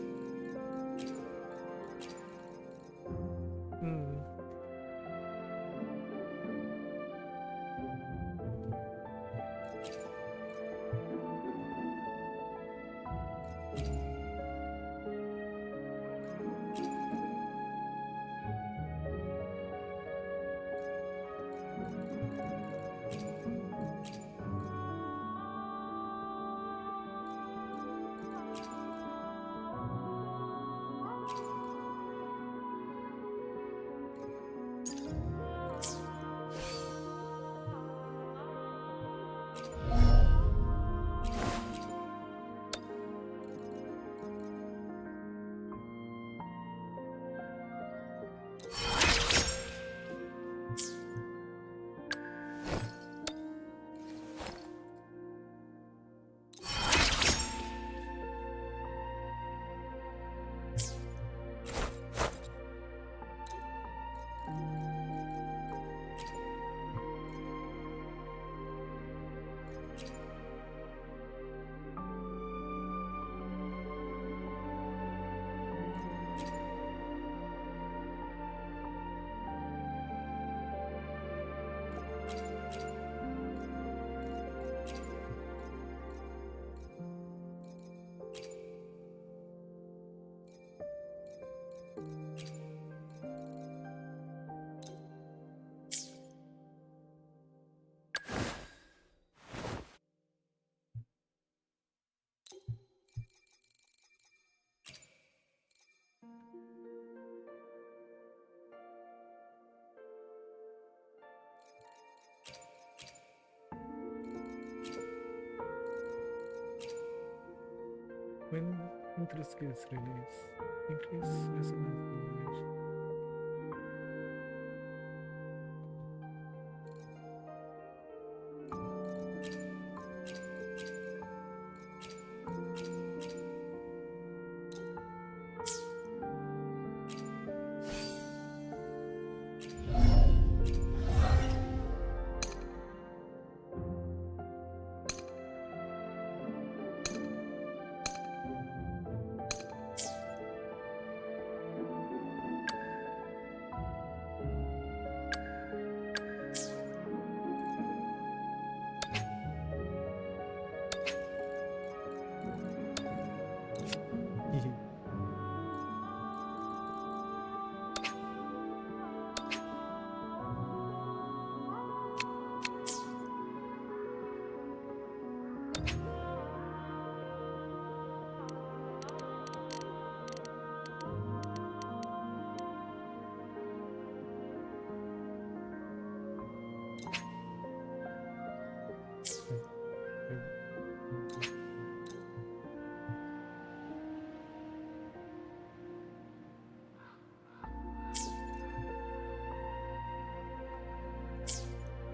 When intro skills release, increase resonance information.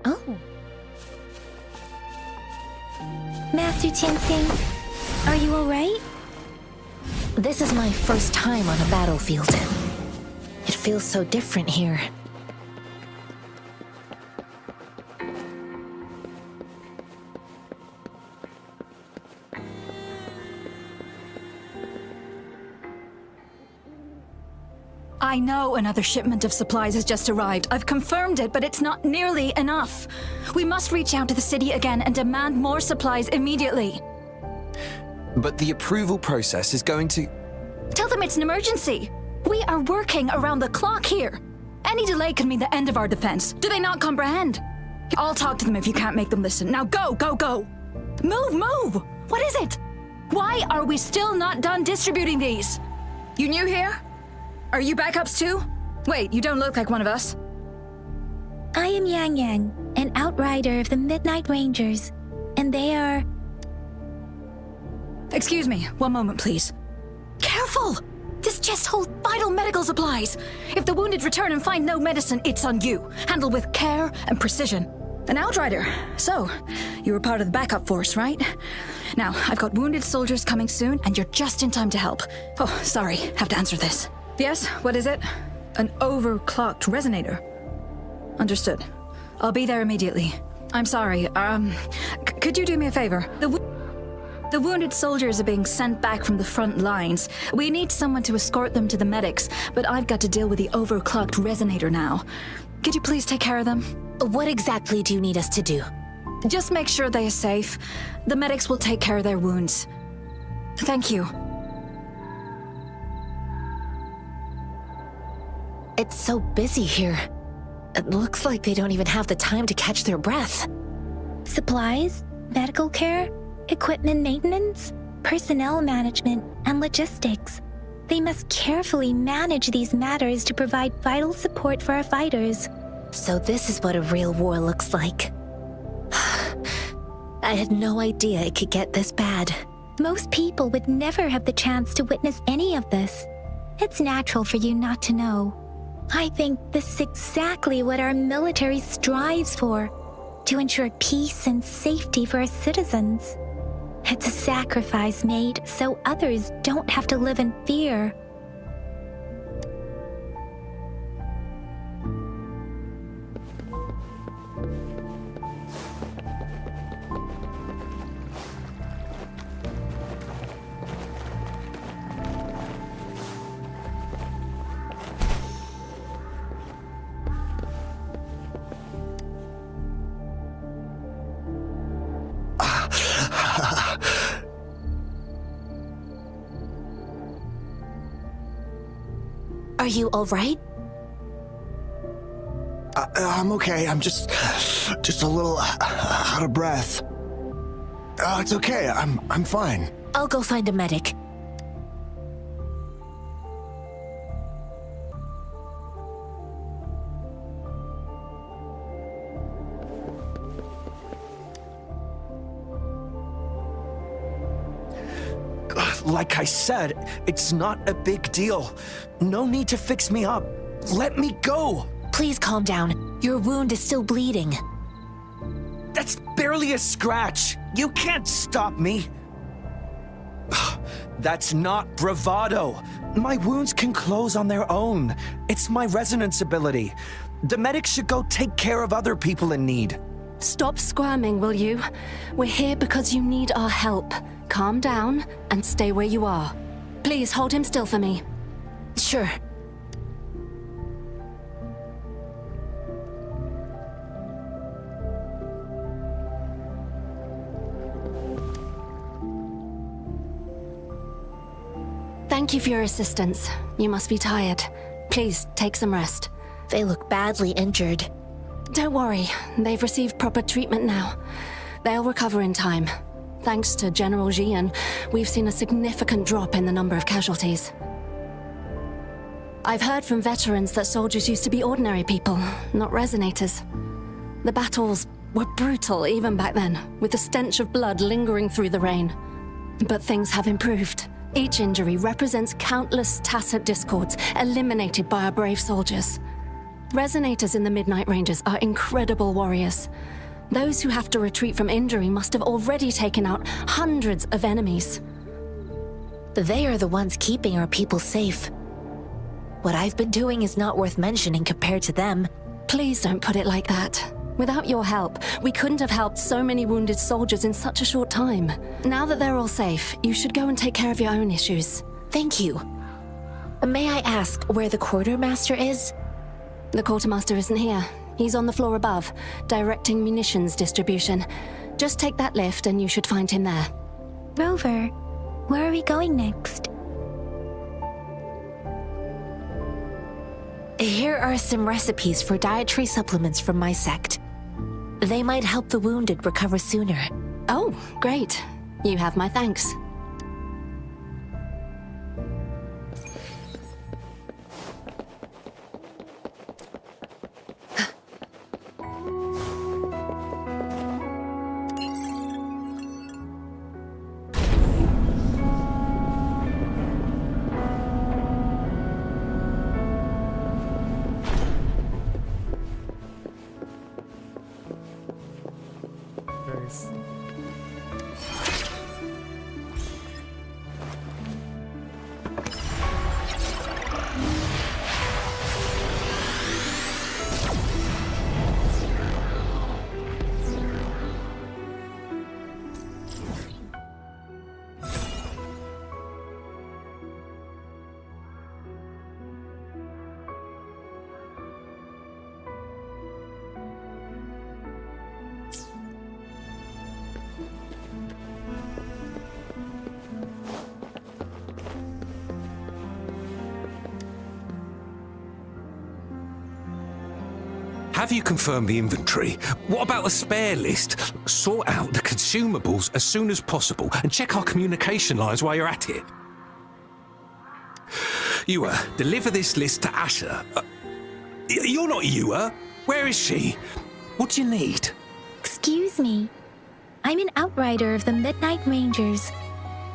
Oh. Master Tianxing, are you alright? This is my first time on a battlefield. It feels so different here. I know another shipment of supplies has just arrived. I've confirmed it, but it's not nearly enough. We must reach out to the city again and demand more supplies immediately. But the approval process is going to... Tell them it's an emergency. We are working around the clock here. Any delay could mean the end of our defense. Do they not comprehend? I'll talk to them if you can't make them listen. Now go, go, go! Move, move! What is it? Why are we still not done distributing these? You new here? Are you backups too? Wait, you don't look like one of us. I am Yang Yang, an outrider of the Midnight Rangers, and they are... Excuse me, one moment please. Careful! This chest holds vital medical supplies. If the wounded return and find no medicine, it's on you. Handle with care and precision. An outrider. So, you were part of the backup force, right? Now, I've got wounded soldiers coming soon, and you're just in time to help. Oh, sorry, have to answer this. Yes, what is it? An overclocked resonator. Understood. I'll be there immediately. I'm sorry, could you do me a favor? The wounded soldiers are being sent back from the front lines. We need someone to escort them to the medics, but I've got to deal with the overclocked resonator now. Could you please take care of them? What exactly do you need us to do? Just make sure they are safe. The medics will take care of their wounds. Thank you. It's so busy here. It looks like they don't even have the time to catch their breath. Supplies, medical care, equipment maintenance, personnel management, and logistics. They must carefully manage these matters to provide vital support for our fighters. So this is what a real war looks like. I had no idea it could get this bad. Most people would never have the chance to witness any of this. It's natural for you not to know. I think this is exactly what our military strives for, to ensure peace and safety for our citizens. It's a sacrifice made so others don't have to live in fear. Are you all right? I'm okay. I'm just a little out of breath. It's okay. I'm fine. I'll go find a medic. Like I said, it's not a big deal. No need to fix me up. Let me go. Please calm down. Your wound is still bleeding. That's barely a scratch. You can't stop me. That's not bravado. My wounds can close on their own. It's my resonance ability. The medics should go take care of other people in need. Stop squirming, will you? We're here because you need our help. Calm down and stay where you are. Please hold him still for me. Sure. Thank you for your assistance. You must be tired. Please take some rest. They look badly injured. Don't worry, they've received proper treatment now. They'll recover in time. Thanks to General Jian, we've seen a significant drop in the number of casualties. I've heard from veterans that soldiers used to be ordinary people, not resonators. The battles were brutal even back then, with the stench of blood lingering through the rain. But things have improved. Each injury represents countless tacit discords eliminated by our brave soldiers. Resonators in the Midnight Rangers are incredible warriors. Those who have to retreat from injury must have already taken out hundreds of enemies. They are the ones keeping our people safe. What I've been doing is not worth mentioning compared to them. Please don't put it like that. Without your help, we couldn't have helped so many wounded soldiers in such a short time. Now that they're all safe, you should go and take care of your own issues. Thank you. May I ask where the quartermaster is? The quartermaster isn't here. He's on the floor above, directing munitions distribution. Just take that lift and you should find him there. Rover, where are we going next? Here are some recipes for dietary supplements from my sect. They might help the wounded recover sooner. Oh, great. You have my thanks. Nice. Have you confirmed the inventory? What about the spare list? Sort out the consumables as soon as possible and check our communication lines while you're at it. Ewa, deliver this list to Asher. You're not Ewa. Where is she? What do you need? Excuse me. I'm an outrider of the Midnight Rangers.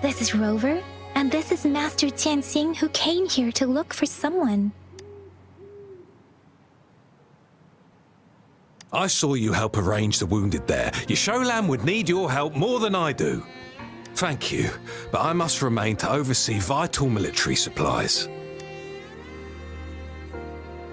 This is Rover, and this is Master Tianxing, who came here to look for someone. I saw you help arrange the wounded there. Your Sholan would need your help more than I do. Thank you, but I must remain to oversee vital military supplies.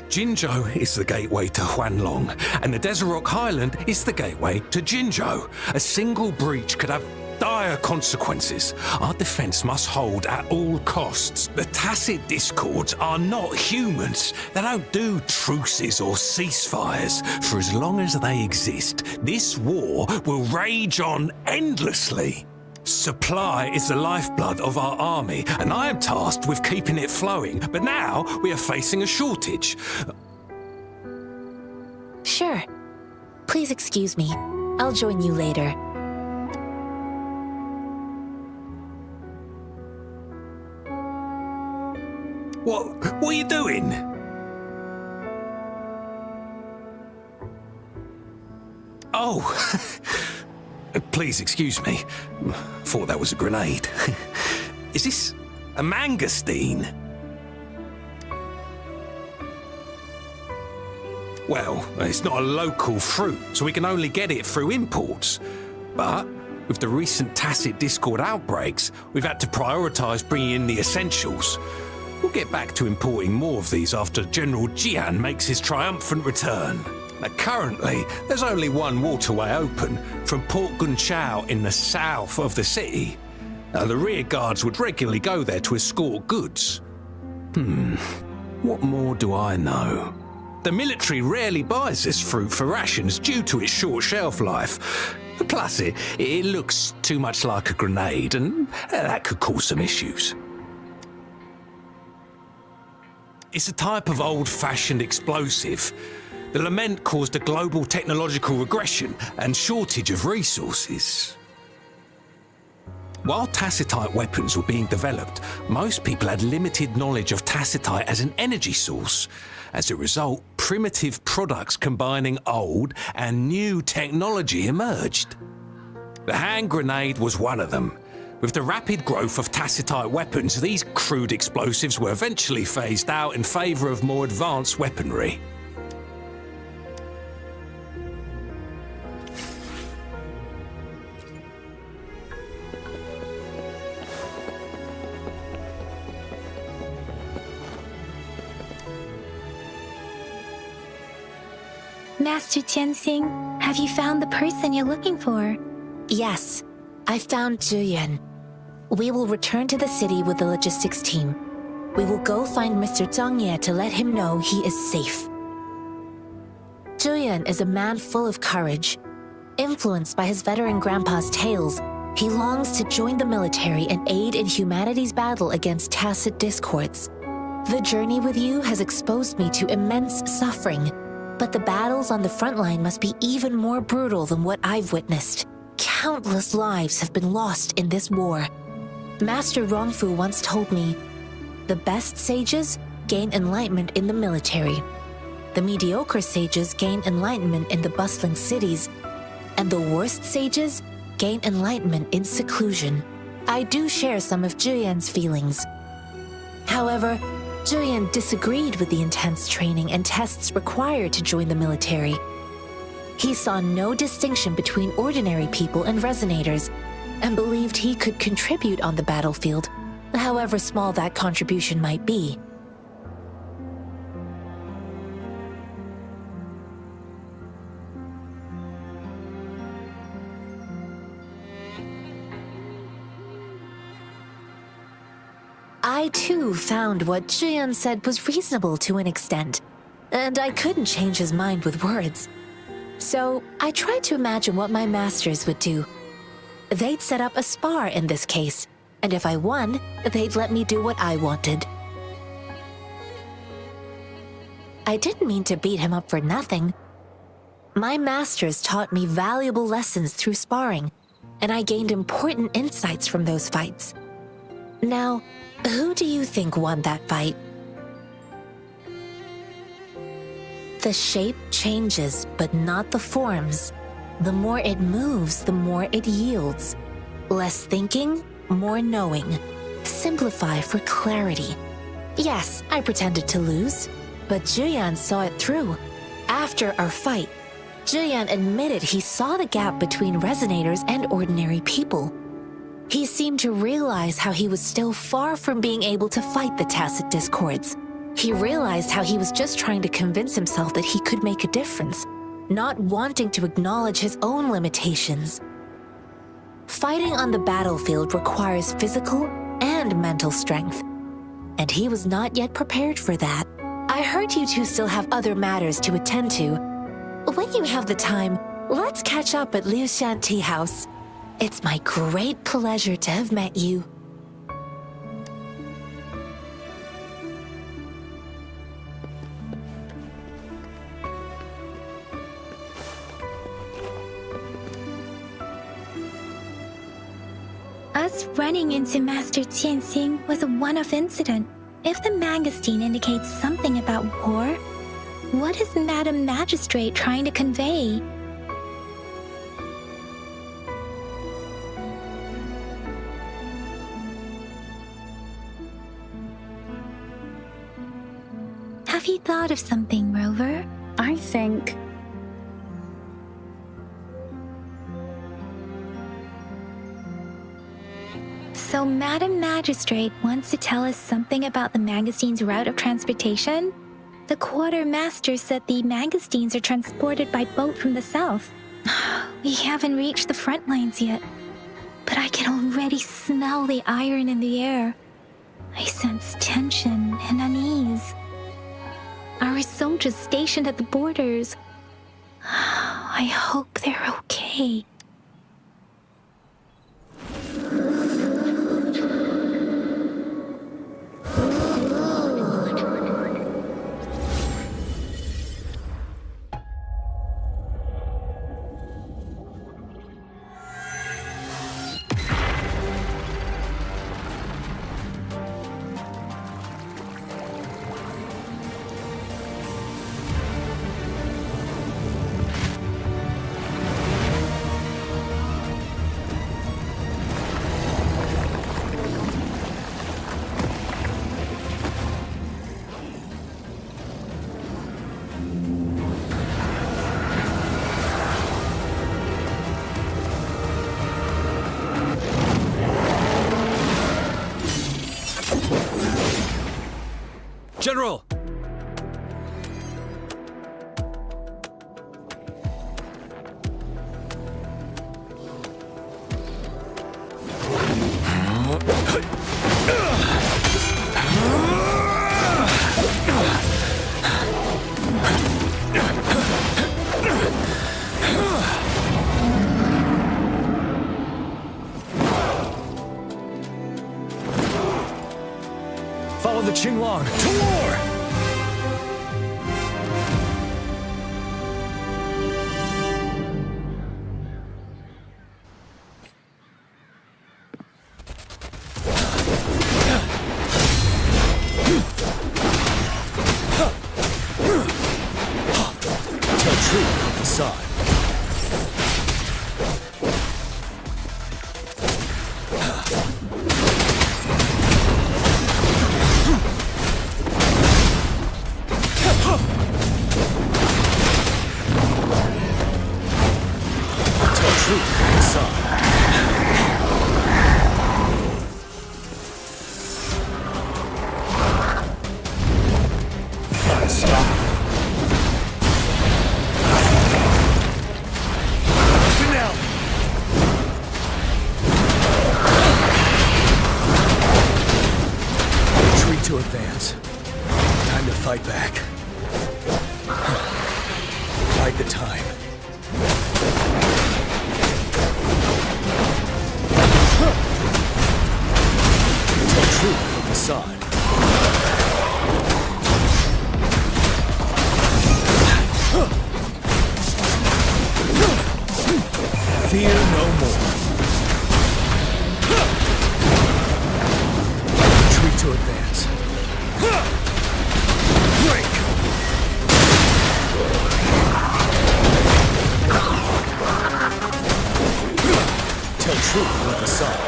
Jinzhou is the gateway to Huanlong, and the Desert Rock Highland is the gateway to Jinzhou. A single breach could have dire consequences. Our defense must hold at all costs. The tacit discords are not humans. They don't do truces or ceasefires. For as long as they exist, this war will rage on endlessly. Supply is the lifeblood of our army, and I am tasked with keeping it flowing. But now we are facing a shortage. Sure. Please excuse me. I'll join you later. What are you doing? Oh, please excuse me. Thought that was a grenade. Is this a mangosteen? Well, it's not a local fruit, so we can only get it through imports. But with the recent tacit discord outbreaks, we've had to prioritise bringing in the essentials. We'll get back to importing more of these after General Jian makes his triumphant return. Now, currently, there's only one waterway open from Port Gunchao in the south of the city. Now, the rear guards would regularly go there to escort goods. What more do I know? The military rarely buys this fruit for rations due to its short shelf life. Plus, it looks too much like a grenade, and that could cause some issues. It's a type of old-fashioned explosive. The lament caused a global technological regression and shortage of resources. While tacitite weapons were being developed, most people had limited knowledge of tacitite as an energy source. As a result, primitive products combining old and new technology emerged. The hand grenade was one of them. With the rapid growth of tacitite weapons, these crude explosives were eventually phased out in favour of more advanced weaponry. Master Tianxing, have you found the person you're looking for? Yes, I found Zhuyan. We will return to the city with the logistics team. We will go find Mr. Zhang Ye to let him know he is safe. Julian is a man full of courage. Influenced by his veteran grandpa's tales, he longs to join the military and aid in humanity's battle against tacit discords. The journey with you has exposed me to immense suffering, but the battles on the front line must be even more brutal than what I've witnessed. Countless lives have been lost in this war. Master Rongfu once told me, the best sages gain enlightenment in the military. The mediocre sages gain enlightenment in the bustling cities, and the worst sages gain enlightenment in seclusion. I do share some of Julian's feelings. However, Julian disagreed with the intense training and tests required to join the military. He saw no distinction between ordinary people and resonators, and believed he could contribute on the battlefield, however small that contribution might be. I too found what Julian said was reasonable to an extent, and I couldn't change his mind with words. So I tried to imagine what my masters would do. They'd set up a spar in this case, and if I won, they'd let me do what I wanted. I didn't mean to beat him up for nothing. My masters taught me valuable lessons through sparring, and I gained important insights from those fights. Now, who do you think won that fight? The shape changes, but not the forms. The more it moves, the more it yields. Less thinking, more knowing. Simplify for clarity. Yes, I pretended to lose, but Julian saw it through. After our fight, Julian admitted he saw the gap between resonators and ordinary people. He seemed to realize how he was still far from being able to fight the tacit discords. He realized how he was just trying to convince himself that he could make a difference, not wanting to acknowledge his own limitations. Fighting on the battlefield requires physical and mental strength, and he was not yet prepared for that. I heard you two still have other matters to attend to. When you have the time, let's catch up at Liu Shan Tea House. It's my great pleasure to have met you. Us running into Master Tianxing was a one-off incident. If the Mangosteen indicates something about war, what is Madam Magistrate trying to convey? Have you thought of something, Rover? I think... So Madam Magistrate wants to tell us something about the Mangosteen's route of transportation? The quartermaster said the Mangosteens are transported by boat from the south. We haven't reached the front lines yet, but I can already smell the iron in the air. I sense tension and unease. Our soldiers stationed at the borders. I hope they're okay. General! Follow the Qinglong to war! Tell truth with facade. Tell truth with facade. Stop. Now. Retreat to advance. Time to fight back. Bide the time. Tell truth with facade. Fear no more. Retreat to advance. Break! Tell truth with facade.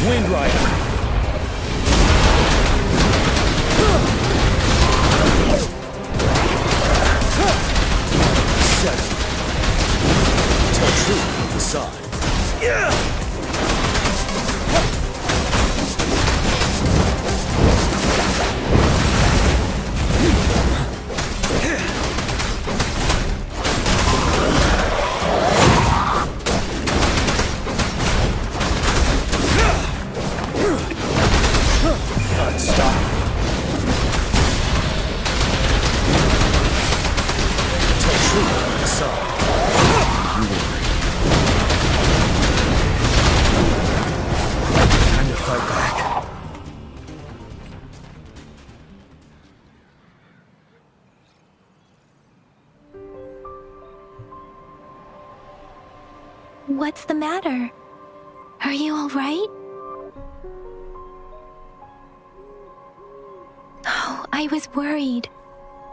Wind Rider. Tell truth with facade. Yeah! Stop. Tell truth with facade. Time to fight back. What's the matter? Are you all right? Oh, I was worried.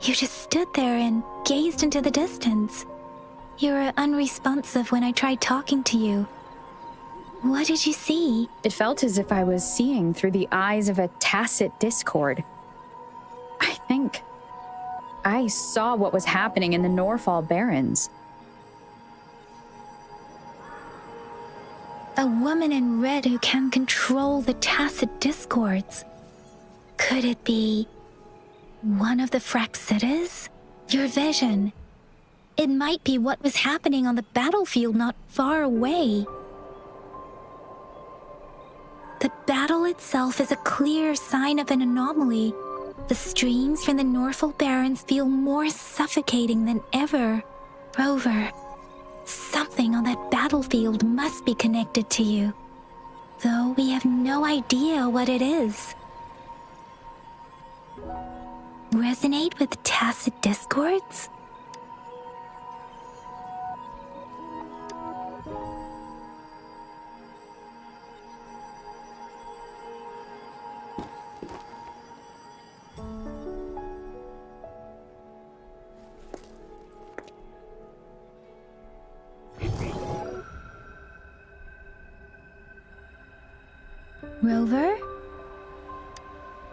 You just stood there and gazed into the distance. You were unresponsive when I tried talking to you. What did you see? It felt as if I was seeing through the eyes of a tacit discord. I think I saw what was happening in the Norfall Barrens. A woman in red who can control the tacit discords. Could it be one of the Fraxitas? Your vision. It might be what was happening on the battlefield not far away. The battle itself is a clear sign of an anomaly. The streams from the Norfall Barrens feel more suffocating than ever. Rover, something on that battlefield must be connected to you, though we have no idea what it is. Resonate with tacit discords? Rover?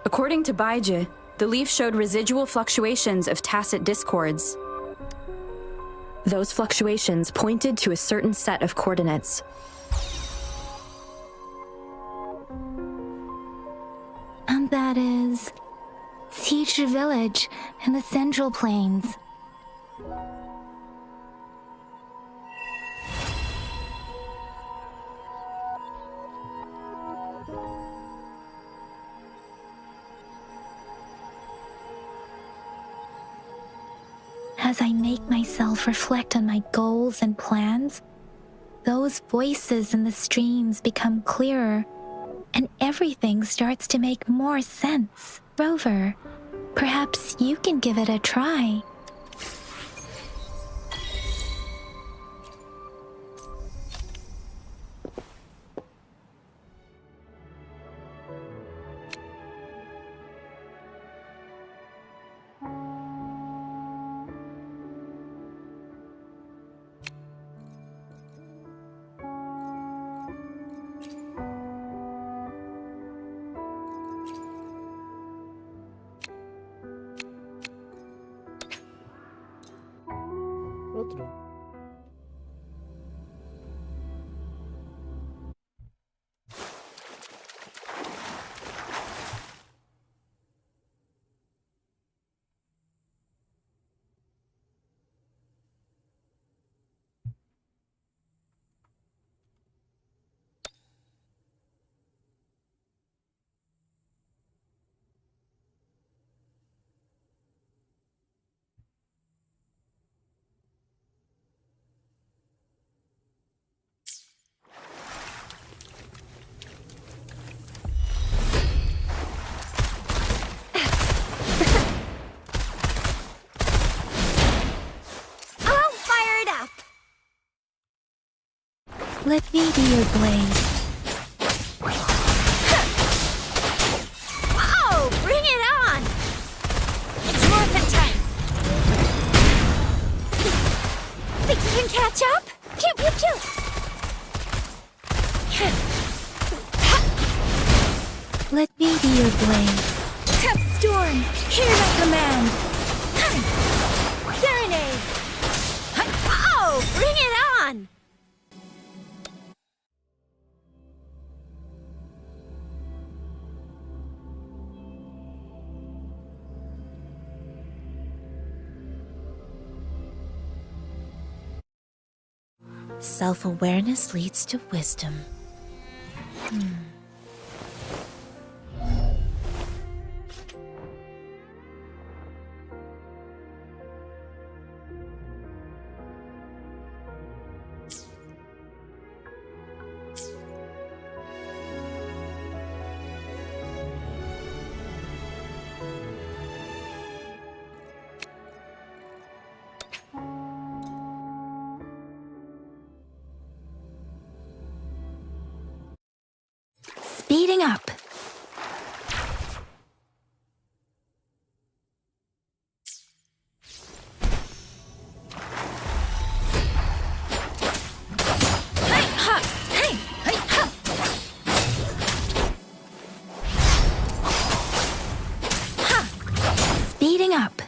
According to Baiji, the leaf showed residual fluctuations of tacit discords. Those fluctuations pointed to a certain set of coordinates. And that is Teacher Village in the Central Plains. As I make myself reflect on my goals and plans, those voices in the streams become clearer, and everything starts to make more sense. Rover, perhaps you can give it a try. Outro. I'll fire it up. Let me be your blade. Whoa, bring it on. It's morphin' time. Think you can catch up? Pew, pew, pew. Let me be your blade. Tap storm, hear my command. Serenade. Whoa, bring it on. Self-awareness leads to wisdom. Speeding up. Speeding up.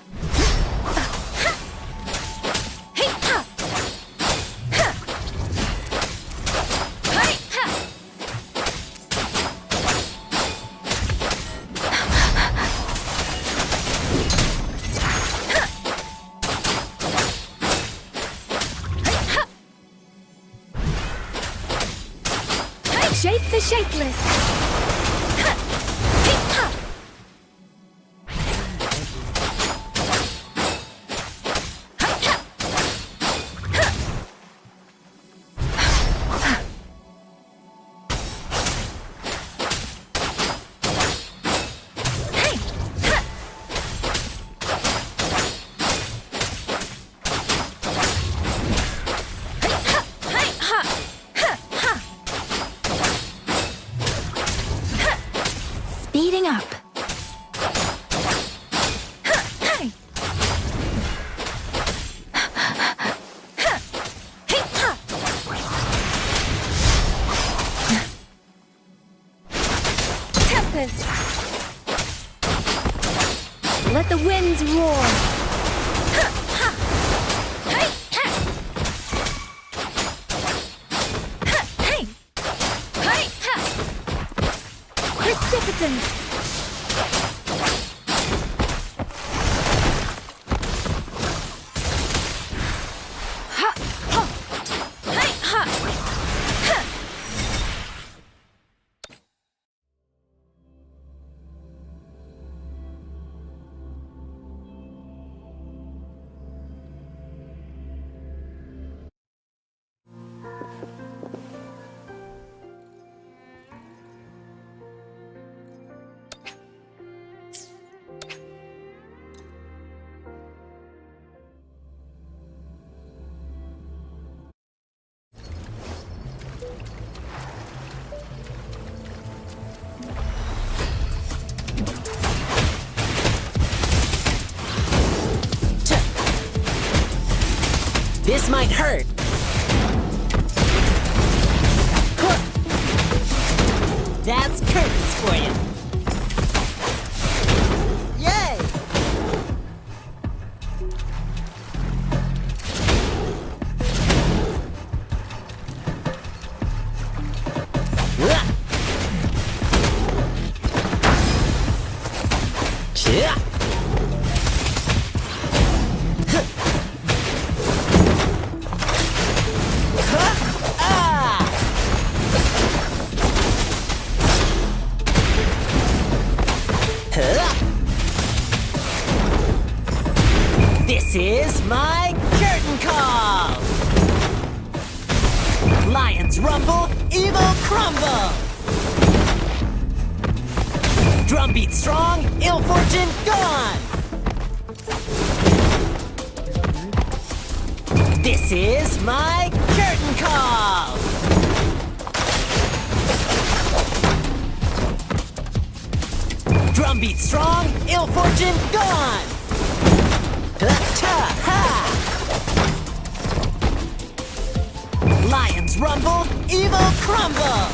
Shape the shapeless. Speeding up. Tempest. Let the winds roar. Precipitance. This might hurt. That's curtains for you. Yay! Yeah. This is my curtain call! Lions rumble, evil crumble! Drumbeat strong, ill fortune gone! This is my curtain call! Drumbeat strong, ill fortune gone! Ha! Lions rumble, evil crumble!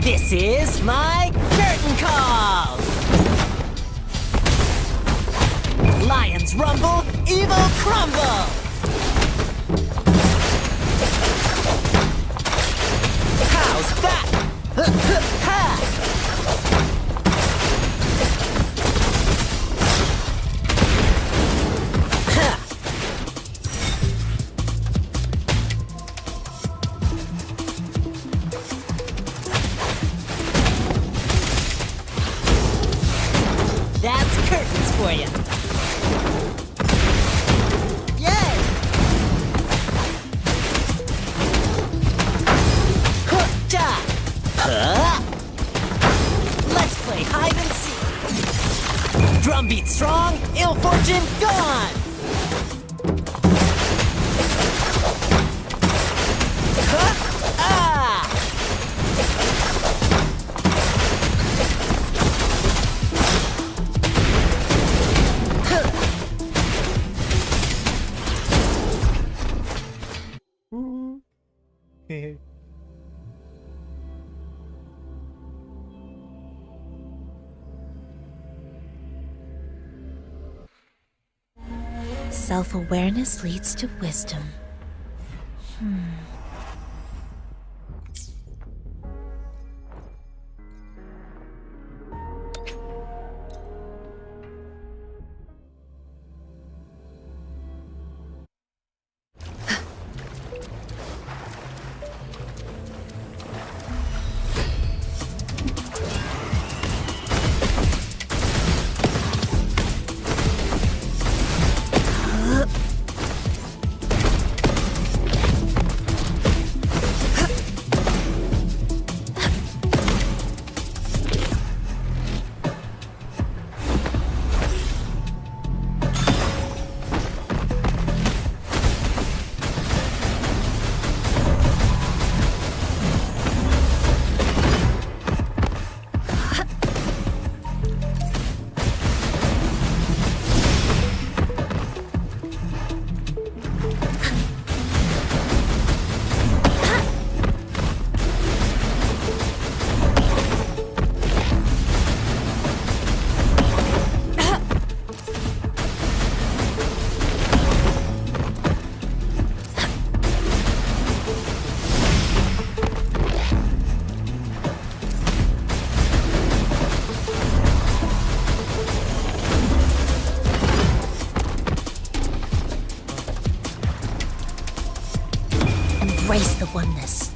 This is my curtain call! Lions rumble, evil crumble! How's that? Ha! That's curtains for you. Yay! Hookta! Huh? Let's play hide and seek. Drumbeat strong, ill fortune gone. Huh? Ah! Self-awareness leads to wisdom. Embrace the oneness.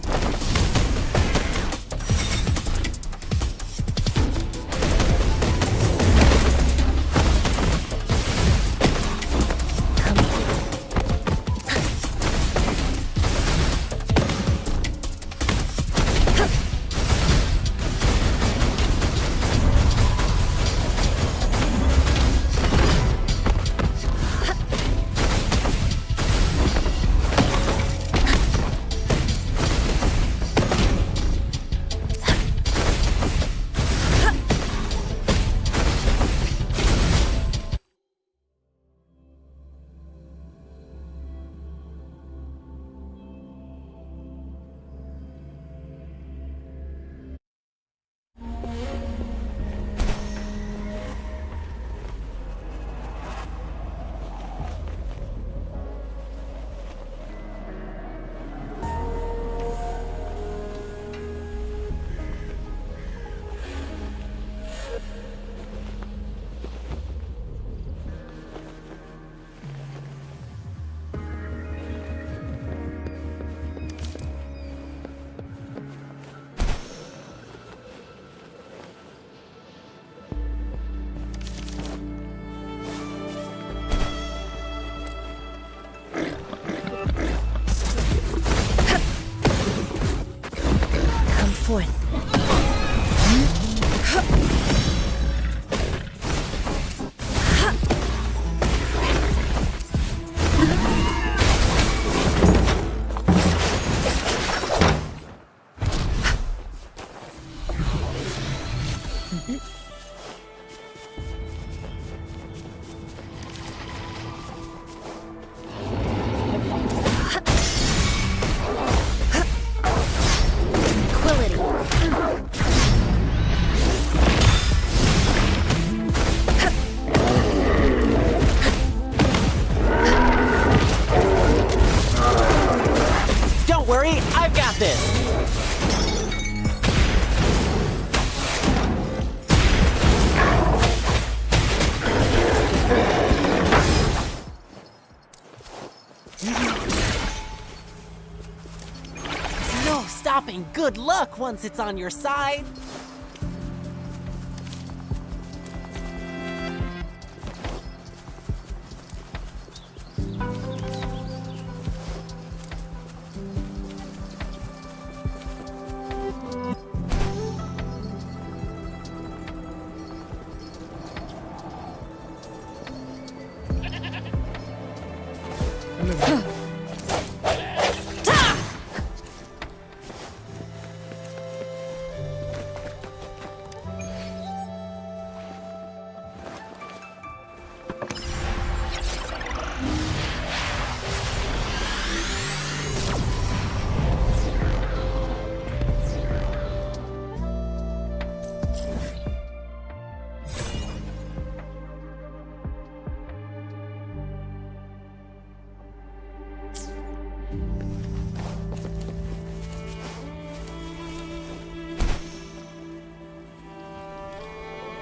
whopping good luck once it's on your side.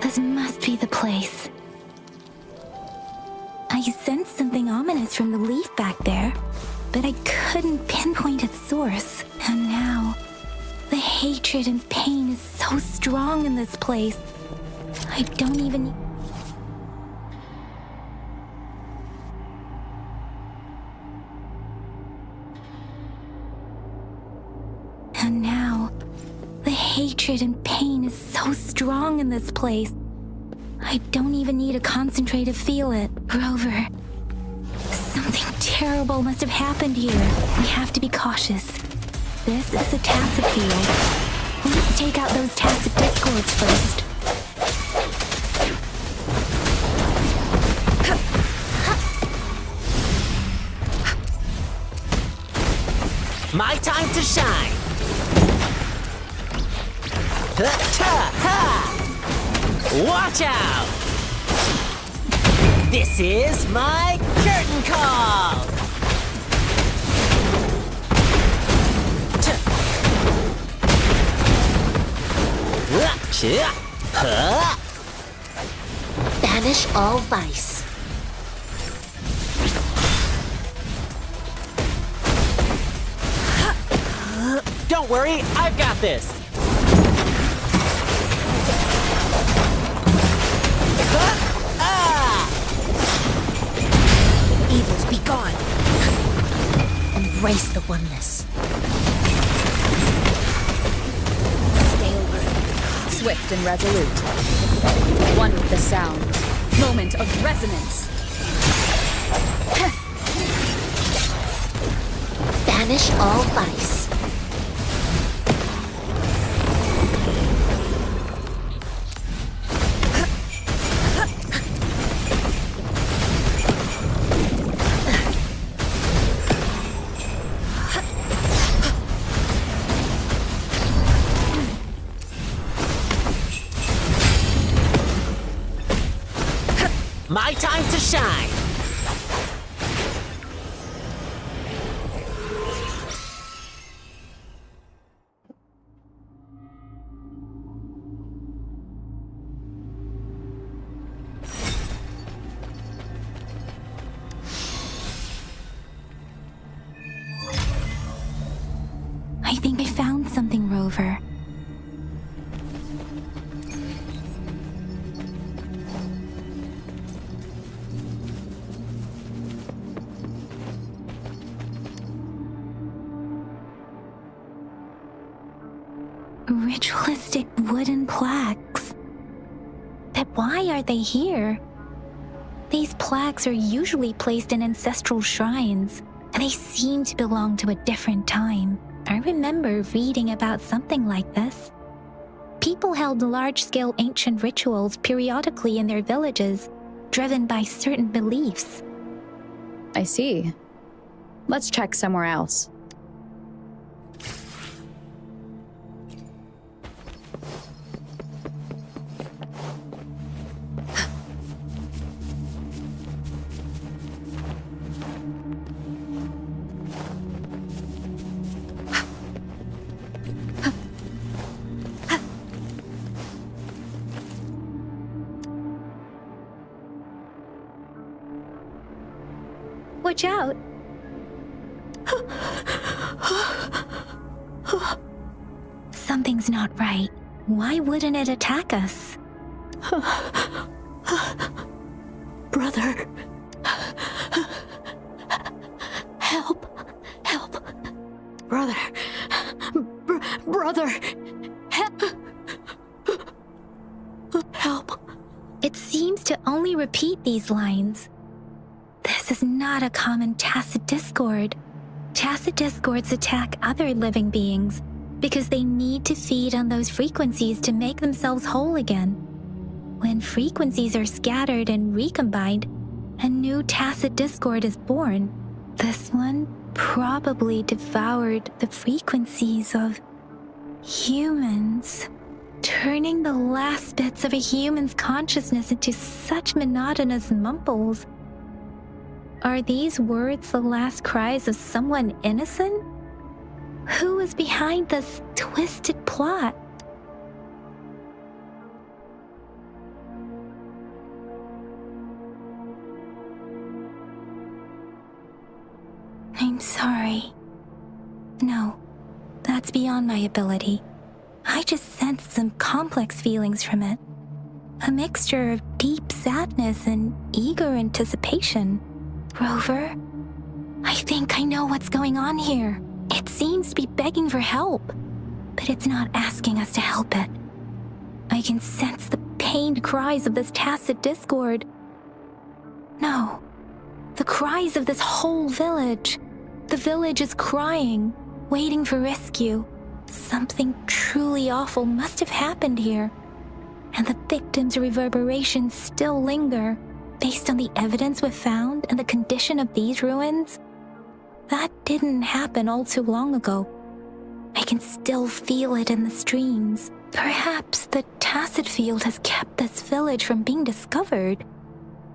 This must be the place. I sensed something ominous from the leaf back there, but I couldn't pinpoint its source. And now, the hatred and pain is so strong in this place. I don't even... And now, the hatred and pain is so strong in this place. I don't even need to concentrate to feel it. Rover, something terrible must have happened here. We have to be cautious. This is a tacit field. Let's take out those tacit discords first. My time to shine! Watch out! This is my curtain call! Banish all vice. Don't worry, I've got this! Evils be gone. Embrace the oneness. Stay alert. Swift and resolute. One with the sound. Moment of resonance. Banish all vice. My time to shine! I think I found something, Rover. Ritualistic wooden plaques. But why are they here? These plaques are usually placed in ancestral shrines, and they seem to belong to a different time. I remember reading about something like this. People held large-scale ancient rituals periodically in their villages, driven by certain beliefs. I see. Let's check somewhere else. Watch out! Something's not right. Why wouldn't it attack us? Brother. Help. Help. Brother. Brother. Help. Help. It seems to only repeat these lines. This is not a common tacit discord. Tacit discords attack other living beings because they need to feed on those frequencies to make themselves whole again. When frequencies are scattered and recombined, a new tacit discord is born. This one probably devoured the frequencies of humans, turning the last bits of a human's consciousness into such monotonous mumbles. Are these words the last cries of someone innocent? Who is behind this twisted plot? I'm sorry. No, that's beyond my ability. I just sensed some complex feelings from it. A mixture of deep sadness and eager anticipation. Rover, I think I know what's going on here. It seems to be begging for help, but it's not asking us to help it. I can sense the pained cries of this tacit discord. No, the cries of this whole village. The village is crying, waiting for rescue. Something truly awful must have happened here, and the victims' reverberations still linger. Based on the evidence we've found and the condition of these ruins, that didn't happen all too long ago. I can still feel it in the streams. Perhaps the tacit field has kept this village from being discovered.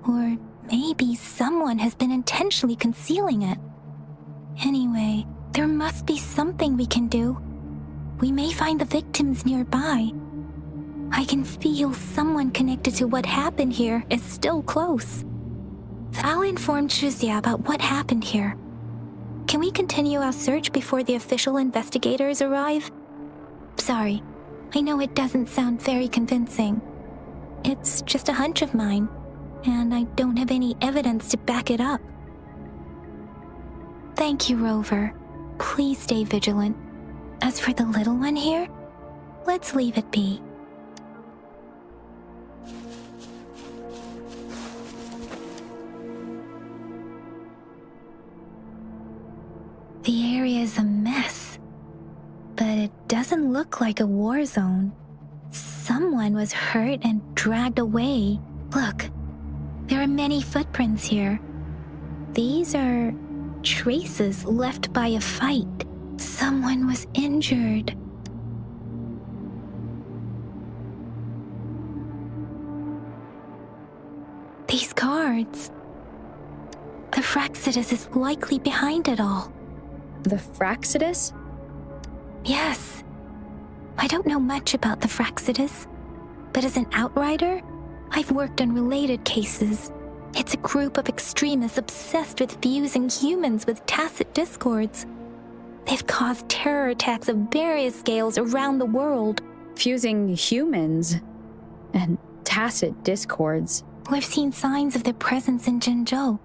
Or maybe someone has been intentionally concealing it. Anyway, there must be something we can do. We may find the victims nearby. I can feel someone connected to what happened here is still close. I'll inform Chuzia about what happened here. Can we continue our search before the official investigators arrive? Sorry, I know it doesn't sound very convincing. It's just a hunch of mine, and I don't have any evidence to back it up. Thank you, Rover. Please stay vigilant. As for the little one here, let's leave it be. The area is a mess, but it doesn't look like a war zone. Someone was hurt and dragged away. Look, there are many footprints here. These are traces left by a fight. Someone was injured. These guards. The Fraxidus is likely behind it all. The Fraxidus? Yes. I don't know much about the Fraxidus, but as an outrider, I've worked on related cases. It's a group of extremists obsessed with fusing humans with tacit discords. They've caused terror attacks of various scales around the world. Fusing humans and tacit discords. We've seen signs of their presence in Jinzhou,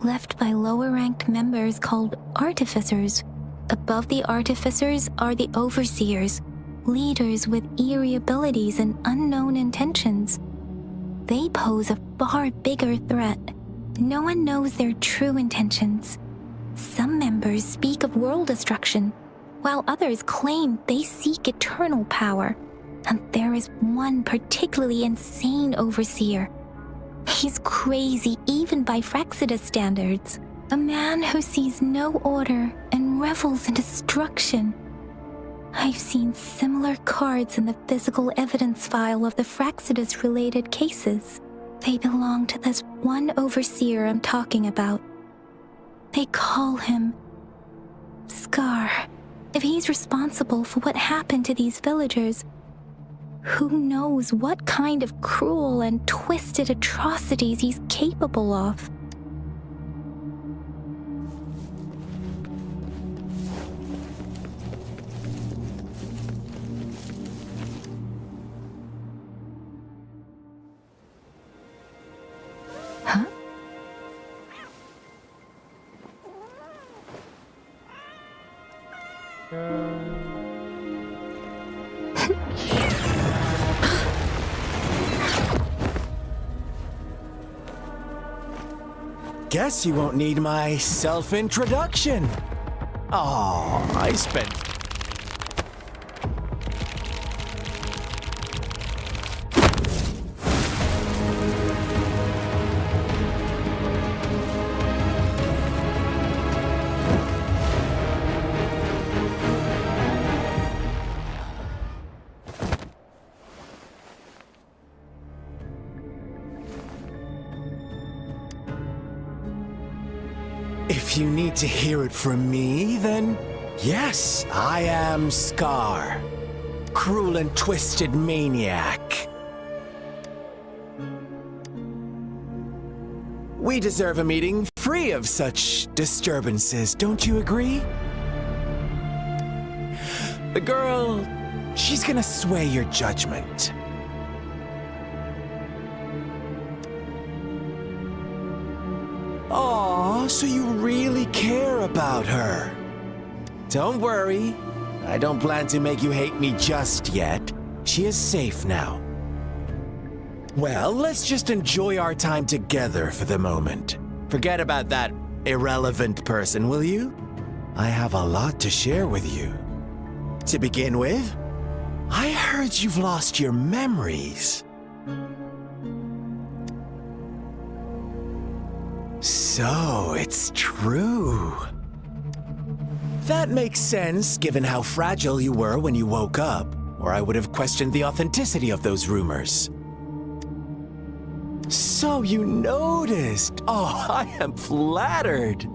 left by lower-ranked members called artificers. Above the artificers are the overseers, leaders with eerie abilities and unknown intentions. They pose a far bigger threat. No one knows their true intentions. Some members speak of world destruction, while others claim they seek eternal power. And there is one particularly insane overseer. He's crazy even by Fraxidus standards. A man who sees no order and revels in destruction. I've seen similar cards in the physical evidence file of the Fraxidus-related cases. They belong to this one overseer I'm talking about. They call him Scar. If he's responsible for what happened to these villagers, who knows what kind of cruel and twisted atrocities he's capable of? Guess you won't need my self-introduction. Oh, I spent... If you need to hear it from me, then yes, I am Scar, cruel and twisted maniac. We deserve a meeting free of such disturbances, don't you agree? The girl, she's gonna sway your judgment. Aw, so you really care about her. Don't worry, I don't plan to make you hate me just yet. She is safe now. Well, let's just enjoy our time together for the moment. Forget about that irrelevant person, will you? I have a lot to share with you. To begin with, I heard you've lost your memories. So, it's true. That makes sense, given how fragile you were when you woke up, or I would have questioned the authenticity of those rumors. So you noticed. Oh, I am flattered.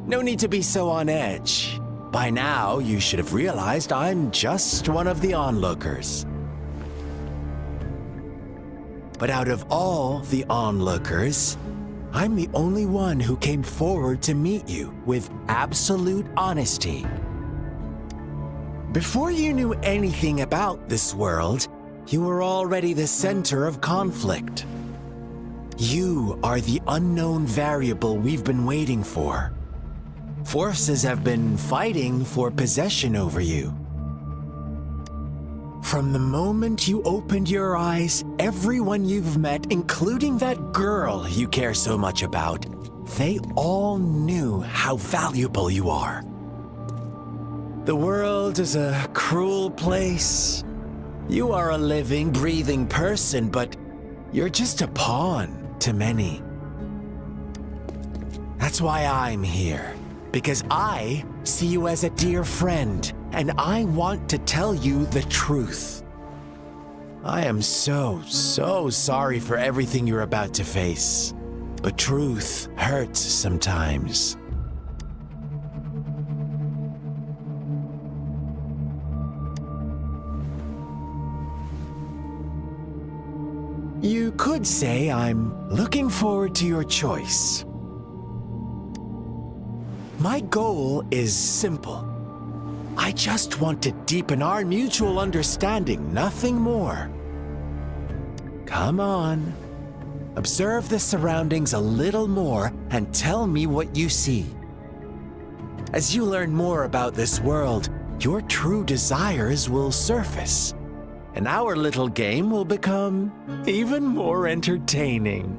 No need to be so on edge. By now, you should have realized I'm just one of the onlookers. But out of all the onlookers, I'm the only one who came forward to meet you with absolute honesty. Before you knew anything about this world, you were already the center of conflict. You are the unknown variable we've been waiting for. Forces have been fighting for possession over you. From the moment you opened your eyes, everyone you've met, including that girl you care so much about, they all knew how valuable you are. The world is a cruel place. You are a living, breathing person, but you're just a pawn to many. That's why I'm here, because I see you as a dear friend, and I want to tell you the truth. I am so sorry for everything you're about to face, but truth hurts sometimes. You could say I'm looking forward to your choice. My goal is simple. I just want to deepen our mutual understanding, nothing more. Come on. Observe the surroundings a little more and tell me what you see. As you learn more about this world, your true desires will surface, and our little game will become even more entertaining.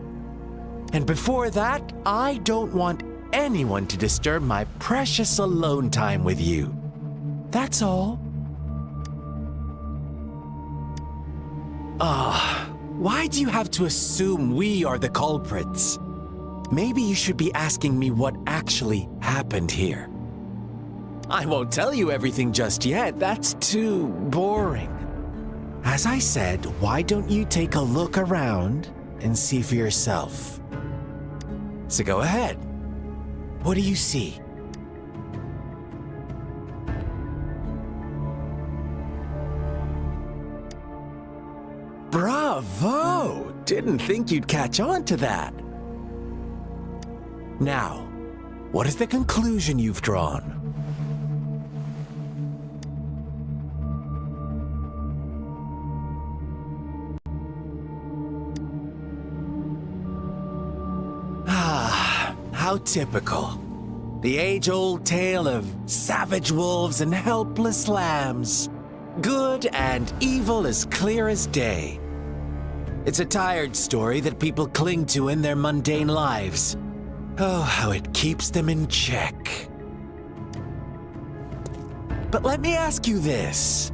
And before that, I don't want anyone to disturb my precious alone time with you. That's all. Why do you have to assume we are the culprits? Maybe you should be asking me what actually happened here. I won't tell you everything just yet, that's too boring. As I said, why don't you take a look around and see for yourself? So go ahead. What do you see? Bravo! Didn't think you'd catch on to that. Now, what is the conclusion you've drawn? How typical. The age-old tale of savage wolves and helpless lambs. Good and evil as clear as day. It's a tired story that people cling to in their mundane lives. Oh, how it keeps them in check. But let me ask you this.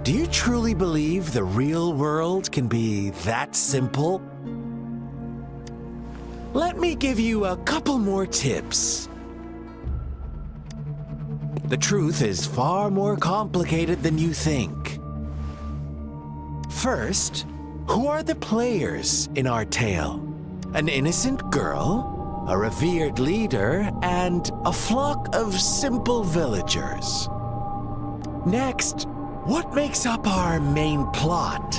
Do you truly believe the real world can be that simple? Let me give you a couple more tips. The truth is far more complicated than you think. First, who are the players in our tale? An innocent girl, a revered leader, and a flock of simple villagers. Next, what makes up our main plot?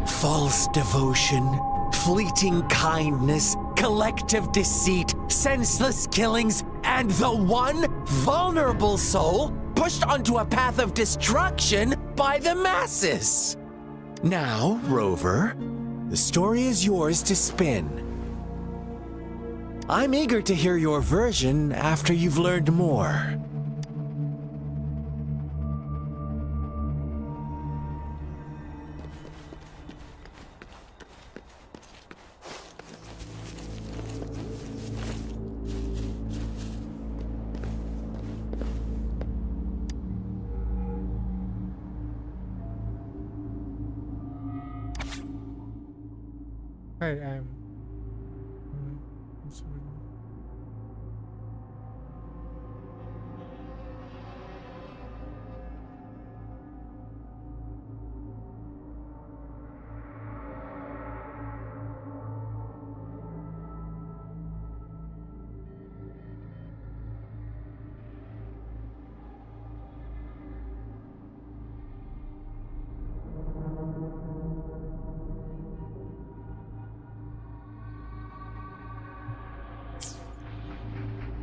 False devotion, fleeting kindness, collective deceit, senseless killings, and the one vulnerable soul pushed onto a path of destruction by the masses. Now, Rover, the story is yours to spin. I'm eager to hear your version after you've learned more. Hi, I'm sorry.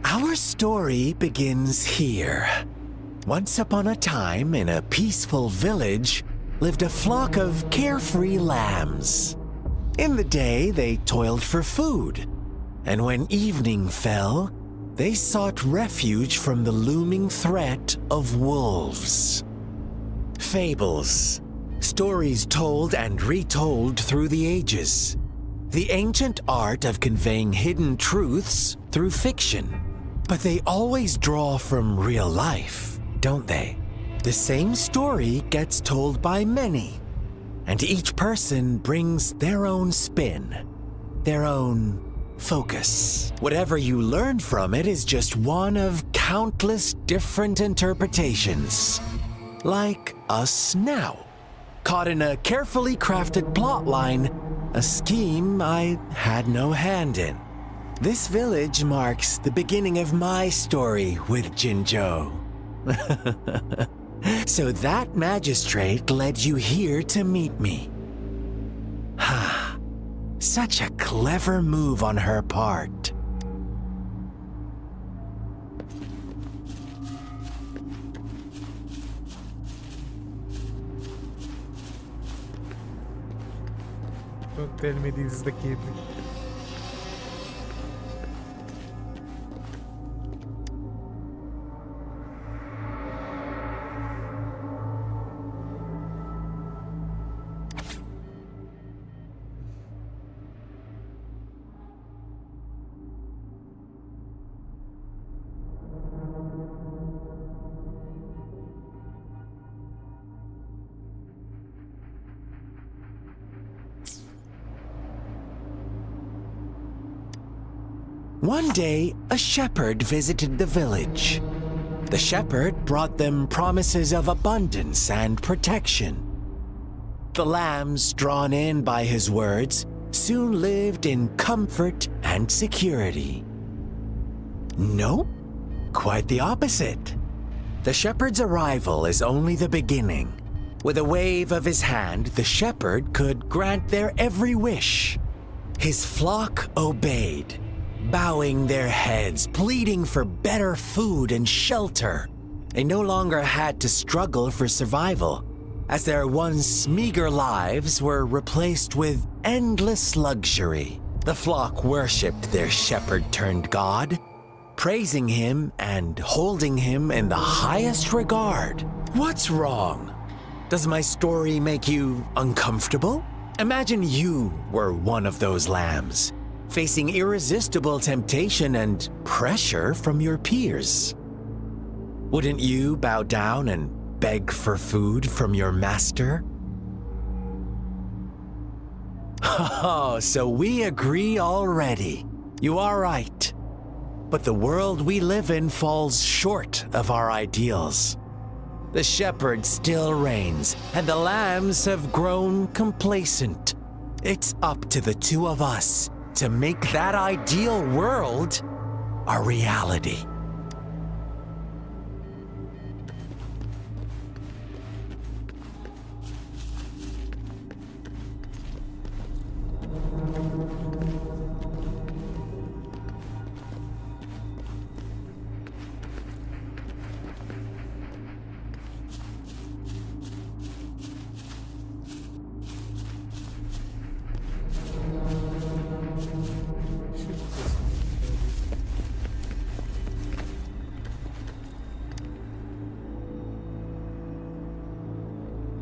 Our story begins here. Once upon a time, in a peaceful village, lived a flock of carefree lambs. In the day, they toiled for food, and when evening fell, they sought refuge from the looming threat of wolves. Fables, stories told and retold through the ages. The ancient art of conveying hidden truths through fiction. But they always draw from real life, don't they? The same story gets told by many, and each person brings their own spin, their own focus. Whatever you learn from it is just one of countless different interpretations. Like us now, caught in a carefully crafted plotline, a scheme I had no hand in. This village marks the beginning of my story with Jinzhou. So that magistrate led you here to meet me. Ha! Such a clever move on her part. Don't tell me this is the kid. One day, a shepherd visited the village. The shepherd brought them promises of abundance and protection. The lambs, drawn in by his words, soon lived in comfort and security. Nope, quite the opposite. The shepherd's arrival is only the beginning. With a wave of his hand, the shepherd could grant their every wish. His flock obeyed, bowing their heads, pleading for better food and shelter. They no longer had to struggle for survival, as their once meager lives were replaced with endless luxury. The flock worshipped their shepherd-turned-god, praising him and holding him in the highest regard. What's wrong? Does my story make you uncomfortable? Imagine you were one of those lambs, facing irresistible temptation and pressure from your peers. Wouldn't you bow down and beg for food from your master? Oh, so we agree already. You are right. But the world we live in falls short of our ideals. The shepherd still reigns, and the lambs have grown complacent. It's up to the two of us to make that ideal world a reality.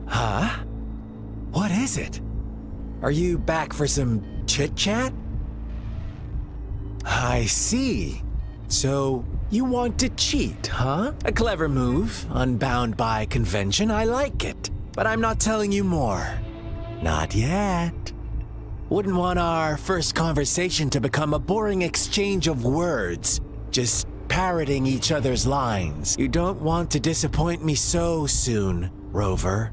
Huh? What is it? Are you back for some chit-chat? I see. So, you want to cheat, huh? A clever move, unbound by convention, I like it. But I'm not telling you more. Not yet. Wouldn't want our first conversation to become a boring exchange of words, just parroting each other's lines. You don't want to disappoint me so soon, Rover.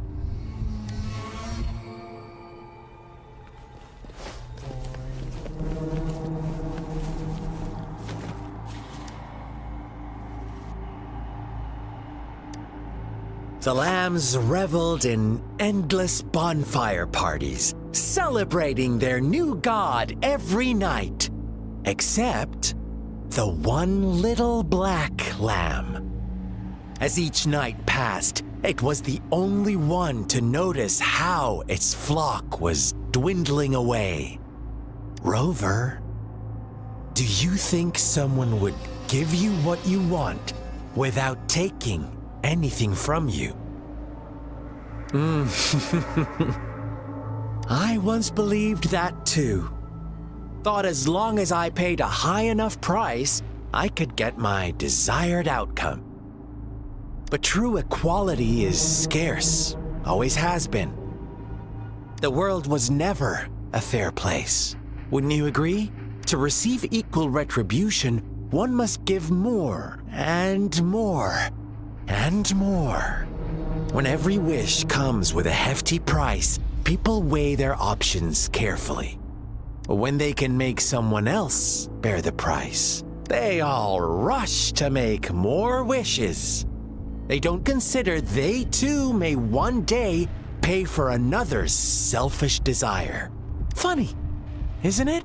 The lambs reveled in endless bonfire parties, celebrating their new god every night, except the one little black lamb. As each night passed, it was the only one to notice how its flock was dwindling away. Rover, do you think someone would give you what you want without taking anything from you? I once believed that too. Thought as long as I paid a high enough price, I could get my desired outcome. But true equality is scarce, always has been. The world was never a fair place. Wouldn't you agree? To receive equal retribution, one must give more and more and more. When every wish comes with a hefty price, people weigh their options carefully. When they can make someone else bear the price, they all rush to make more wishes. They don't consider they too may one day pay for another's selfish desire. Funny, isn't it?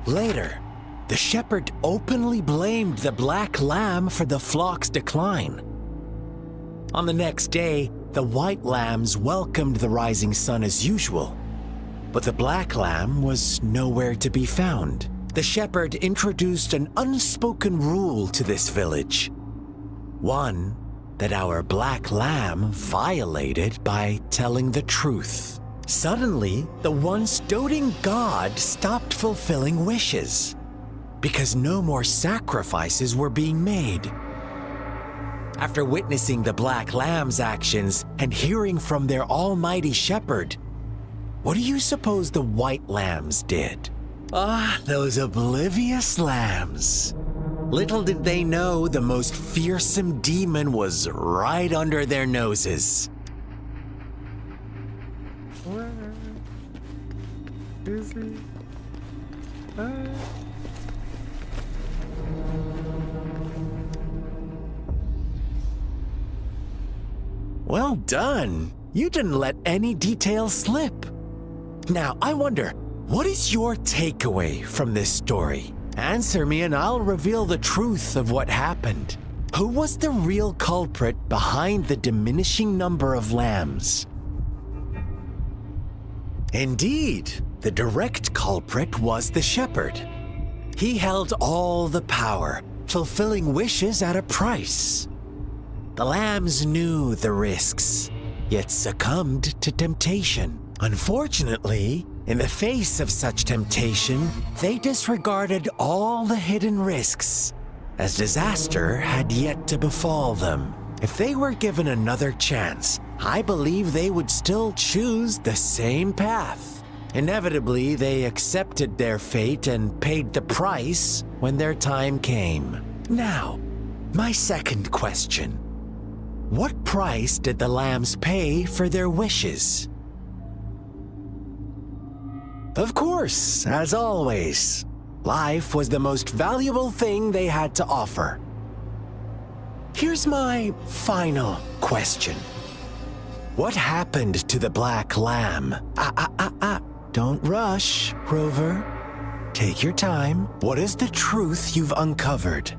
Later, the shepherd openly blamed the black lamb for the flock's decline. On the next day, the white lambs welcomed the rising sun as usual, but the black lamb was nowhere to be found. The shepherd introduced an unspoken rule to this village, one that our black lamb violated by telling the truth. Suddenly, the once doting god stopped fulfilling wishes because no more sacrifices were being made. After witnessing the black lamb's actions and hearing from their almighty shepherd, what do you suppose the white lambs did? Ah, those oblivious lambs. Little did they know the most fearsome demon was right under their noses. Where is he? Well done. You didn't let any details slip. Now, I wonder, what is your takeaway from this story? Answer me and I'll reveal the truth of what happened. Who was the real culprit behind the diminishing number of lambs? Indeed, the direct culprit was the shepherd. He held all the power, fulfilling wishes at a price. The lambs knew the risks, yet succumbed to temptation. Unfortunately, in the face of such temptation, they disregarded all the hidden risks, as disaster had yet to befall them. If they were given another chance, I believe they would still choose the same path. Inevitably, they accepted their fate and paid the price when their time came. Now, my second question. What price did the lambs pay for their wishes? Of course, as always, life was the most valuable thing they had to offer. Here's my final question. What happened to the black lamb? Don't rush, Rover. Take your time. What is the truth you've uncovered?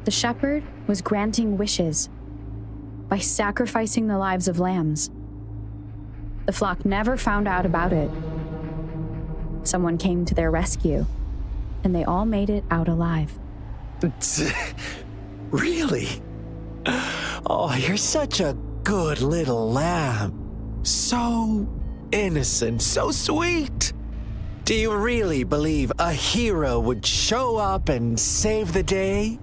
The shepherd was granting wishes by sacrificing the lives of lambs. The flock never found out about it. Someone came to their rescue, and they all made it out alive. Really? Oh, you're such a good little lamb. So innocent, so sweet. Do you really believe a hero would show up and save the day?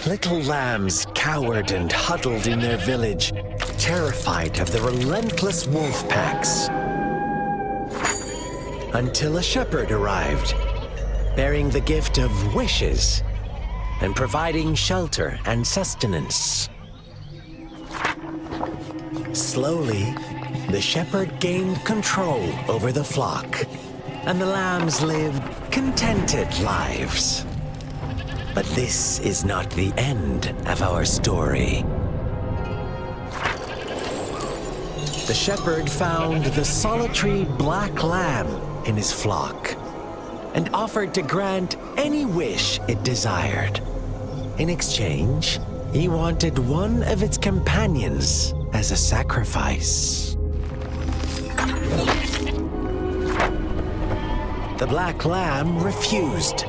Little lambs cowered and huddled in their village, terrified of the relentless wolf packs. Until a shepherd arrived, bearing the gift of wishes and providing shelter and sustenance. Slowly, the shepherd gained control over the flock, and the lambs lived contented lives. But this is not the end of our story. The shepherd found the solitary black lamb in his flock and offered to grant any wish it desired. In exchange, he wanted one of its companions as a sacrifice. The black lamb refused,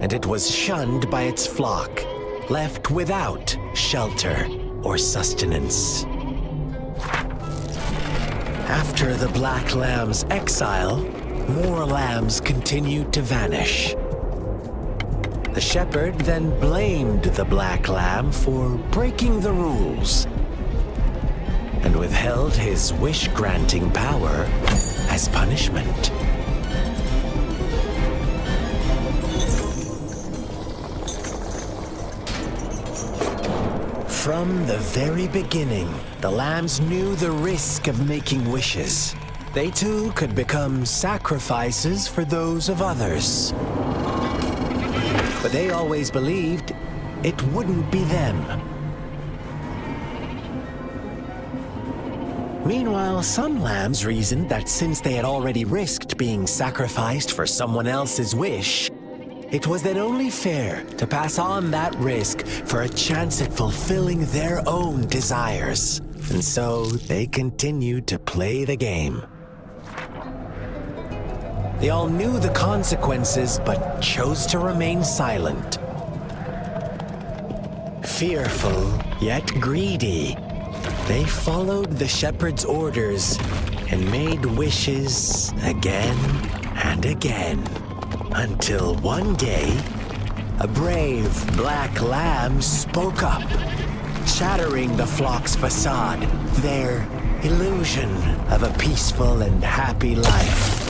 and it was shunned by its flock, left without shelter or sustenance. After the black lamb's exile, more lambs continued to vanish. The shepherd then blamed the black lamb for breaking the rules and withheld his wish-granting power as punishment. From the very beginning, the lambs knew the risk of making wishes. They too could become sacrifices for those of others. But they always believed it wouldn't be them. Meanwhile, some lambs reasoned that since they had already risked being sacrificed for someone else's wish, it was then only fair to pass on that risk for a chance at fulfilling their own desires. And so they continued to play the game. They all knew the consequences, but chose to remain silent. Fearful, yet greedy, they followed the shepherd's orders and made wishes again and again. Until one day, a brave black lamb spoke up, shattering the flock's facade, their illusion of a peaceful and happy life.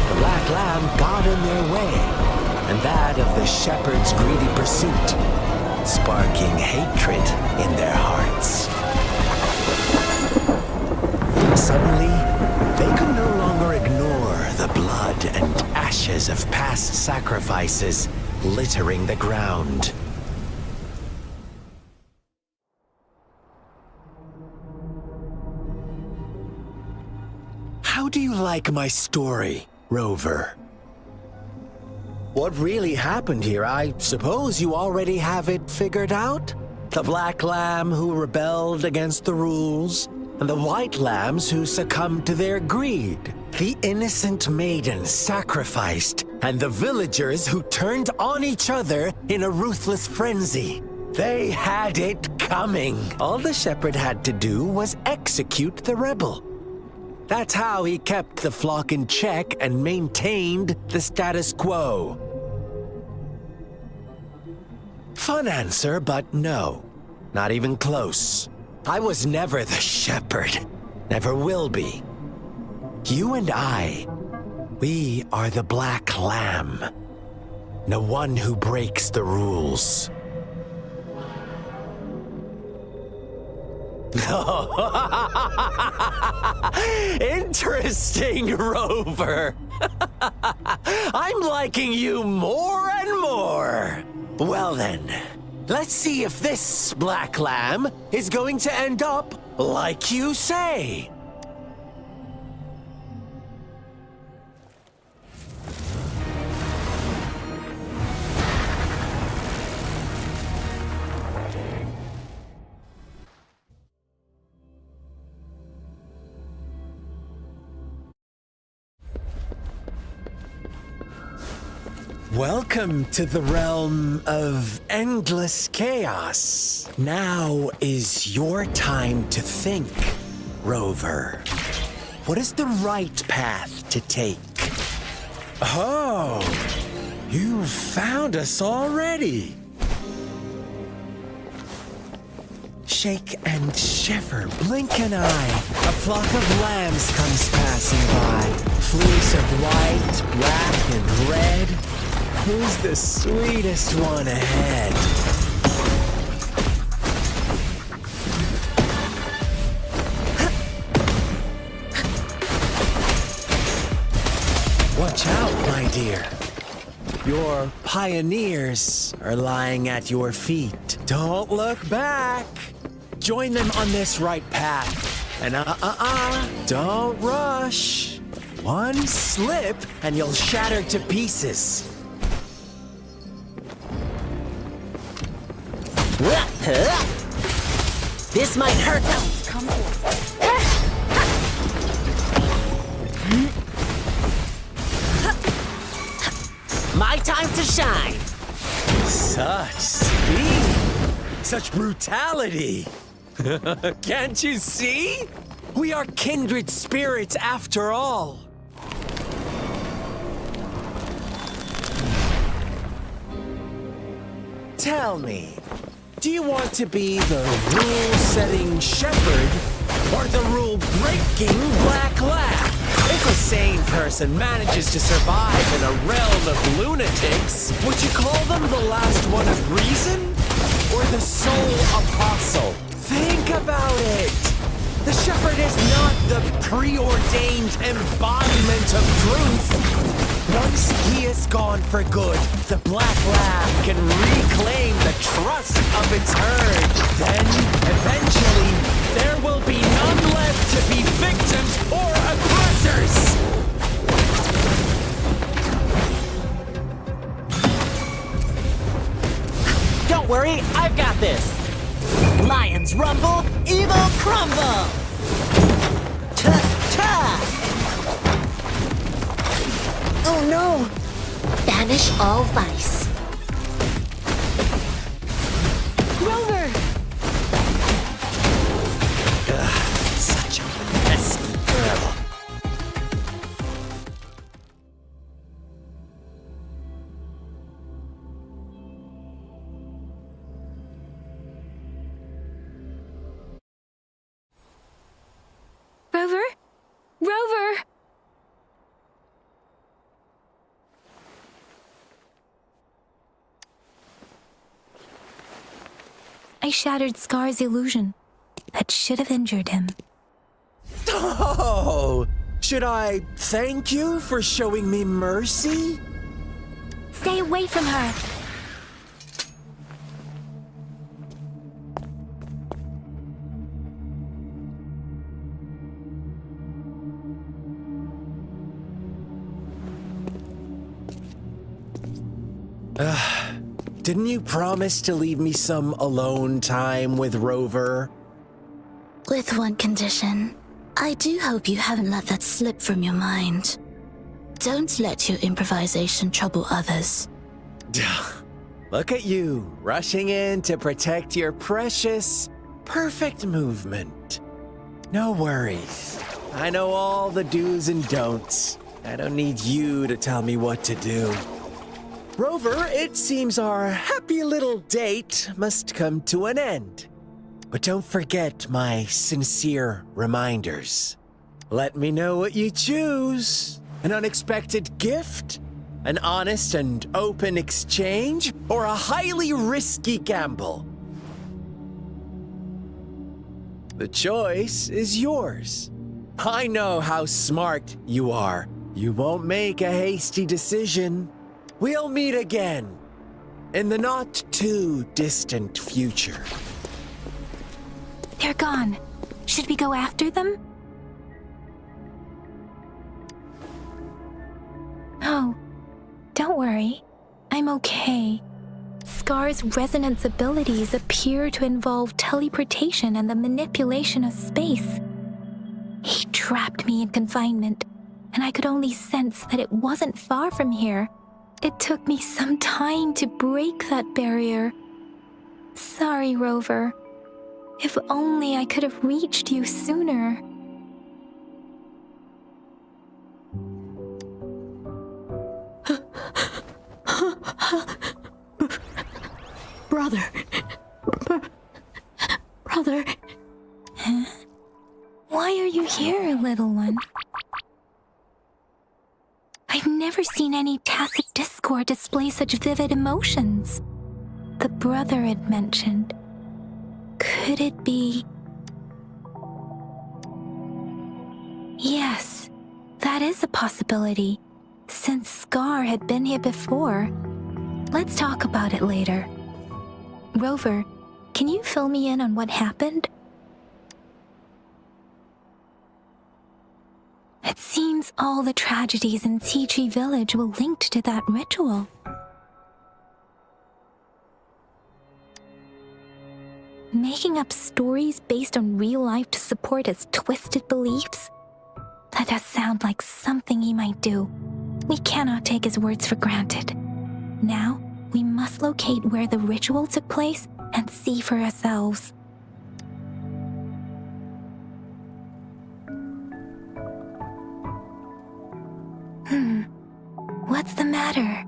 The black lamb got in their way, and that of the shepherd's greedy pursuit, sparking hatred in their hearts. Suddenly, they could no longer ignore the blood and ashes of past sacrifices littering the ground. How do you like my story, Rover? What really happened here, I suppose you already have it figured out? The black lamb who rebelled against the rules, and the white lambs who succumbed to their greed. The innocent maiden sacrificed, and the villagers who turned on each other in a ruthless frenzy. They had it coming. All the shepherd had to do was execute the rebel. That's how he kept the flock in check and maintained the status quo. Fun answer, but no. Not even close. I was never the shepherd. Never will be. You and I, we are the black lamb. The one who breaks the rules. Interesting, Rover. I'm liking you more and more. Well then, let's see if this black lamb is going to end up like you say. Welcome to the realm of endless chaos. Now is your time to think, Rover. What is the right path to take? Oh, you found us already. Shake and shiver, blink an eye. A flock of lambs comes passing by. Fleece of white, black, and red. Who's the sweetest one ahead? Watch out, my dear. Your pioneers are lying at your feet. Don't look back. Join them on this right path. And don't rush. One slip and you'll shatter to pieces. This might hurt. My time to shine. Such speed. Such brutality. Can't you see? We are kindred spirits after all. Tell me, do you want to be the rule-setting shepherd or the rule-breaking black lamb? If a sane person manages to survive in a realm of lunatics, would you call them the last one of reason or the sole apostle? Think about it. The shepherd is not the preordained embodiment of truth. Once he is gone for good, the black lamb can reclaim the trust of its herd. Then, eventually, there will be none left to be victims or aggressors! Don't worry, I've got this. Lions rumble, evil crumble! Ta-ta! Oh no! Banish all vice. Rover! Such a pesky girl. Rover? Rover! I shattered Scar's illusion. That should have injured him. Oh! Should I thank you for showing me mercy? Stay away from her! Didn't you promise to leave me some alone time with Rover? With one condition. I do hope you haven't let that slip from your mind. Don't let your improvisation trouble others. Look at you, rushing in to protect your precious, perfect movement. No worries. I know all the do's and don'ts. I don't need you to tell me what to do. Rover, it seems our happy little date must come to an end. But don't forget my sincere reminders. Let me know what you choose. An unexpected gift? An honest and open exchange? Or a highly risky gamble? The choice is yours. I know how smart you are. You won't make a hasty decision. We'll meet again in the not too distant future. They're gone. Should we go after them? Oh, don't worry. I'm okay. Scar's resonance abilities appear to involve teleportation and the manipulation of space. He trapped me in confinement, and I could only sense that it wasn't far from here. It took me some time to break that barrier. Sorry, Rover. If only I could have reached you sooner. Brother. Brother. Huh? Why are you here, little one? I've never seen any tacit discord display such vivid emotions. The brother had mentioned. Could it be? Yes, that is a possibility, since Scar had been here before. Let's talk about it later. Rover, can you fill me in on what happened? It seems all the tragedies in Tea Tree Village were linked to that ritual. Making up stories based on real life to support his twisted beliefs? That does sound like something he might do. We cannot take his words for granted. Now, we must locate where the ritual took place and see for ourselves. What's the matter?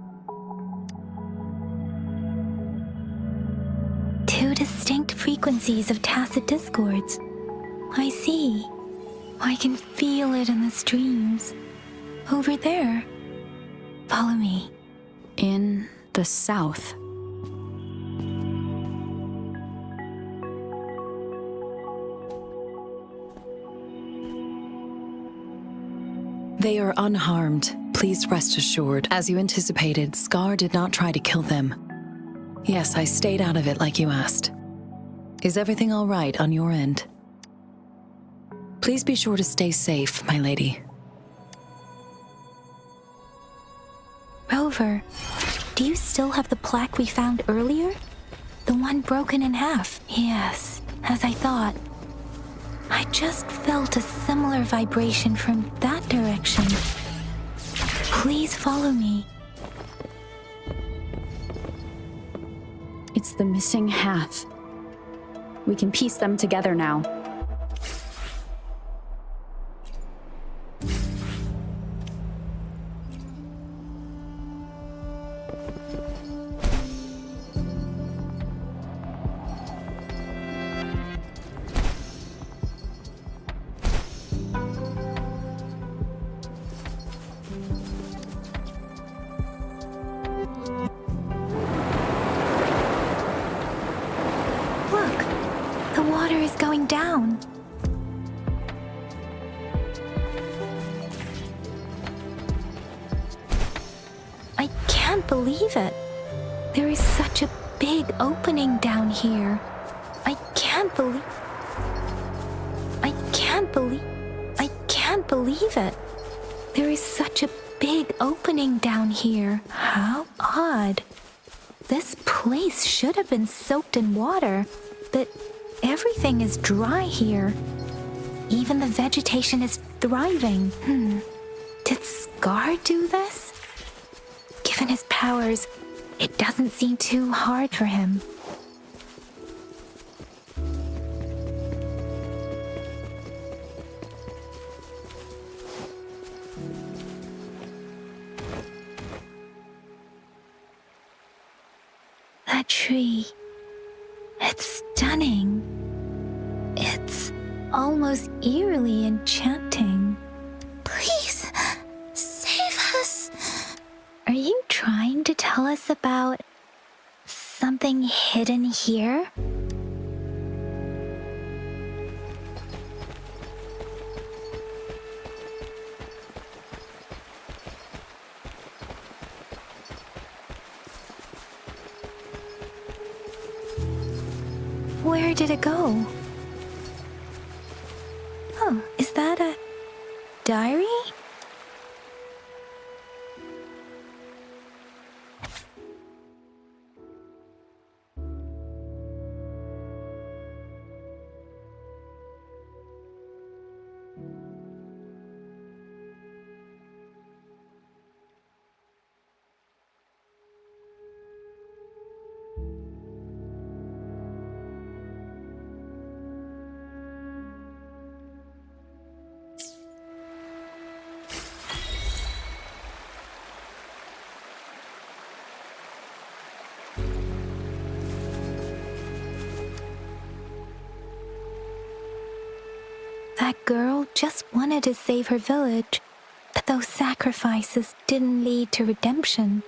Two distinct frequencies of tacit discords. I see. I can feel it in the streams. Over there. Follow me. In the south. They are unharmed. Please rest assured. As you anticipated, Scar did not try to kill them. Yes, I stayed out of it like you asked. Is everything all right on your end? Please be sure to stay safe, my lady. Rover, do you still have the plaque we found earlier? The one broken in half? Yes, as I thought. I just felt a similar vibration from that direction. Please follow me. It's the missing half. We can piece them together now. Look, going down. I can't believe it. There is such a big opening down here. I can't believe it. There is such a big opening down here. How odd. This place should have been soaked in water, but everything is dry here. Even the vegetation is thriving. Did Scar do this? Given his powers, it doesn't seem too hard for him. That tree. It's stunning. It's almost eerily enchanting. Please, save us. Are you trying to tell us about something hidden here? Where did it go? Oh, is that a diary? That girl just wanted to save her village, but those sacrifices didn't lead to redemption.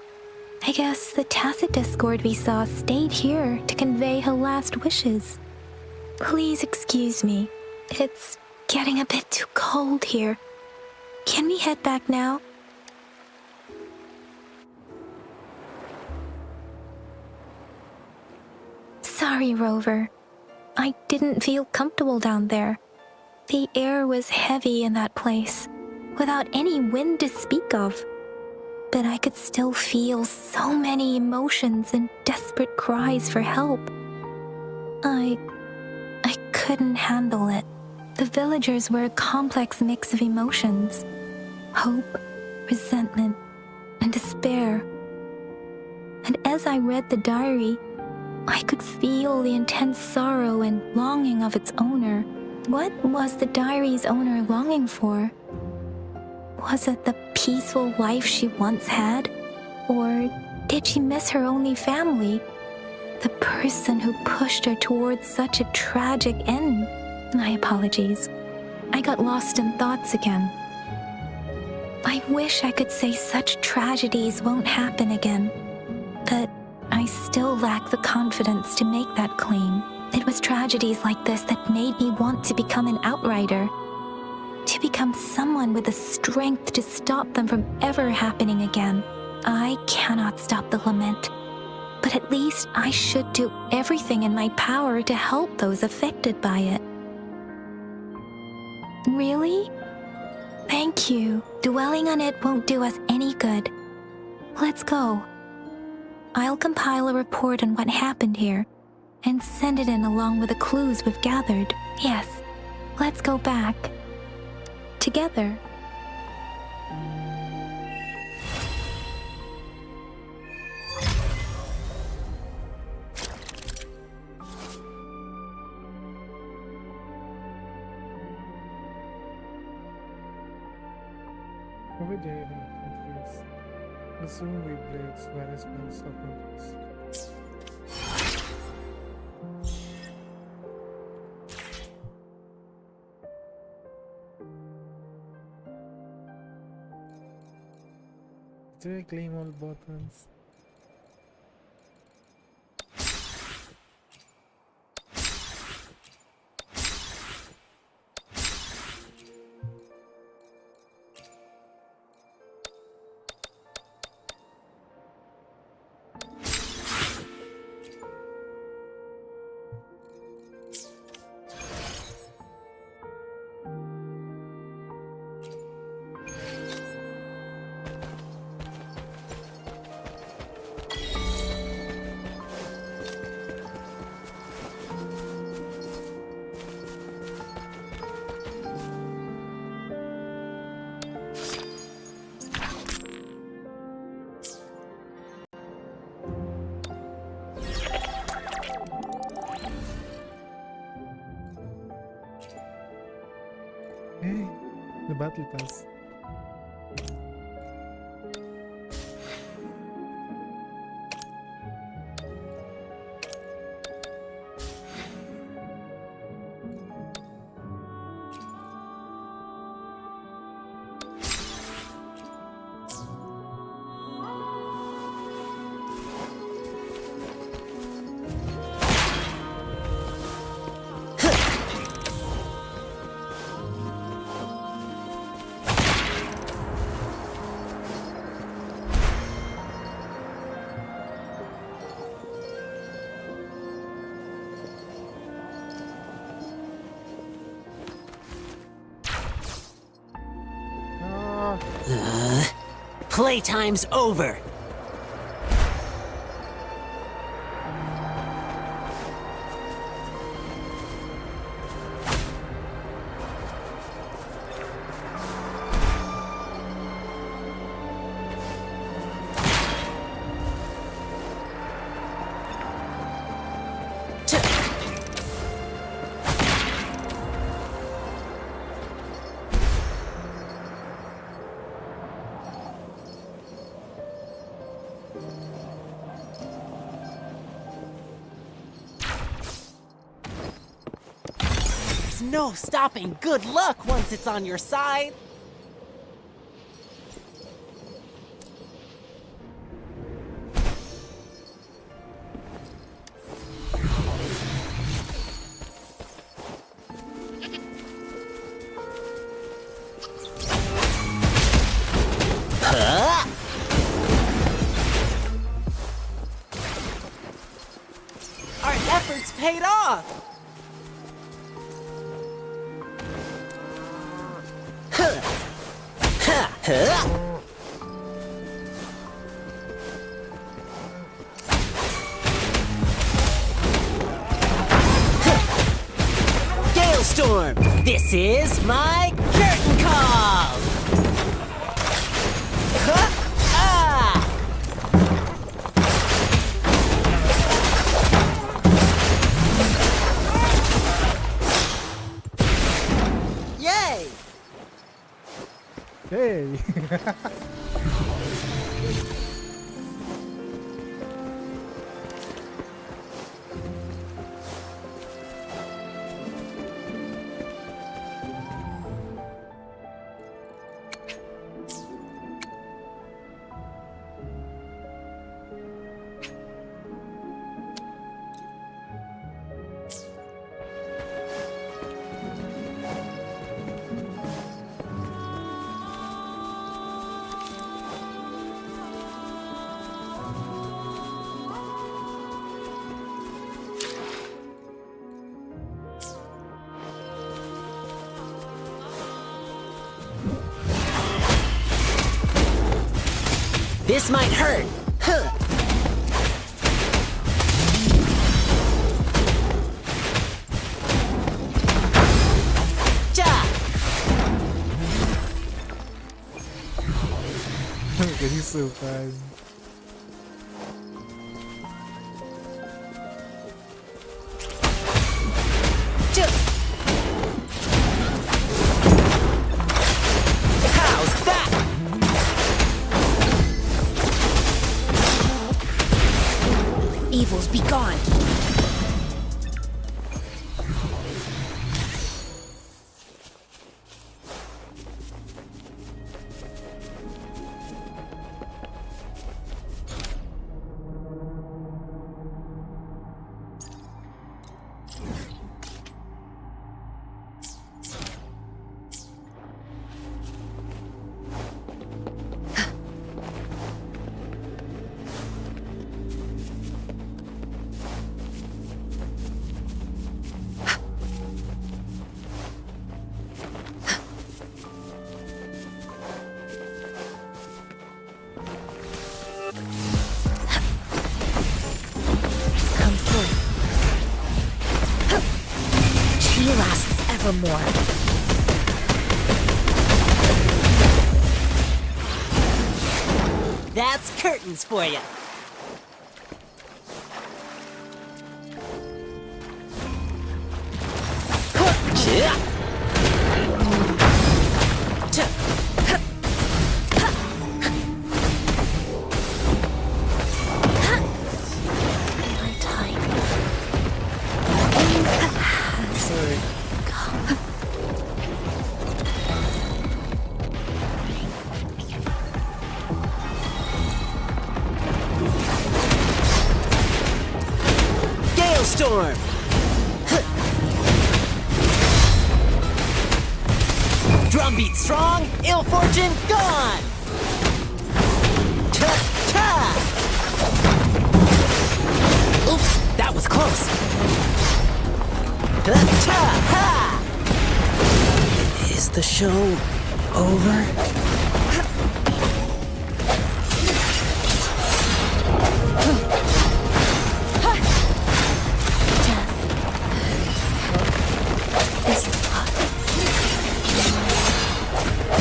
I guess the tacit discord we saw stayed here to convey her last wishes. Please excuse me. It's getting a bit too cold here. Can we head back now? Sorry, Rover. I didn't feel comfortable down there. The air was heavy in that place, without any wind to speak of. But I could still feel so many emotions and desperate cries for help. I couldn't handle it. The villagers were a complex mix of emotions. Hope, resentment, and despair. And as I read the diary, I could feel the intense sorrow and longing of its owner. What was the diary's owner longing for? Was it the peaceful life she once had? Or did she miss her only family? The person who pushed her towards such a tragic end? My apologies. I got lost in thoughts again. I wish I could say such tragedies won't happen again, but I still lack the confidence to make that claim. It was tragedies like this that made me want to become an outrider, to become someone with the strength to stop them from ever happening again. I cannot stop the lament, but at least I should do everything in my power to help those affected by it. Really? Thank you. Dwelling on it won't do us any good. Let's go. I'll compile a report on what happened here and send it in along with the clues we've gathered. Yes, let's go back. Together. Over there in countries, presumably blades were spells or purpose. Do I claim all buttons? Hey, the battle pass. Playtime's over. There's no stopping good luck once it's on your side. Our efforts paid off! Galestorm, this is my curtain call! Yay! Hey! This might hurt. Huh. Ja! Look, he's so fast. How's that? Evils be gone. More. That's curtains for you. storm! Drumbeat strong, ill fortune gone! Ta-ta! Oops, that was close. Ta-ha! Is the show over?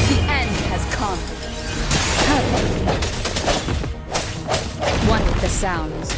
The end has come. One with the sounds.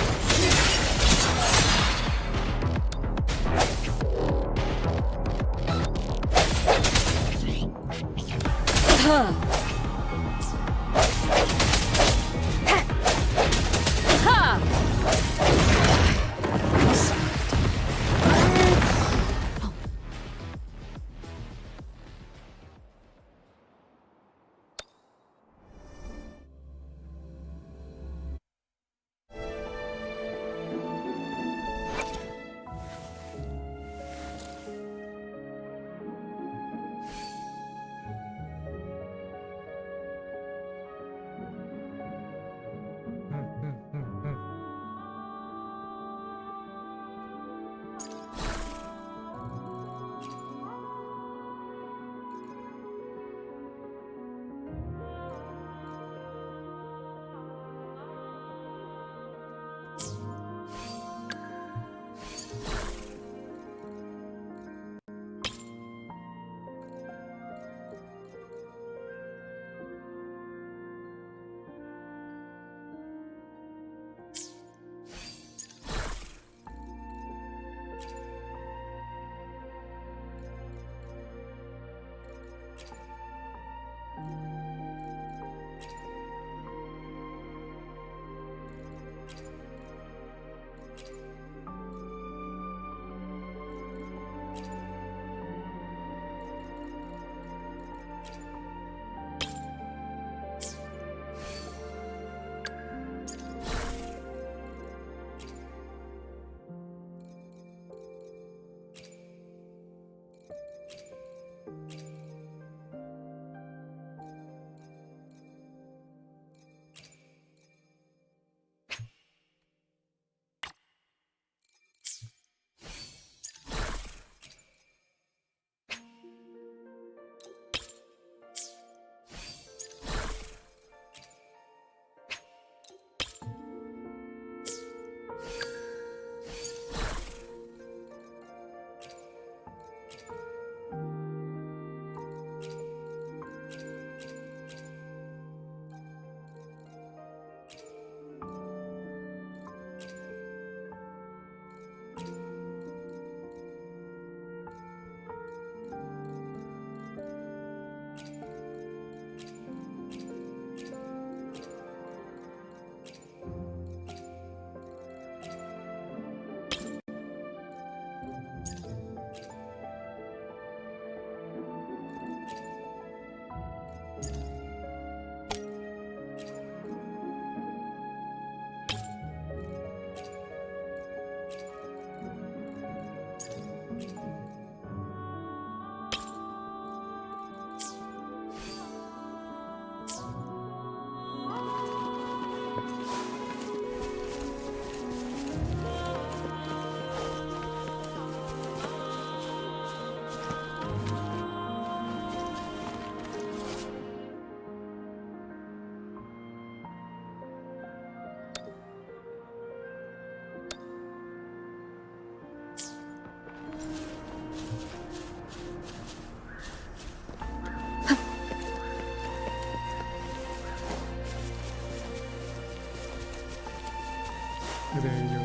There you go.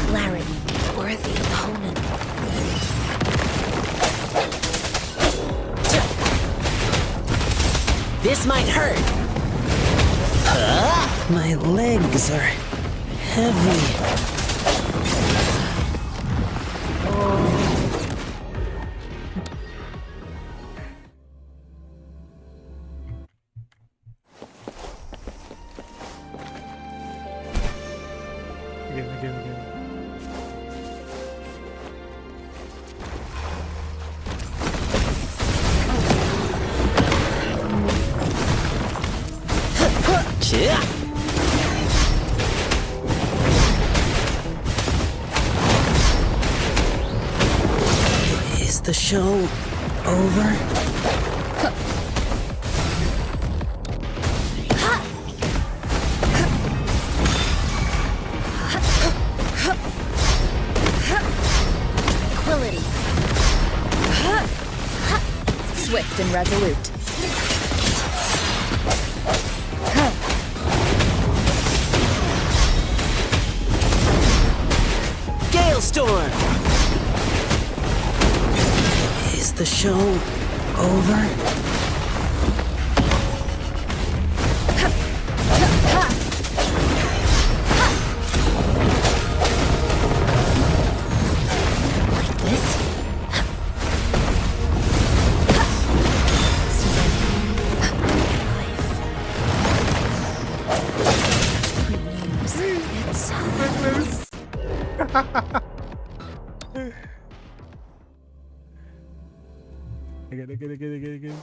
Clarity, worthy opponent. This might hurt. My legs are heavy. Again. Is the show over? Tranquility. Swift and resolute. Storm! Is the show over? Like this? Again.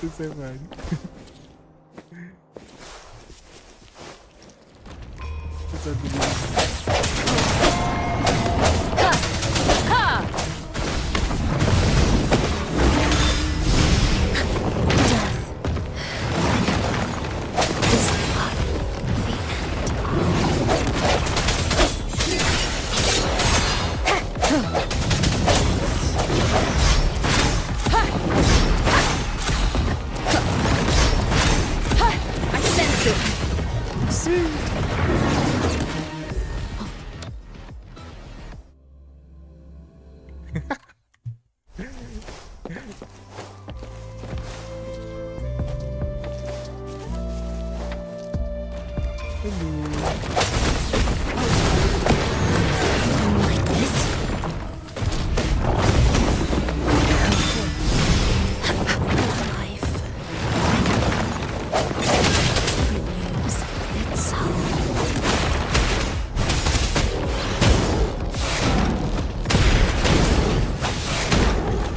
It's so fun. It's unbelievable.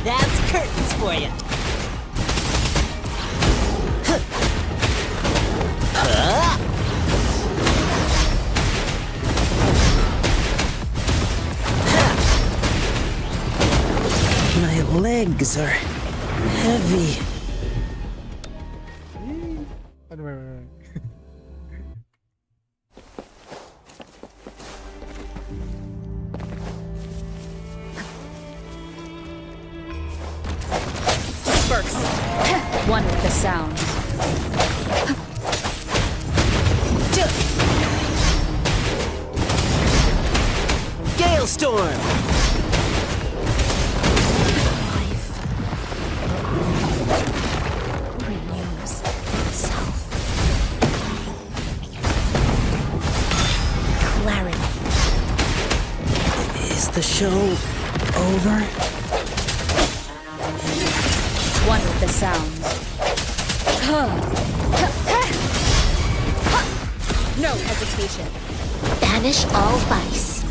That's curtains for you. My legs are heavy. Wait. Disperse. One with the sound. Gale storm. Renews itself. Clarity. Is the show over? One with the sound. No hesitation. Banish all vice.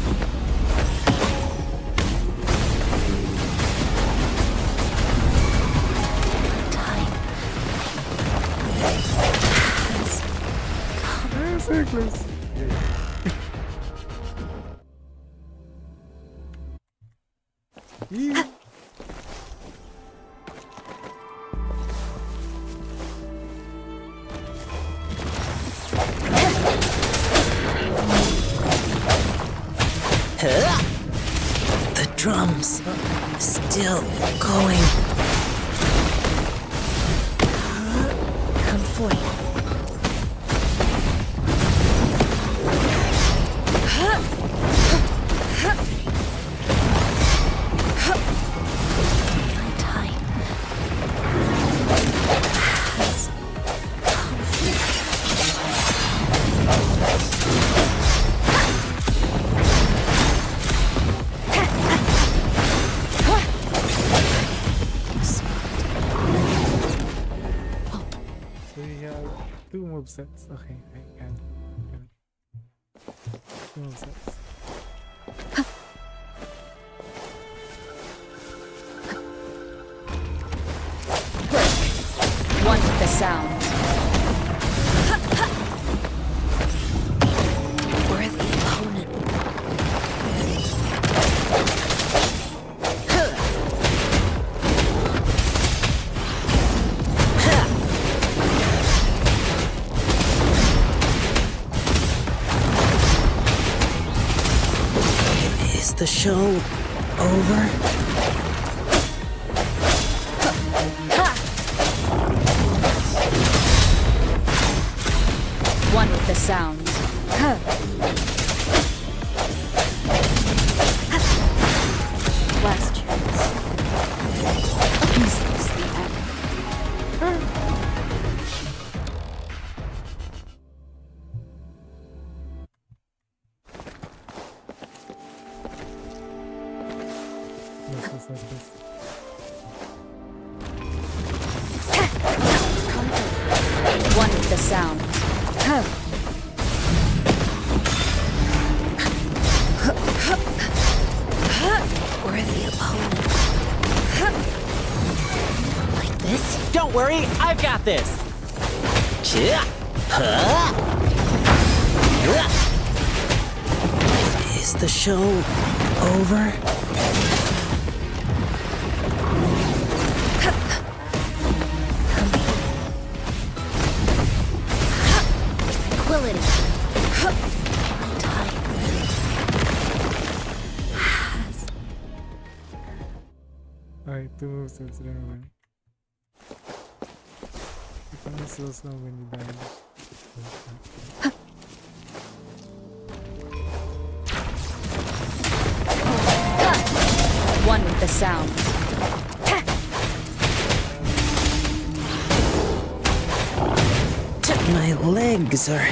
So close. The drums still going. Come forth. two move sets. Okay, I got it. Two move sets. One with the sound. Worthy opponent. Is the show over? One with the sound. Last chance. Is this the end? This. One with the sound. Worthy opponent. Like this? Don't worry, I've got this. Is the show over? Tranquility. Time. Alright, two move sets, never mind. You can be so slow when you die. One with the sound. My legs are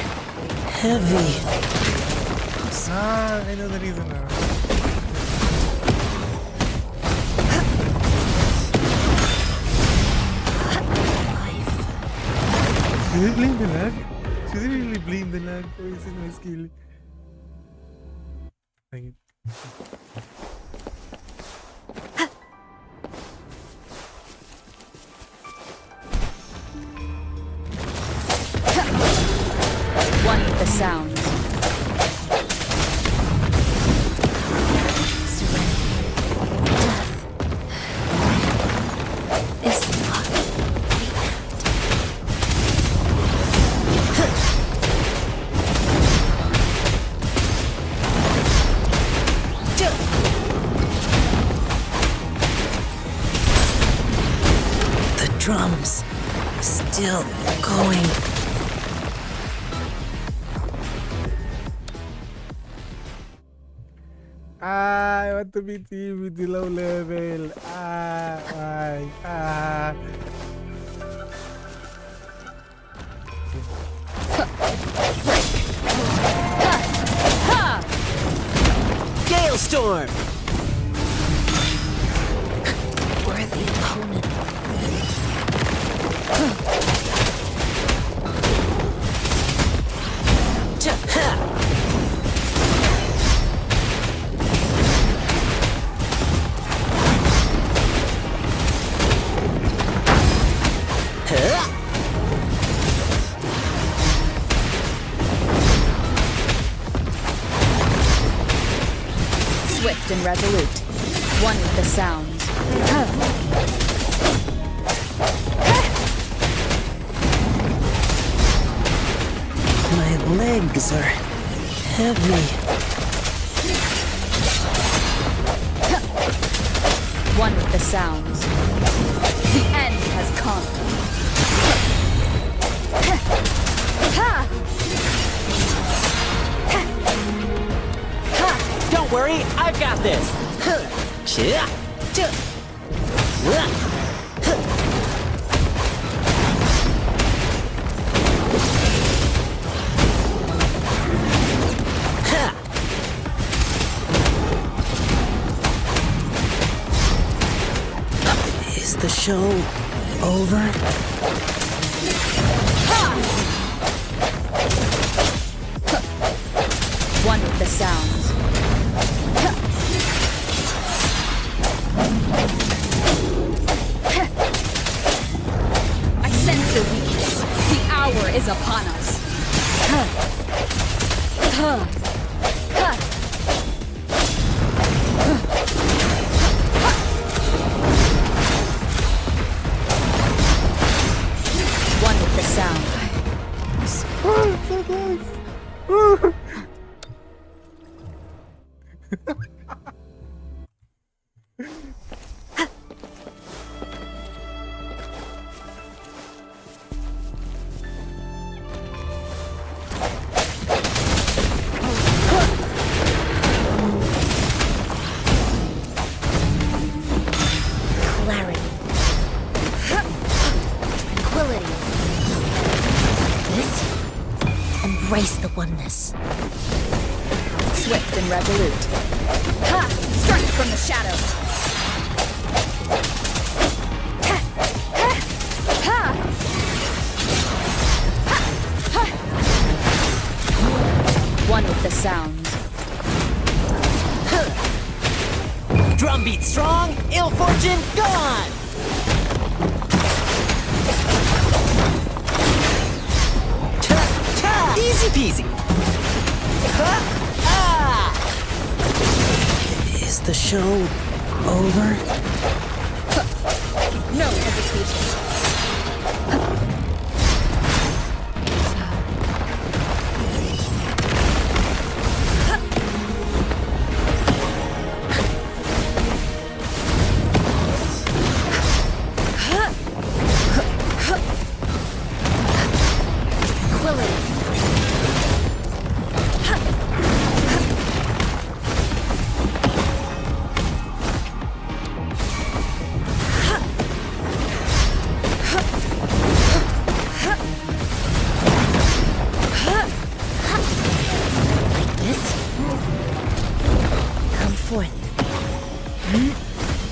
heavy. Ah, I know the reason now. Did it blame the lag? Should it really blame the lag? Or is it my skill? Dang it. One with the sound. The drums still going. I want to be team with the low level. Gale Storm! Worthy opponent. Swift and resolute. One with the sound. My legs are heavy. One with the sound. The end has come. Don't worry, I've got this. Is the show over? One with the sounds. I sense your weakness. The hour is upon us. One with the sound. Oh, so close. Clarity. Tranquility. This? Embrace the oneness. Swift and resolute. Ha! Strike from the shadows. Ha! Ha! Ha! Ha! Ha! One with the sound. Drumbeat strong, ill fortune gone! Cha-cha! Easy peasy! Is the show over? No hesitation.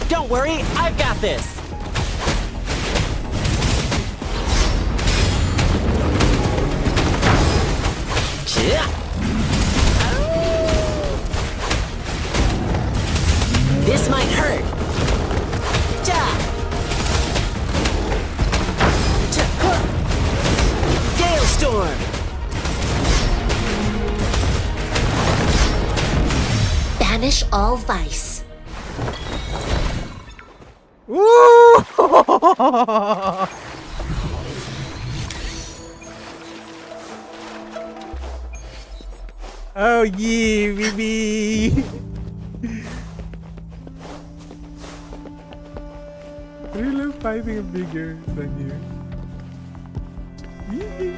Don't worry, I've got this! This might hurt. Gale storm. Banish all vice. Woo! Oh yeah, baby! I really love fighting bigger than you. Yeah.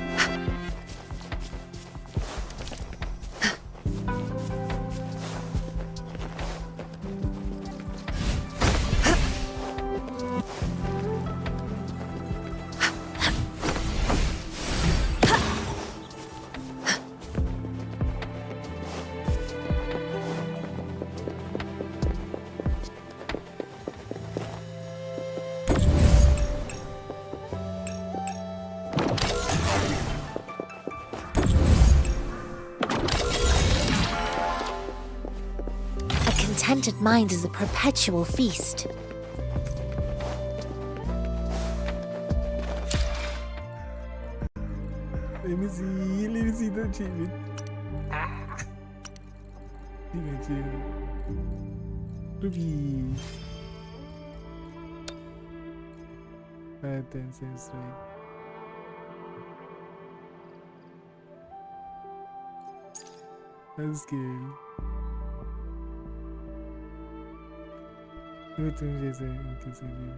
Contented mind is a perpetual feast. Let me see the achievement. Achievement. Ruby. 10 cents right. That's good. Wuthering Waves inclusively.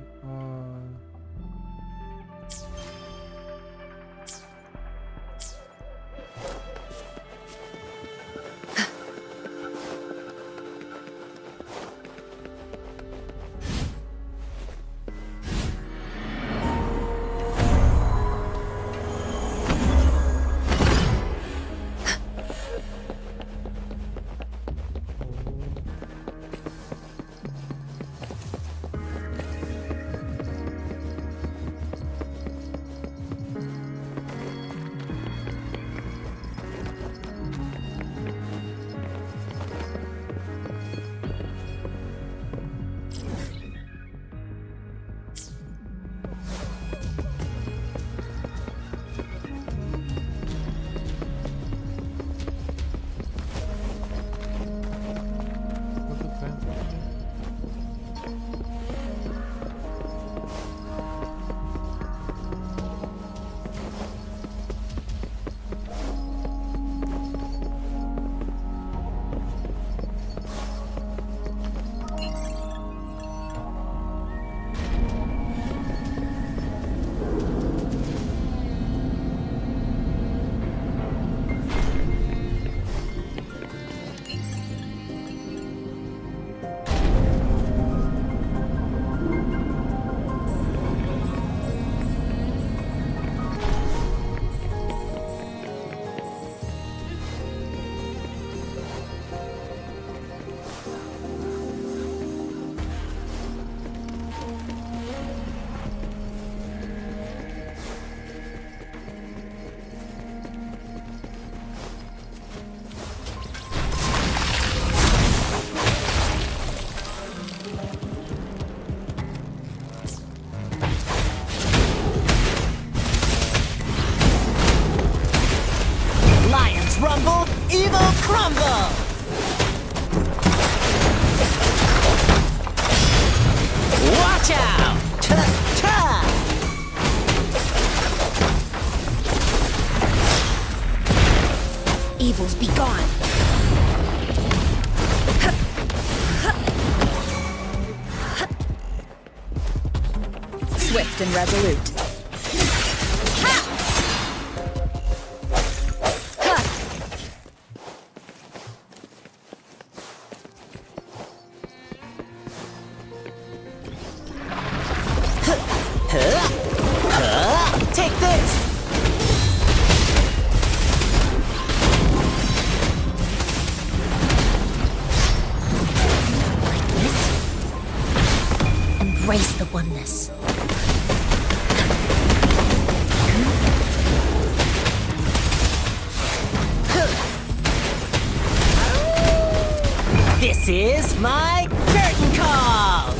Rumble! Watch out! Ta-ta! Evils be gone. Swift and resolute. Take this! Embrace the oneness. This is my curtain call!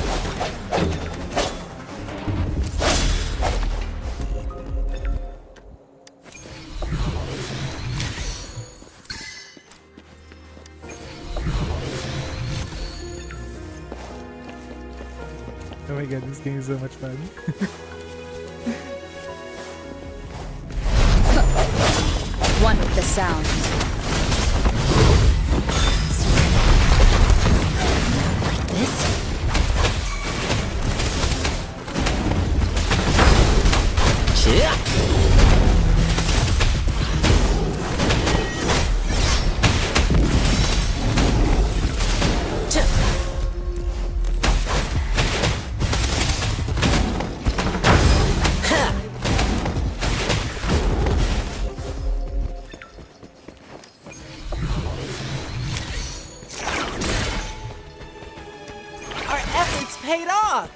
Oh my god, this game is so much fun. One with the sound. This? Our efforts paid off!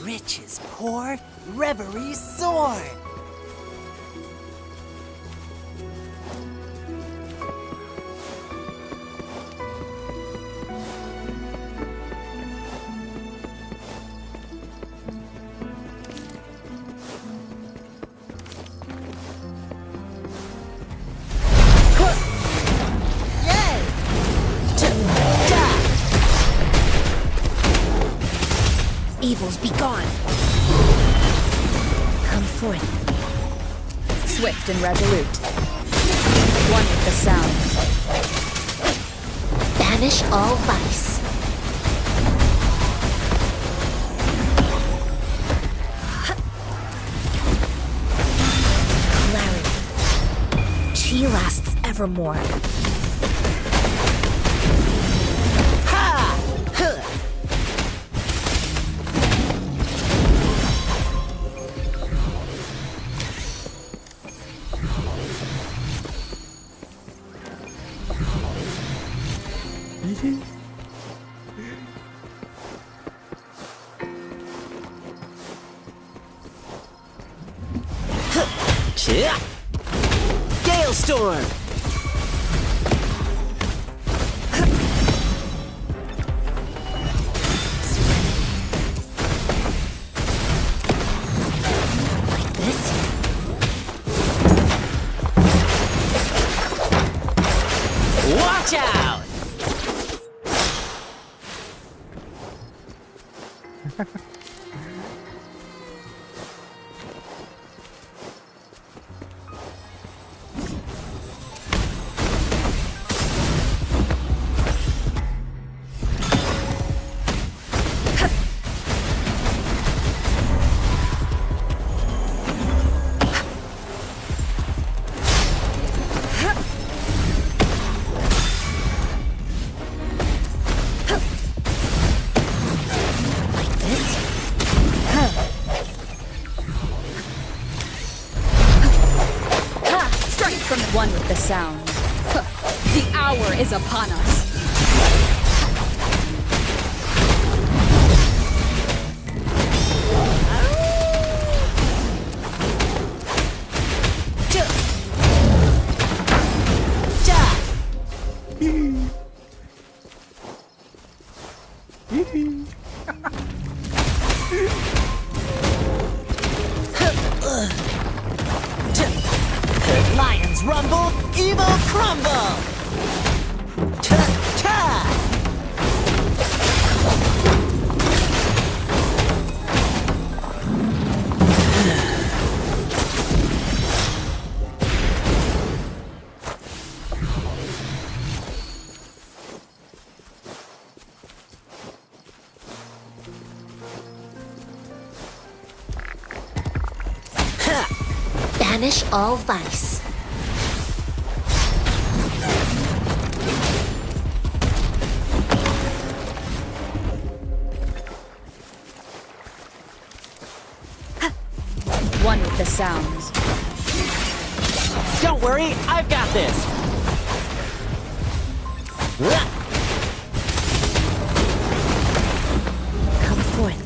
Riches pour, reverie soar. Evils be gone. Come forth. Swift and resolute. One with the sound. Banish all vice. Clarity. Chi lasts evermore. Gale Storm! Watch out! sounds. The hour is upon us. Lions rumble, evil crumble! Cha-cha! Banish all vice. One with the sounds. Don't worry, I've got this! Come forth.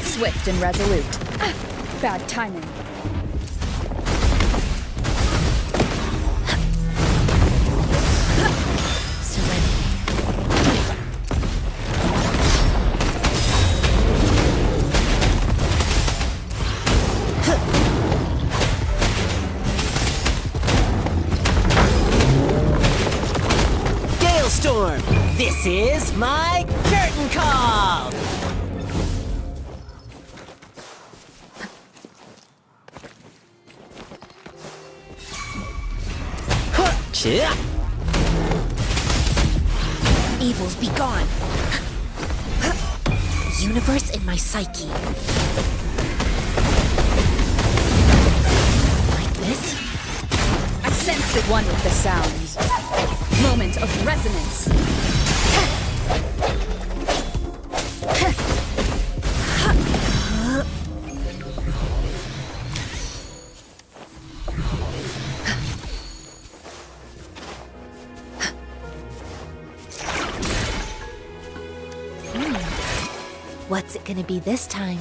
Swift and resolute. Bad timing. Storm, this is my curtain call! Evils be gone. Universe in my psyche. Like this? I sense the one with the sounds. Moment of resonance. What's it gonna be this time?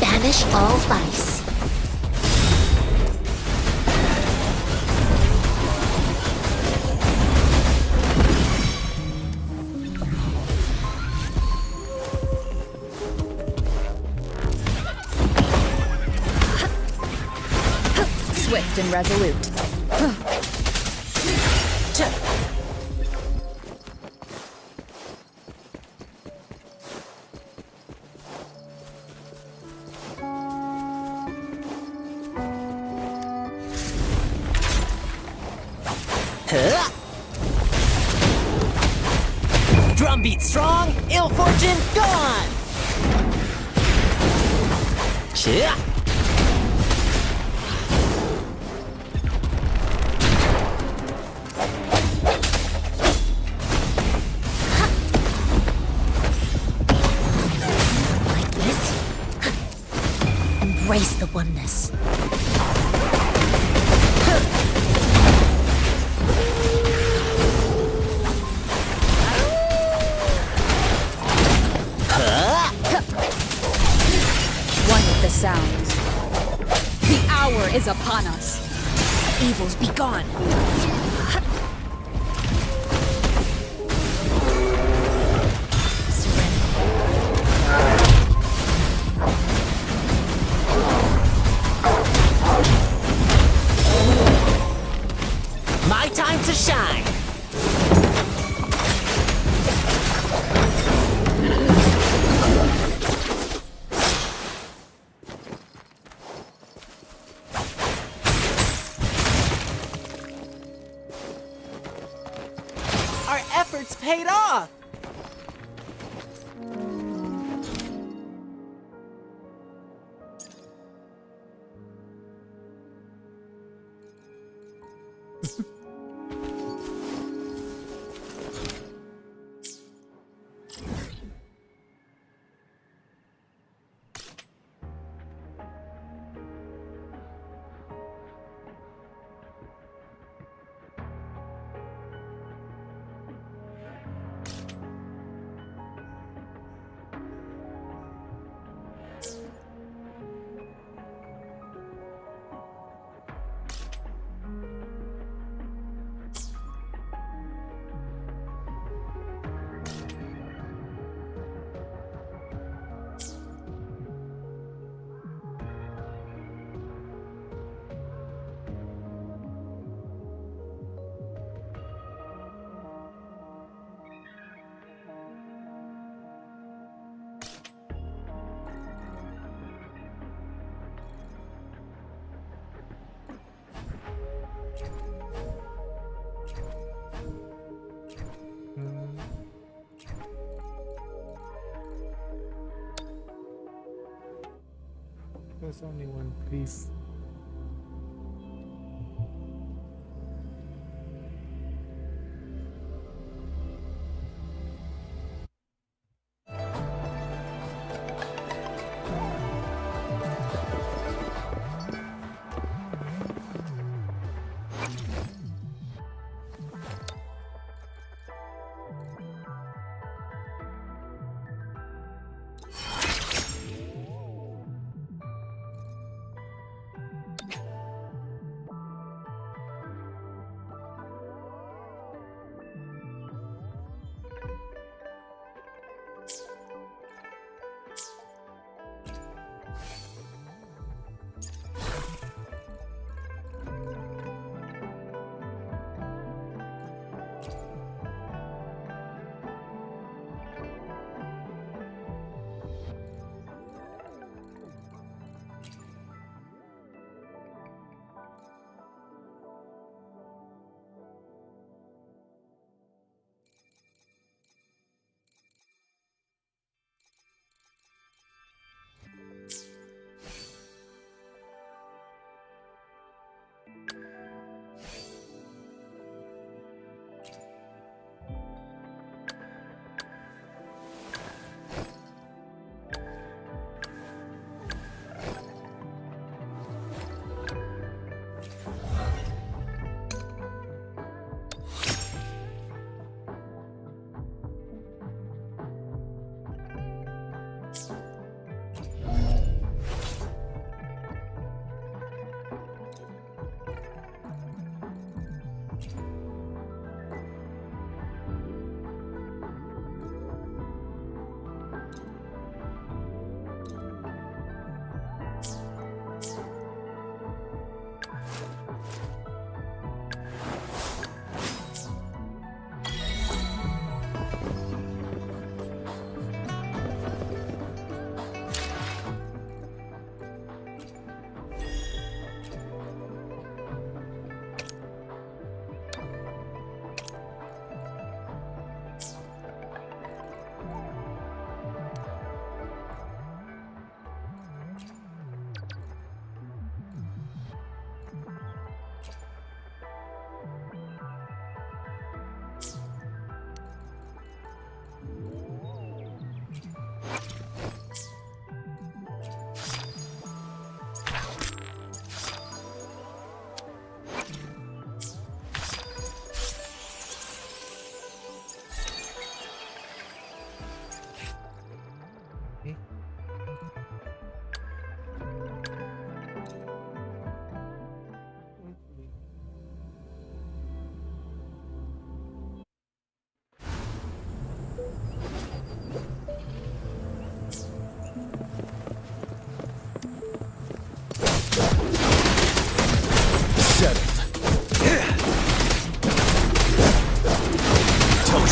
Banish all vice. Swift and resolute. Drumbeat strong, ill fortune gone! Chia! Like this? Embrace the oneness. The sounds. The hour is upon us. Evils be gone. My time to shine! efforts paid off! There's only one, please.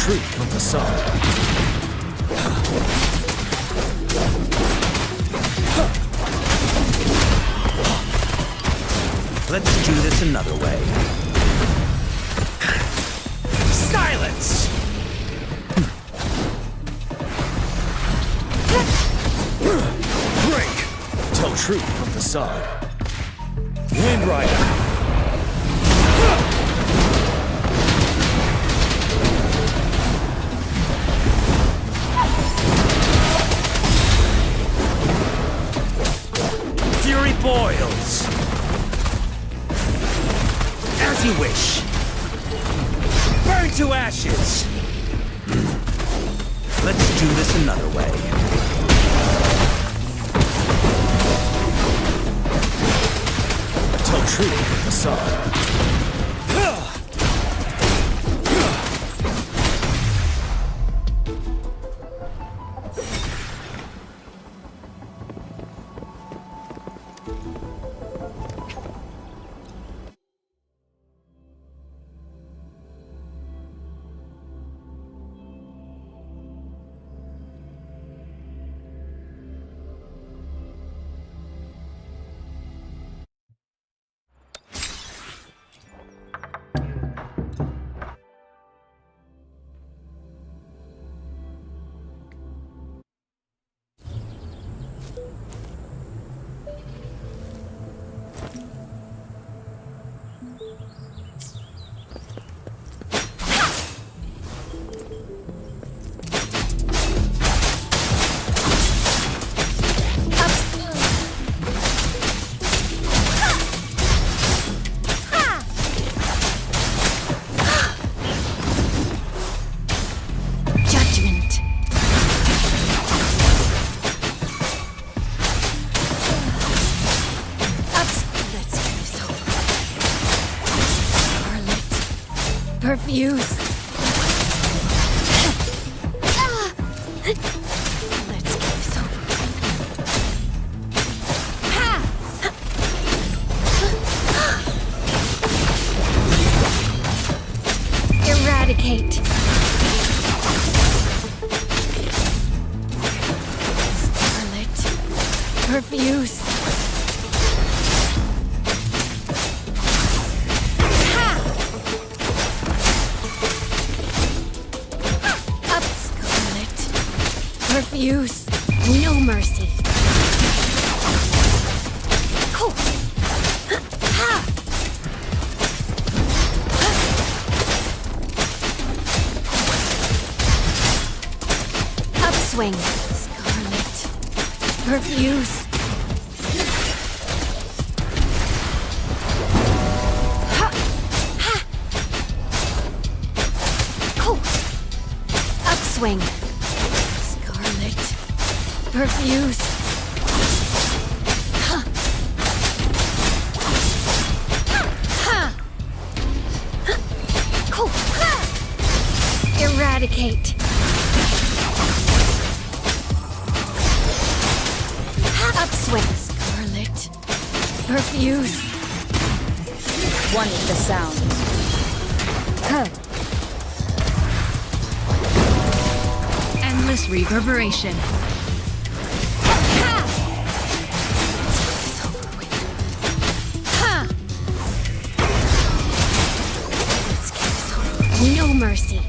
Truth from the sun. Let's do this another way. Silence! Tell truth from the sun. Wind Rider. Fury boils. As you wish. Burn to ashes. Let's do this another way. Tell truth from the sun. Perfuse. Let's get this over with. Eradicate. Scarlet. Perfuse. Perfuse. No mercy. Cool. Upswing. Scarlet. Perfuse. Cool. Upswing. Perfuse. Cool. Eradicate. Upswing. Scarlet. Perfuse. One with the sound. Endless reverberation. No mercy.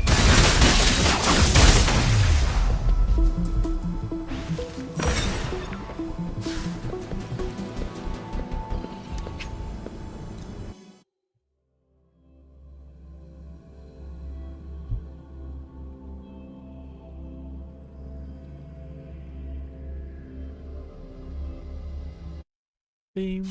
Beam.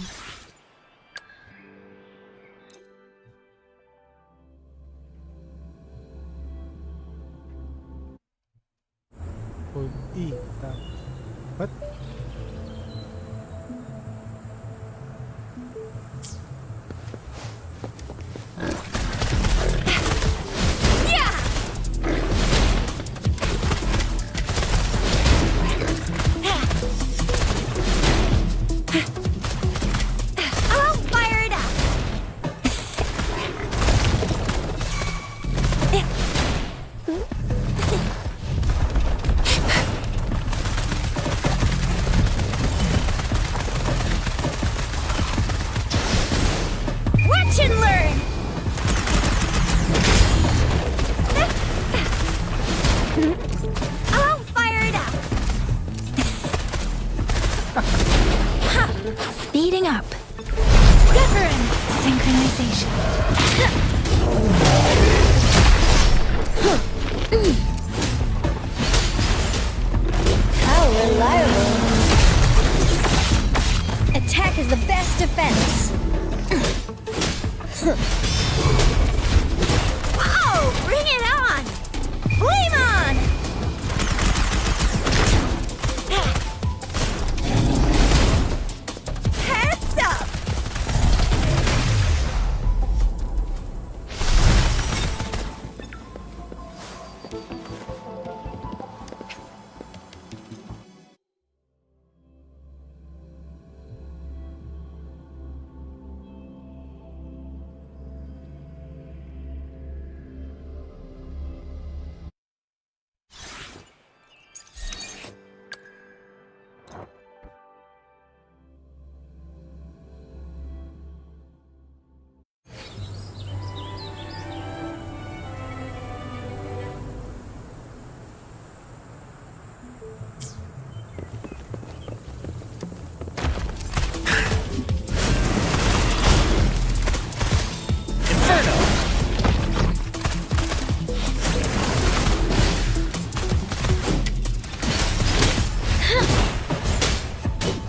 What? I'll fire it up. Watch and learn. I'll fire it up. Synchronization. How reliable. Attack is the best defense. Whoa! Bring it on! Flame on! Heads up!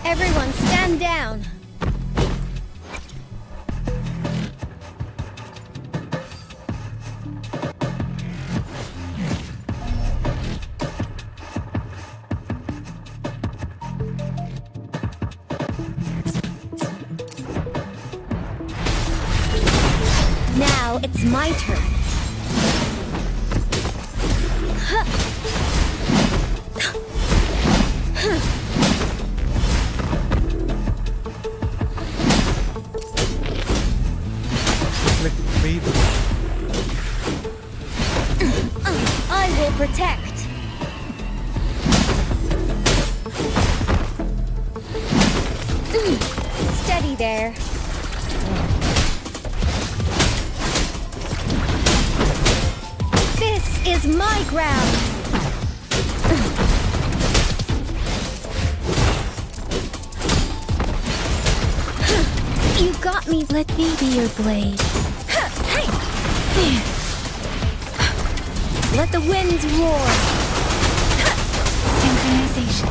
Everyone stand down. Now it's my turn. I will protect. Steady there. This is my ground. You got me. Let me be your blade. Let the winds roar. Synchronization.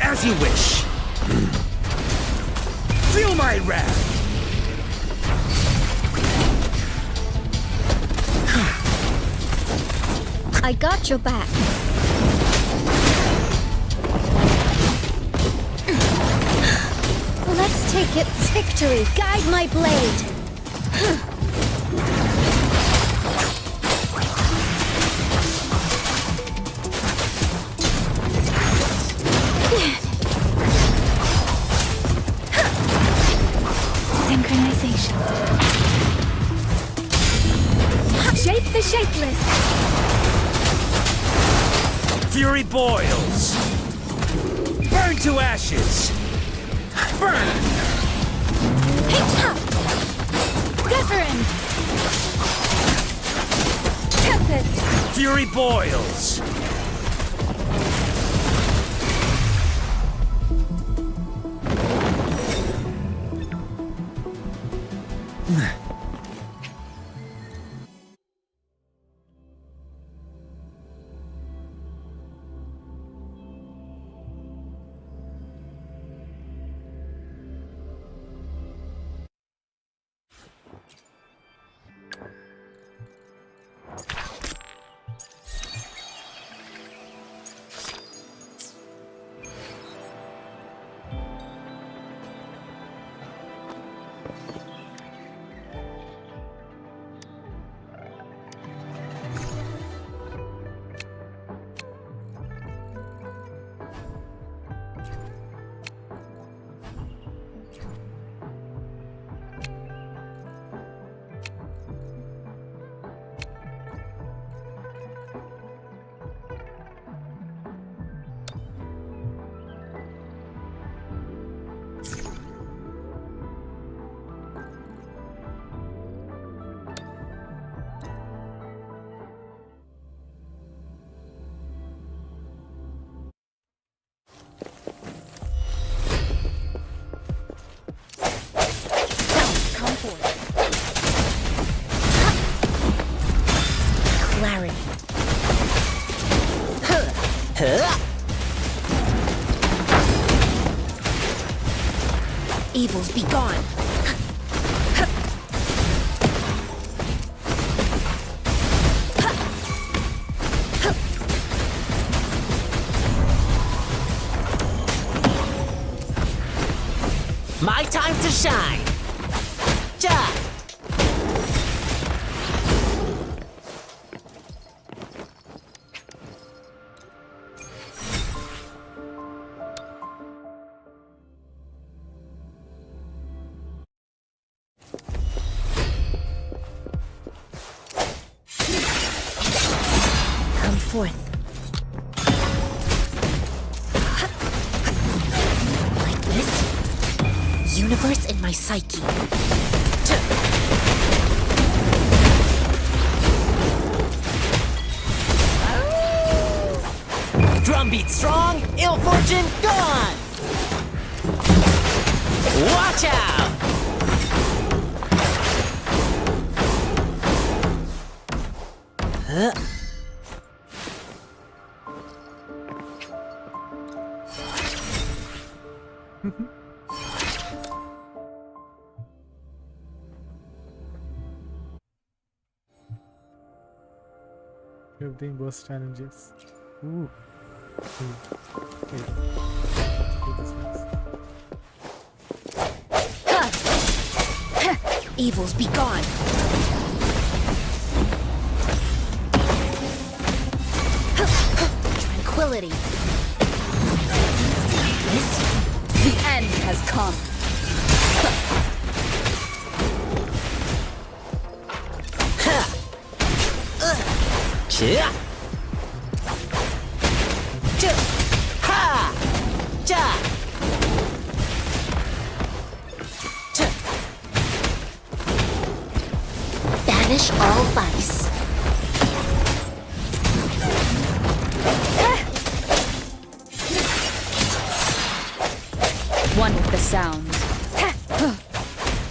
As you wish. Feel my wrath. I got your back. Let's take its victory. Guide my blade. Synchronization. Shape the shapeless. Fury boils. Burn to ashes. Burn! Deference. Tempest. Fury boils. Evils be gone. My time to shine! Ja! Come forth. Like this? Universe in my psyche. Drumbeat strong, ill fortune gone! Watch out! You're doing boss challenges. Ooh. Okay. Do this next. Evils be gone. Tranquility. This? The end has come. Ja! Ja! Ha! Ja! Ja! Banish all vice. One with the sound.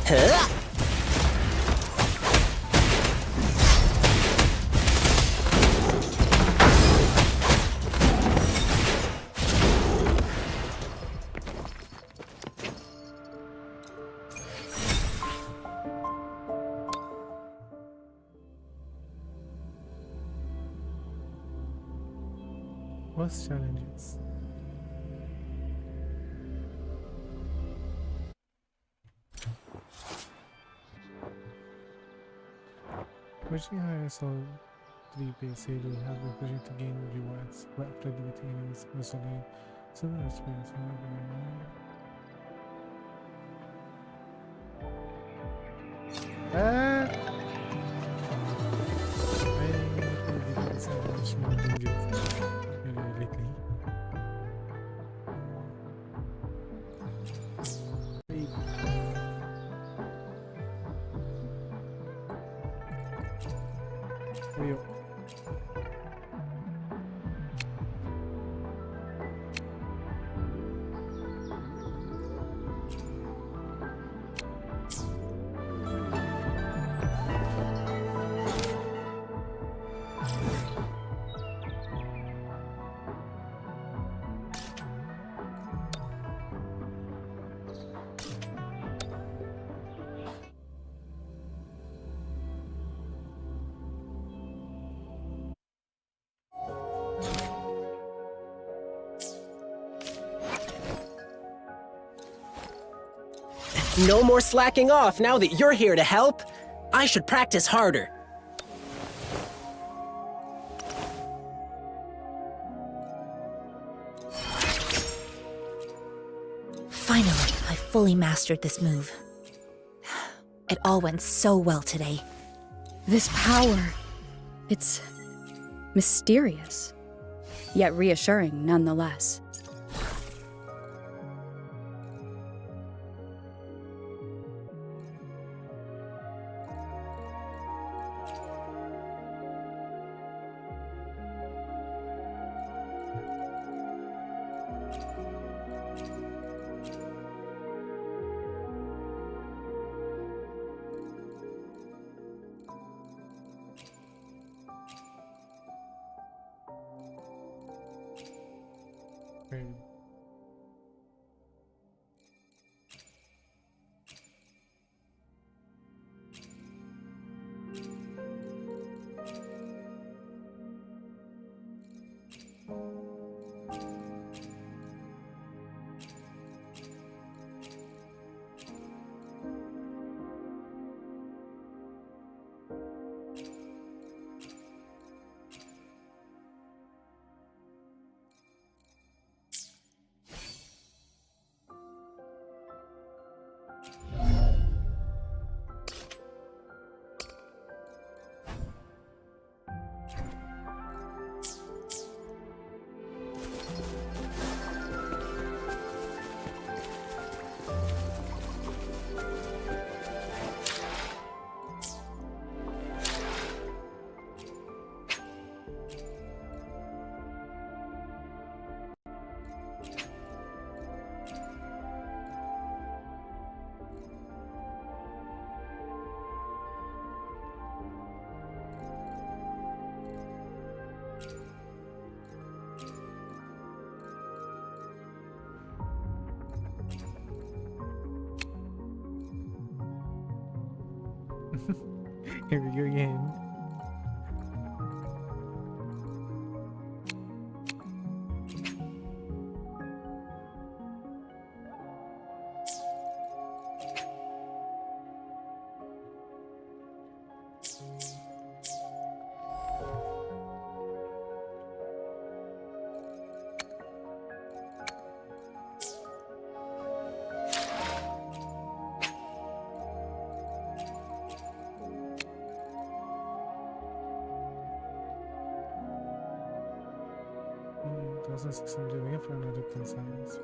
Huh? Boss challenges. Pushing higher soul 3 base area have the ability to gain rewards by activating enemies constantly. Similar experience, however. I think this is much more dangerous lately. Wait. No more slacking off now that you're here to help. I should practice harder. Finally, I fully mastered this move. It all went so well today. This power, it's mysterious, yet reassuring nonetheless. Right. Here we go again. Doesn't see some living for another princess.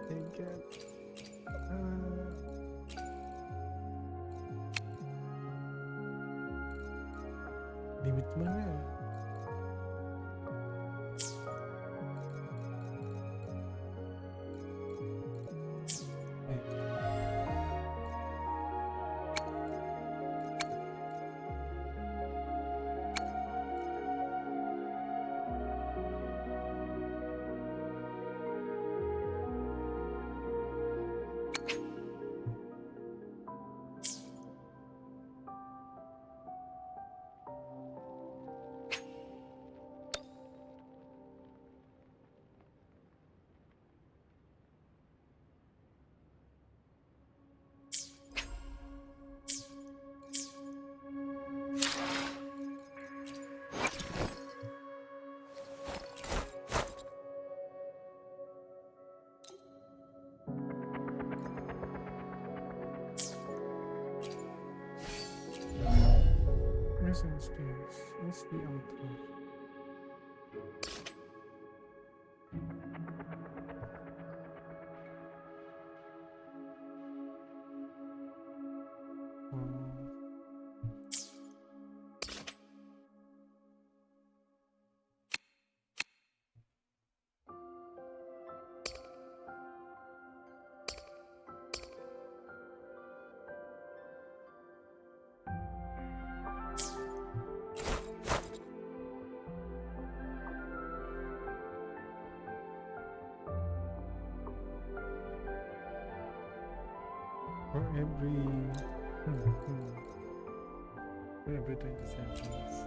They get limit mo na. Prison stairs. What's the outcome? For everything this happens.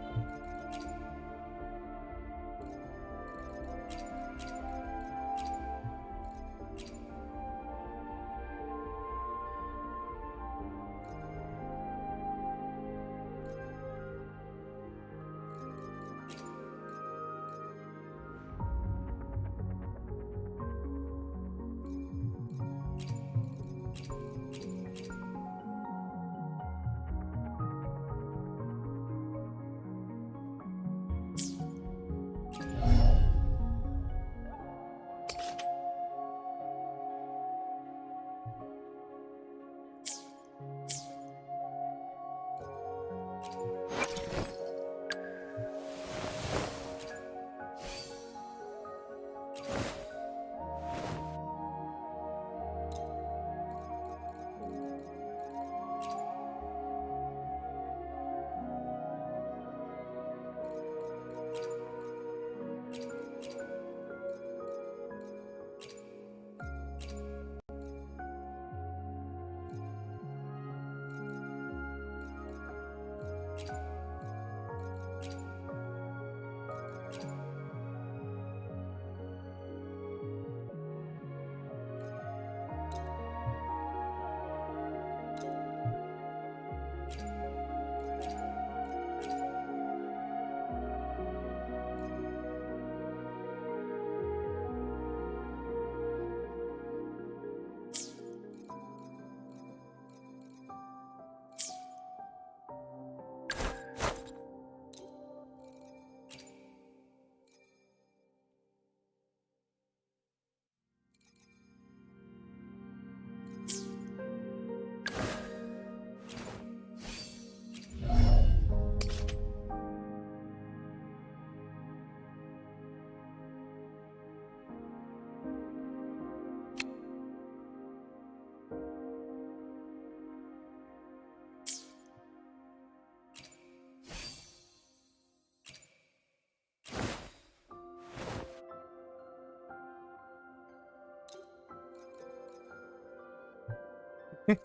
Right.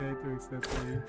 Yeah, it works that way.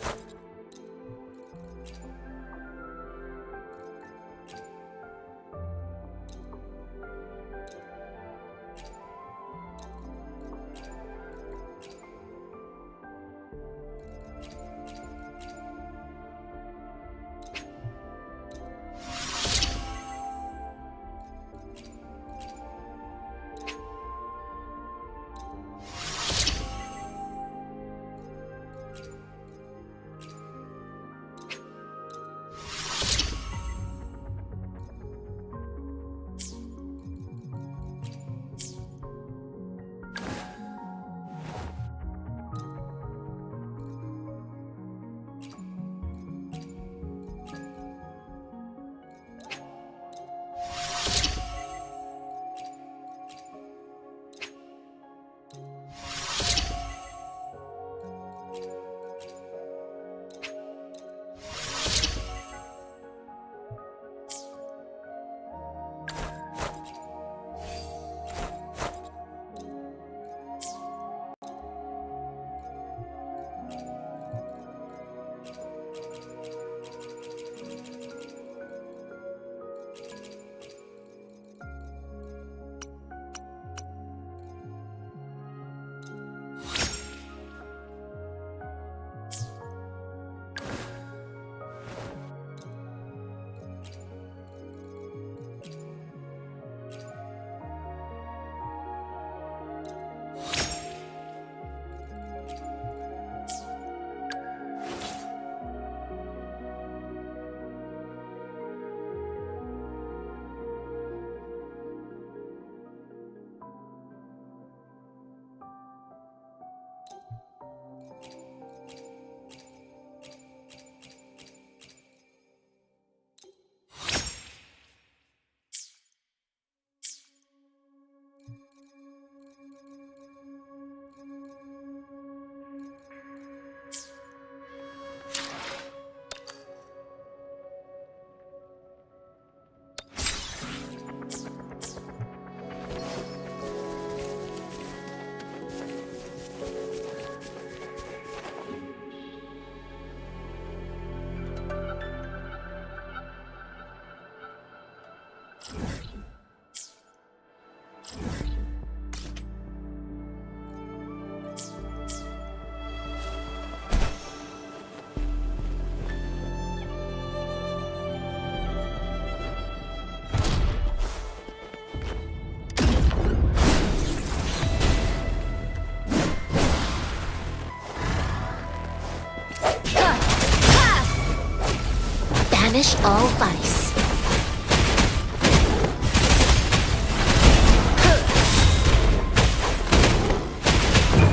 Banish all vice.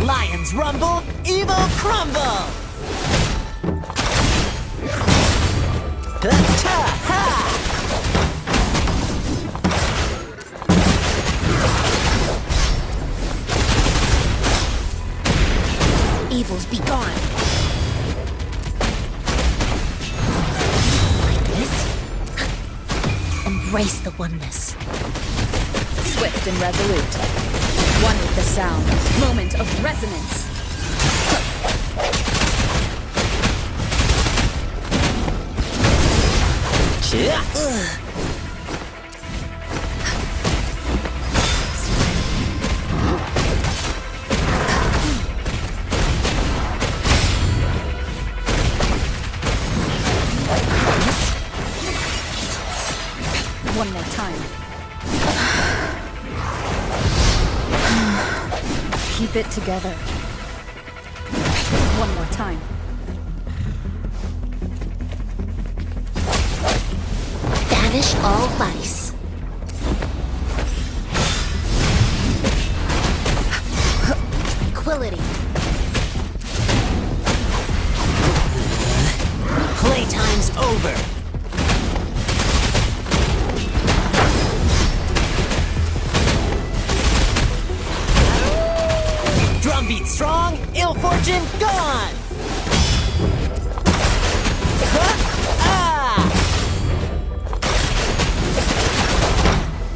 Lions rumble, evil crumble! Evils be gone. Embrace the oneness. Swift and resolute. One with the sound. Moment of resonance. One more time. Keep it together. One more time. Banish all vice. Tranquility. Playtime's over. Drumbeat strong, ill fortune gone!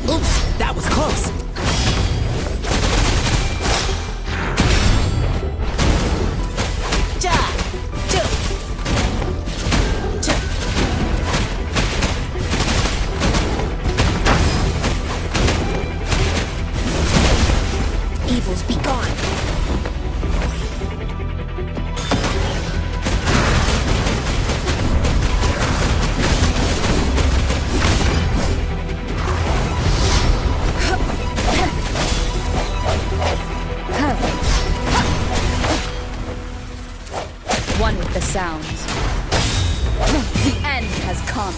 Oops, that was close. has come.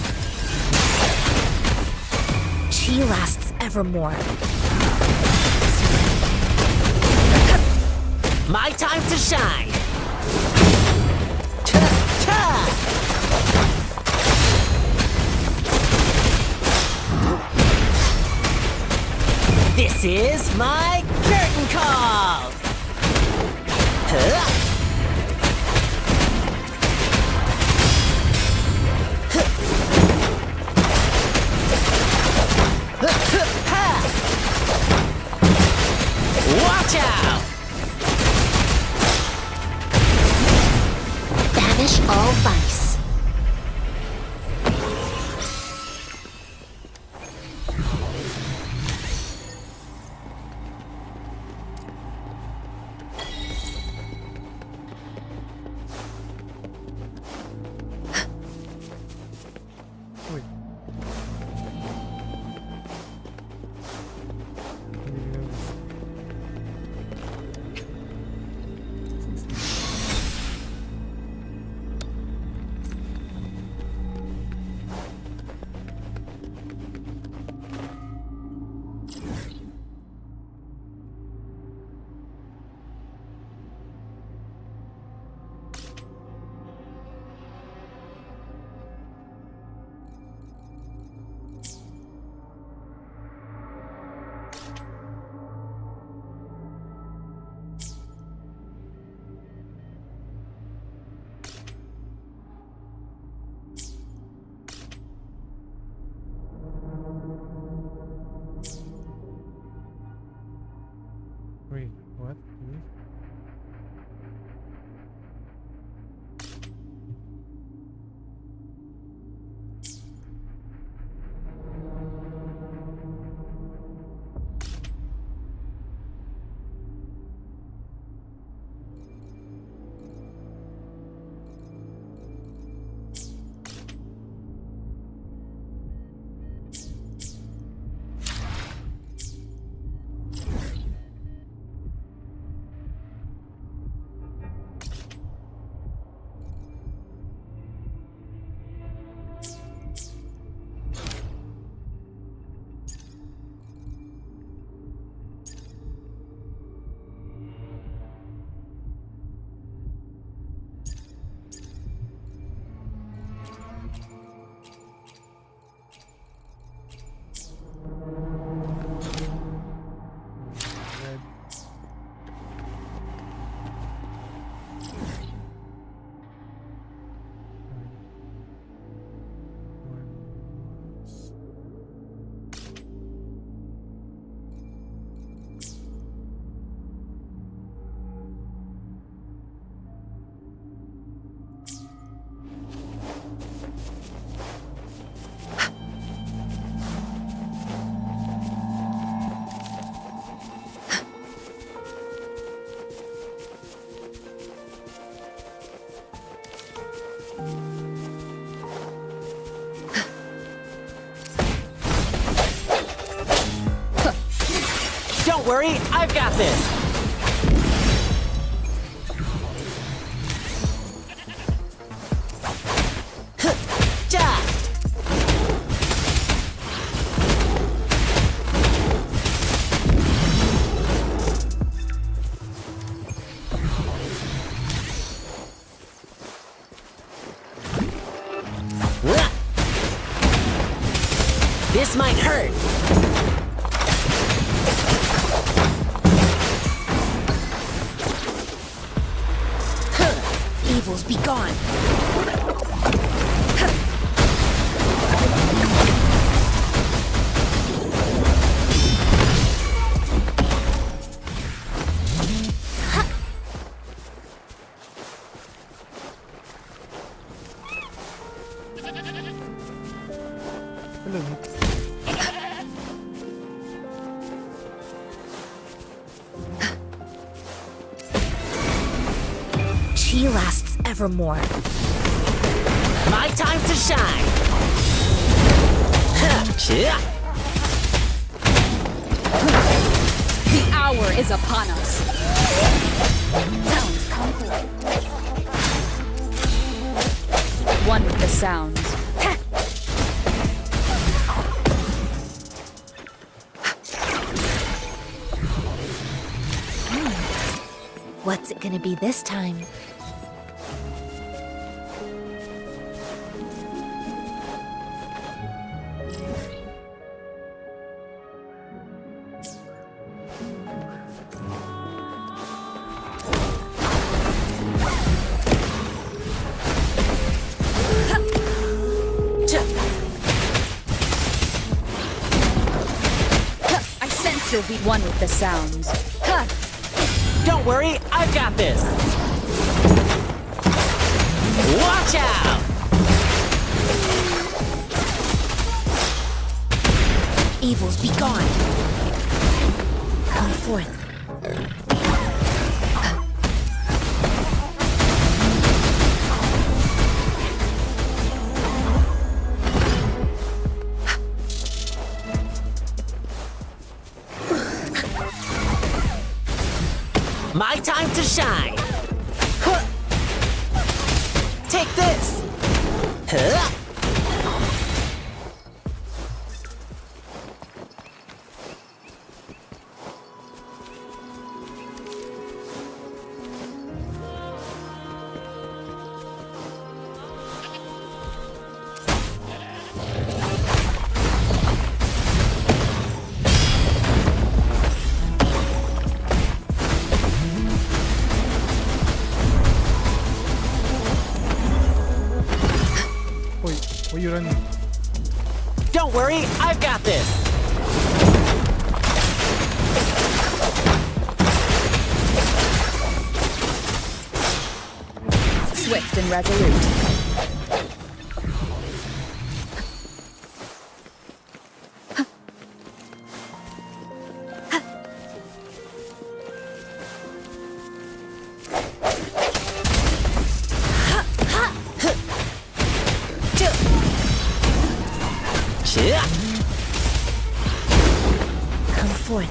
She lasts evermore. My time to shine! This is my curtain call! Watch out! Banish all vice. Wait, what? Don't worry, I've got this! This might hurt! Evils be gone. She lasts evermore. My time to shine! The hour is upon us. Sounds come forth. One with the sounds. What's it gonna be this time? I sense you'll be one with the sounds. Don't worry, I've got this. Watch out! Evils be gone. Come forth. My time to shine. Huh. Take this. Huh. Where you running? Don't worry, I've got this. Swift and resolute. Come forth.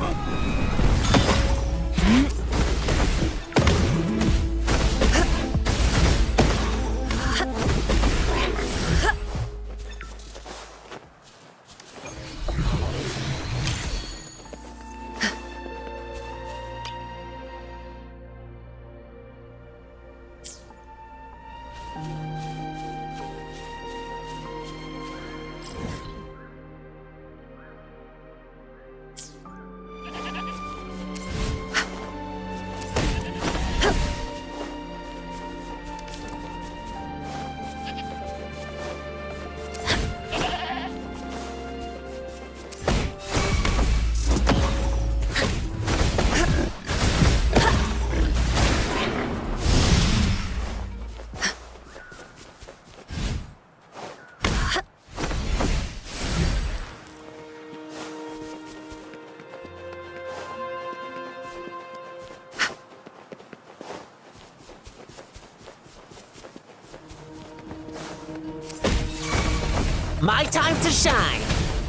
My time to shine.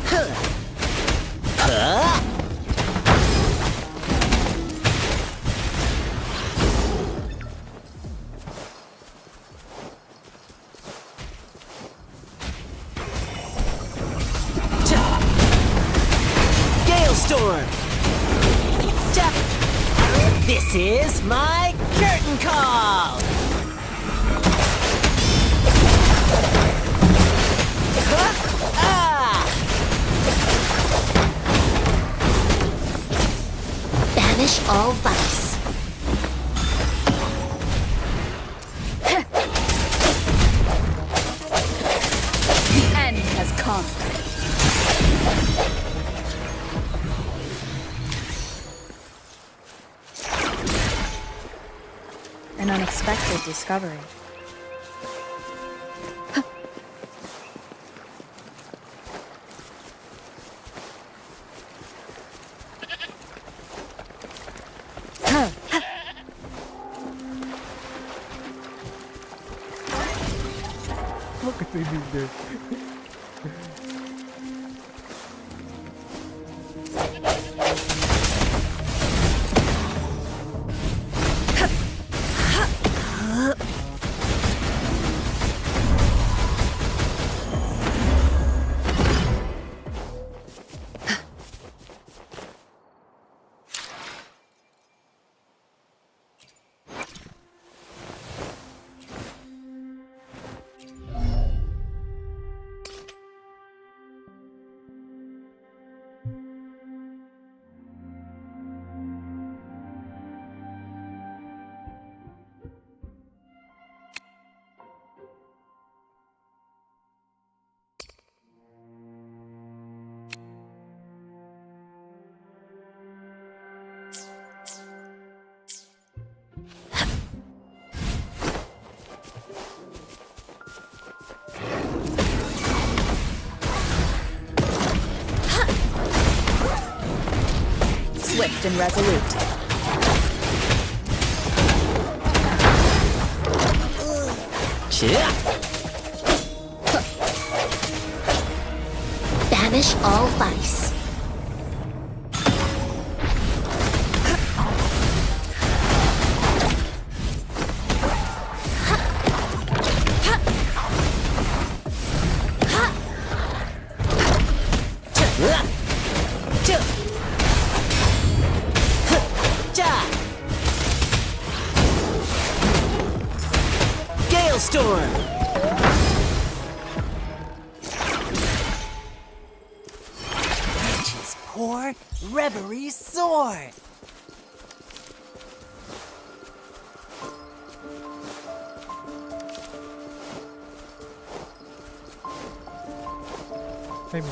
Huh. Huh. Storm. This is my curtain call. Banish all vice. The end has come. An unexpected discovery. Look at this there. swift and resolute. Banish all vice. Gale Storm! Witch's pour, reverie soar. Maybe.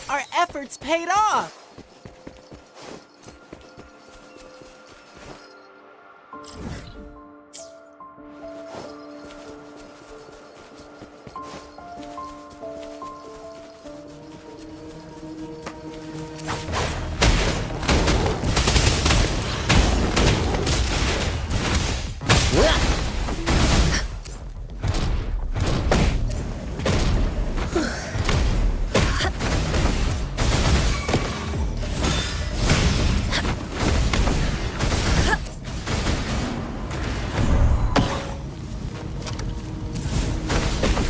Our efforts paid off!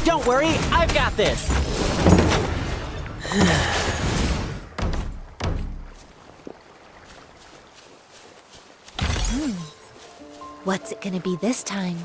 Don't worry, I've got this! What's it gonna be this time?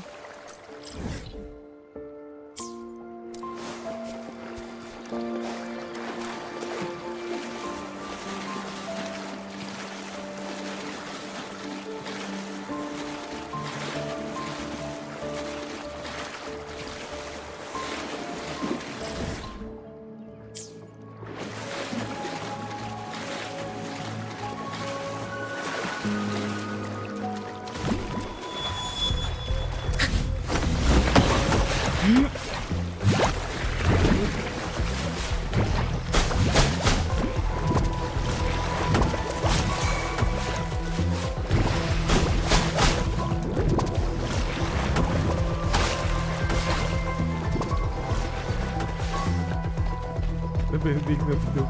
big enough to do it.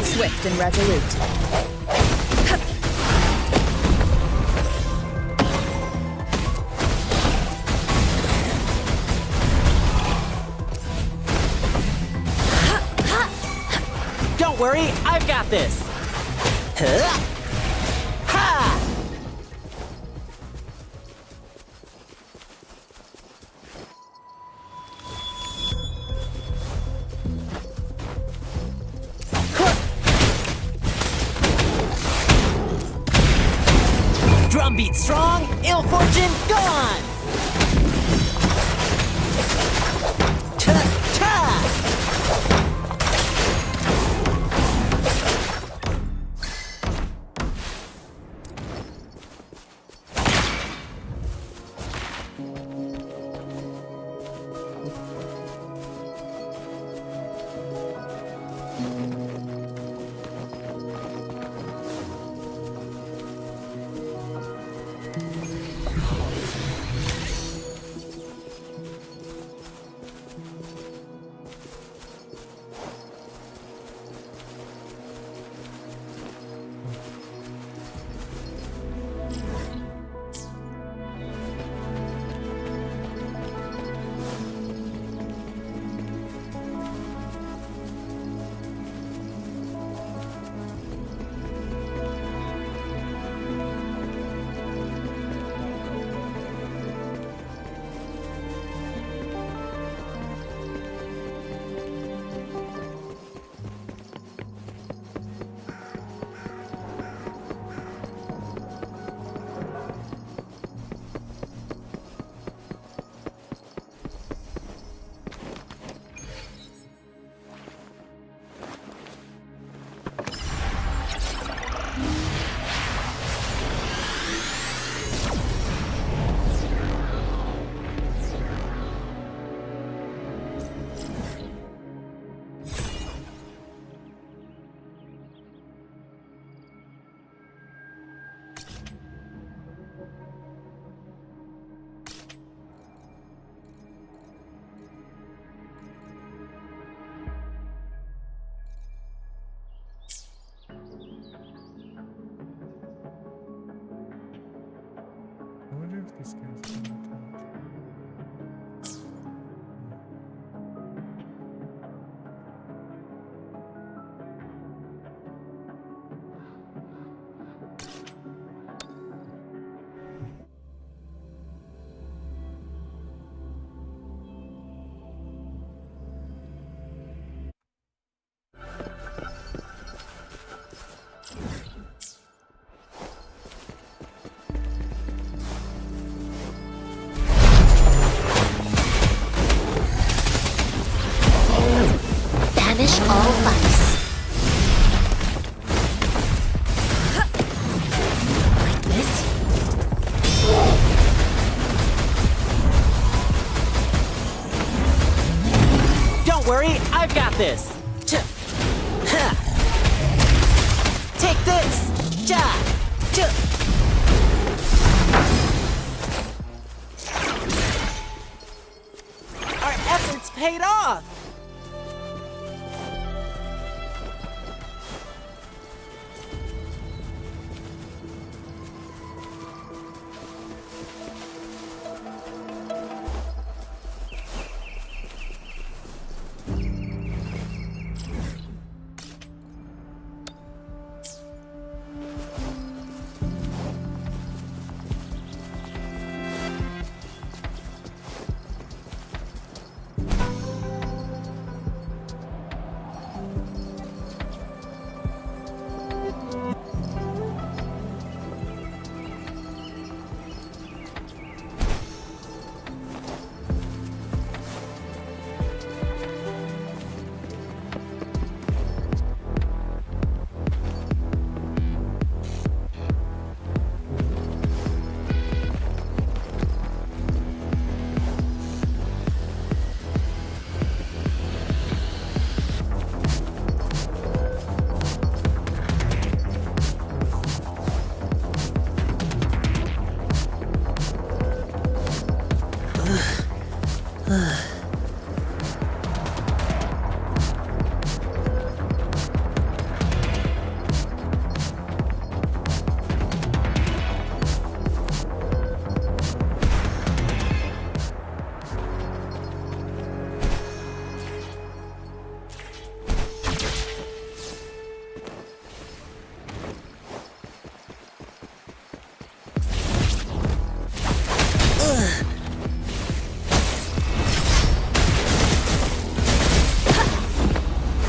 Swift and resolute. Don't worry, I've got this. Ha! Drumbeat strong, ill fortune gone! Cha-cha! I wonder if this guy's gonna talk. Banish all vice. Like this? Don't worry, I've got this. Ha! Take this. Ja! Our efforts paid off.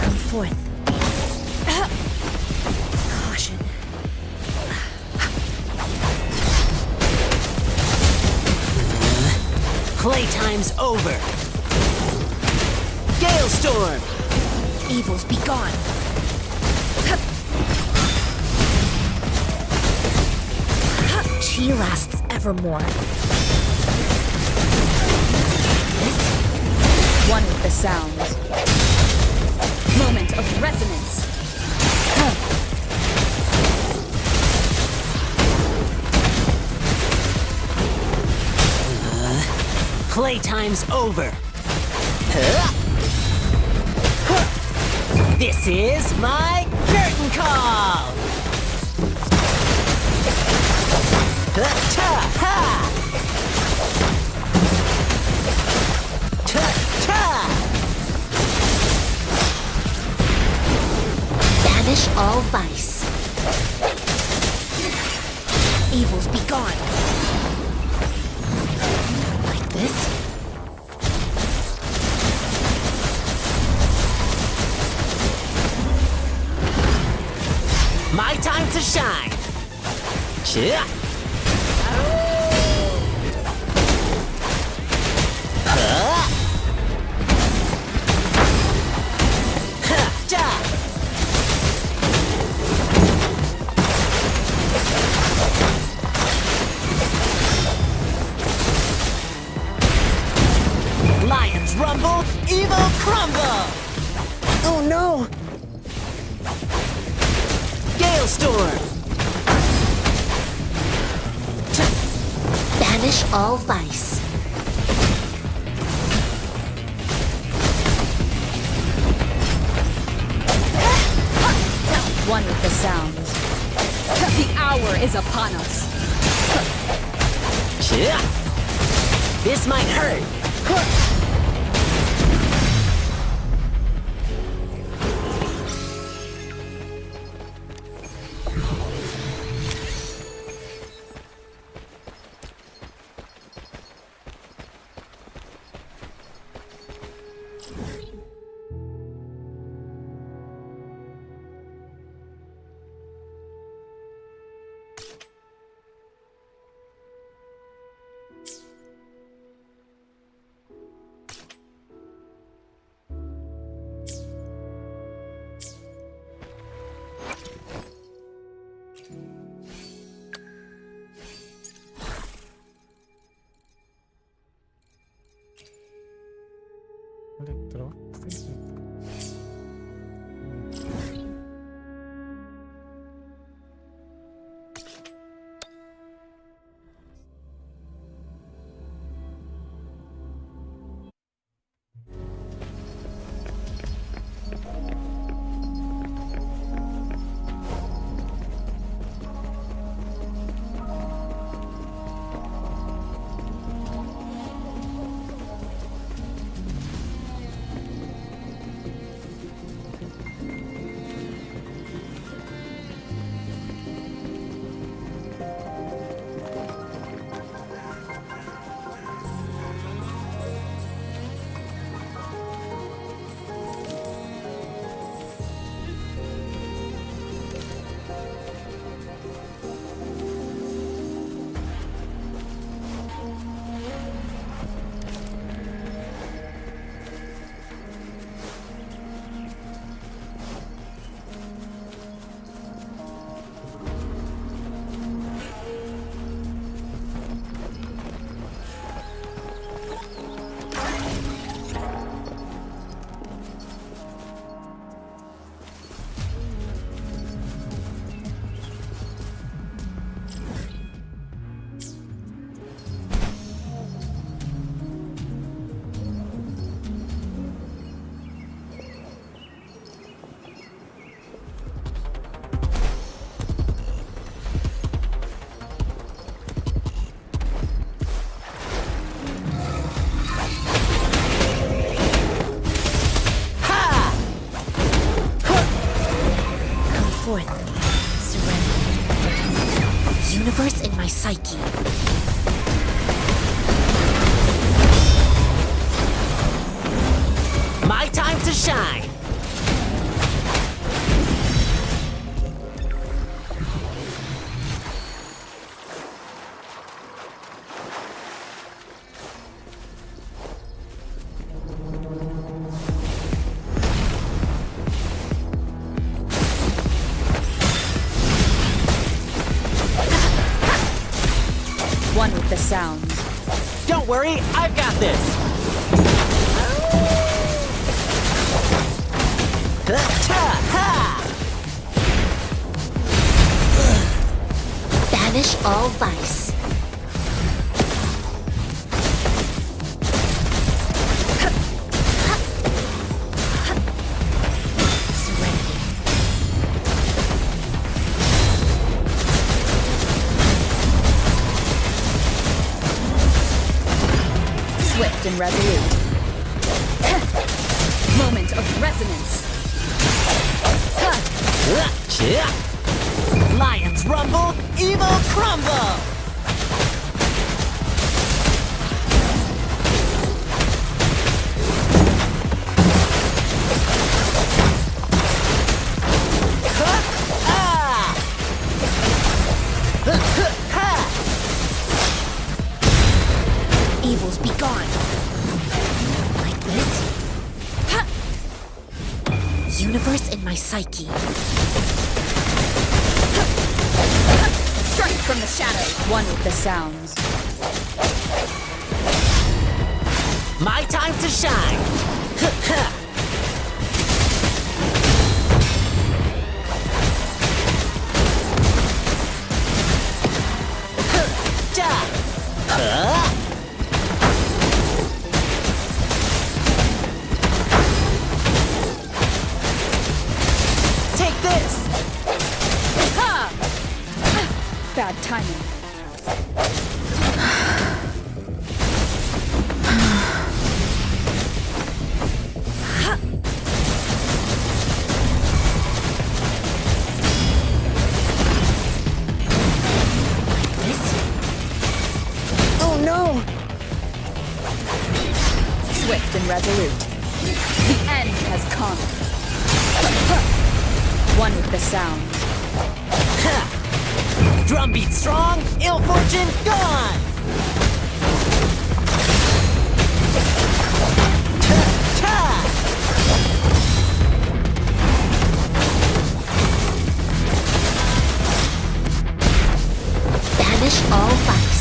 Come forth. Caution. Playtime's over. Gale Storm! Evils be gone. Chi lasts evermore. One with the sounds. Moment of resonance. Playtime's over. This is my curtain call! Banish all vice. Evils be gone. Like this? My time to shine! Chia. Lions rumble, evil crumble! Oh no! Gale Storm! Banish all vice. One with the sounds. The hour is upon us. Chia. This might hurt. Electro. shine! One with the sounds. Don't worry, I've got this! Banish all vice. Swift and resolute. Moment of resonance. Lions rumble, evil crumble! Evils be gone. Like this. Universe in my psyche. Strike from the shadows. One with the sounds. My time to shine! Take this! Bad timing. Oh no! Swift and resolute. The end has come. One with the sounds. Drumbeat strong, ill fortune gone! Banish all vice.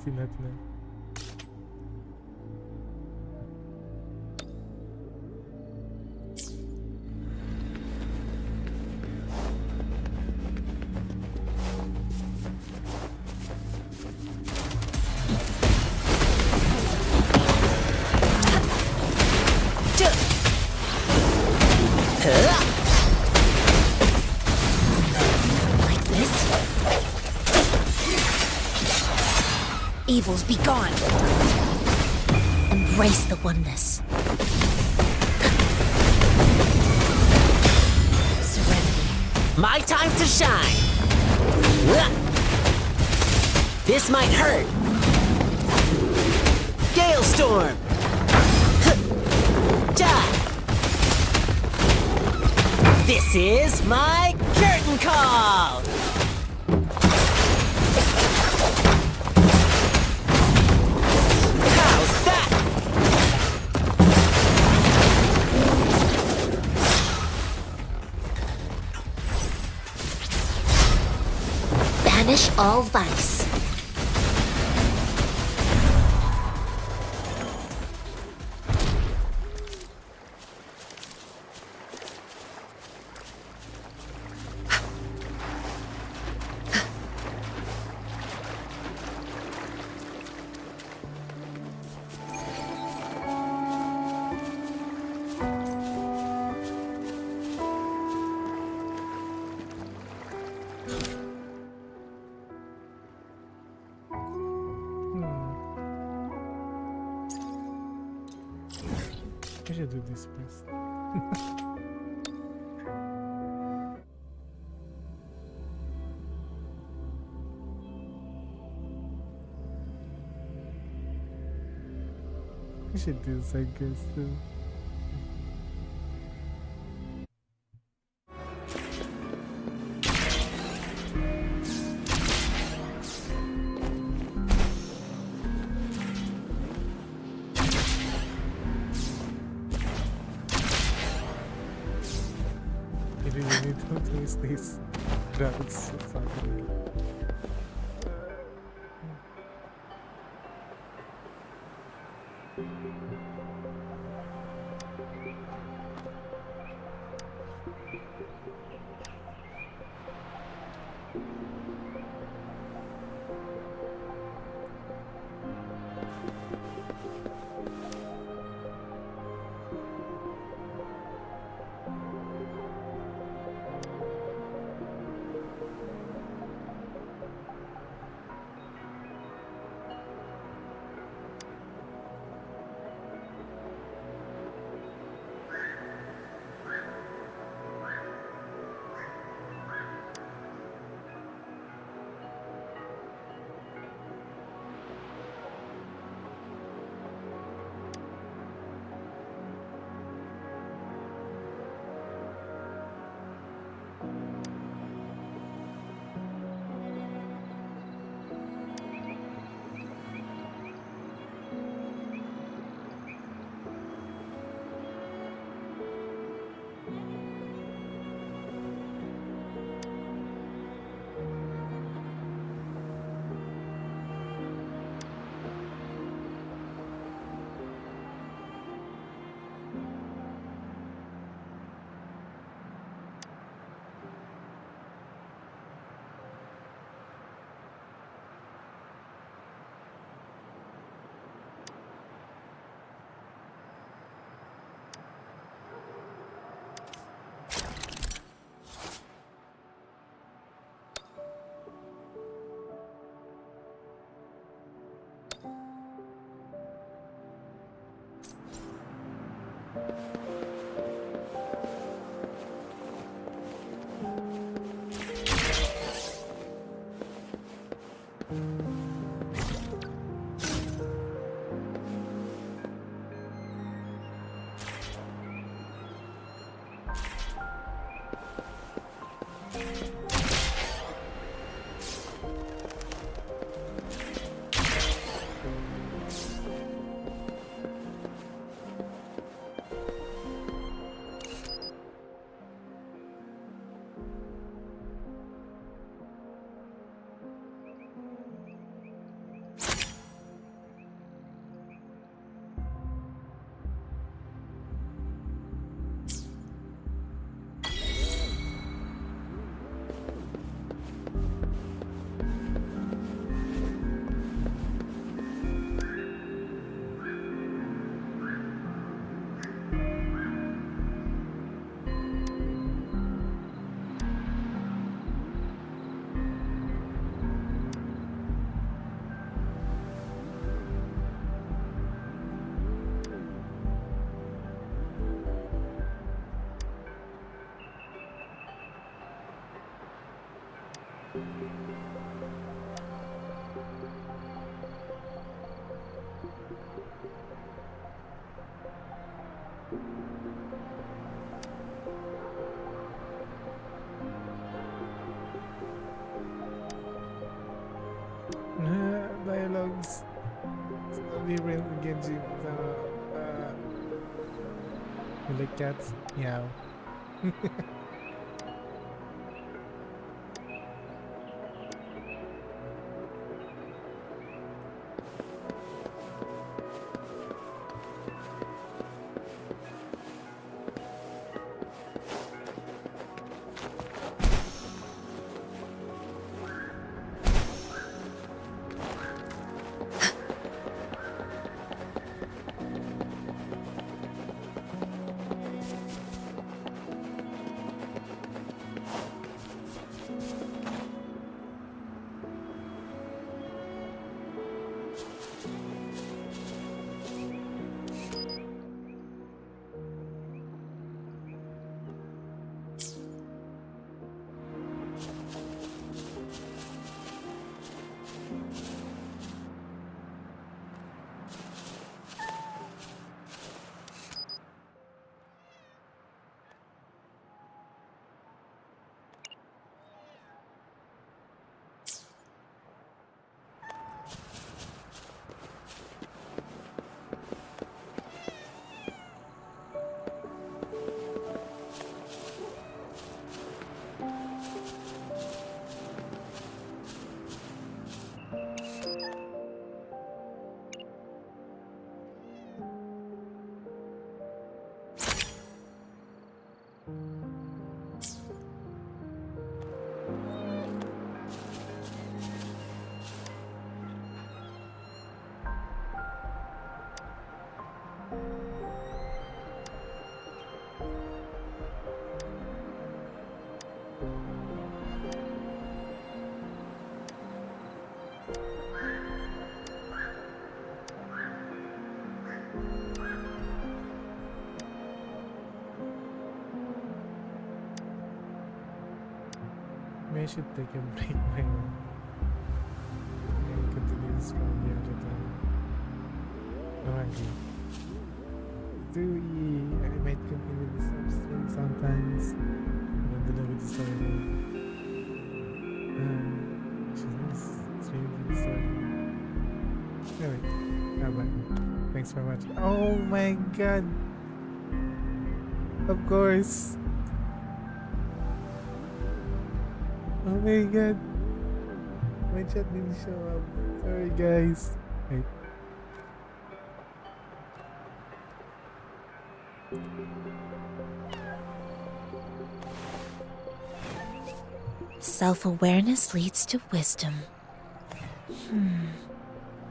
Still not enough. Like this. Evils be gone. Embrace the oneness. Serenity. My time to shine! This might hurt! Galestorm! This is my curtain call! How's that? Banish all vice. I should do this first. should do circus too. You really need to twist these routes. It's not gonna go. Dialogues. Slowly engaging you like cats? Meow. Maybe I should take a break now and continue this from the other time. No idea. I might continue this episode sometimes. I don't know with the story. It's really good story. Anyway, bye. Thanks for watching. Oh my god! Of course! Oh my god! My chat didn't show up. Sorry guys. Wait. Self-awareness leads to wisdom.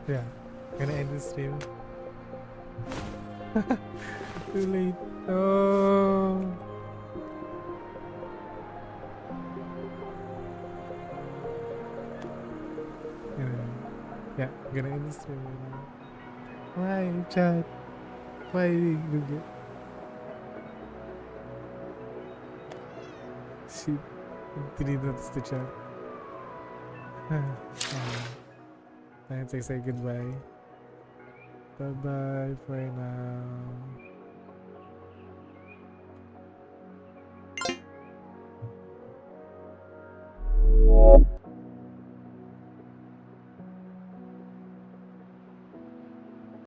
Yeah. Gonna end the stream. Too late. Oh. Yeah, I'm gonna end the stream right now. Why, chat? Why did you get? Shit. Didn't notice the chat. Time to say goodbye. Bye bye for now.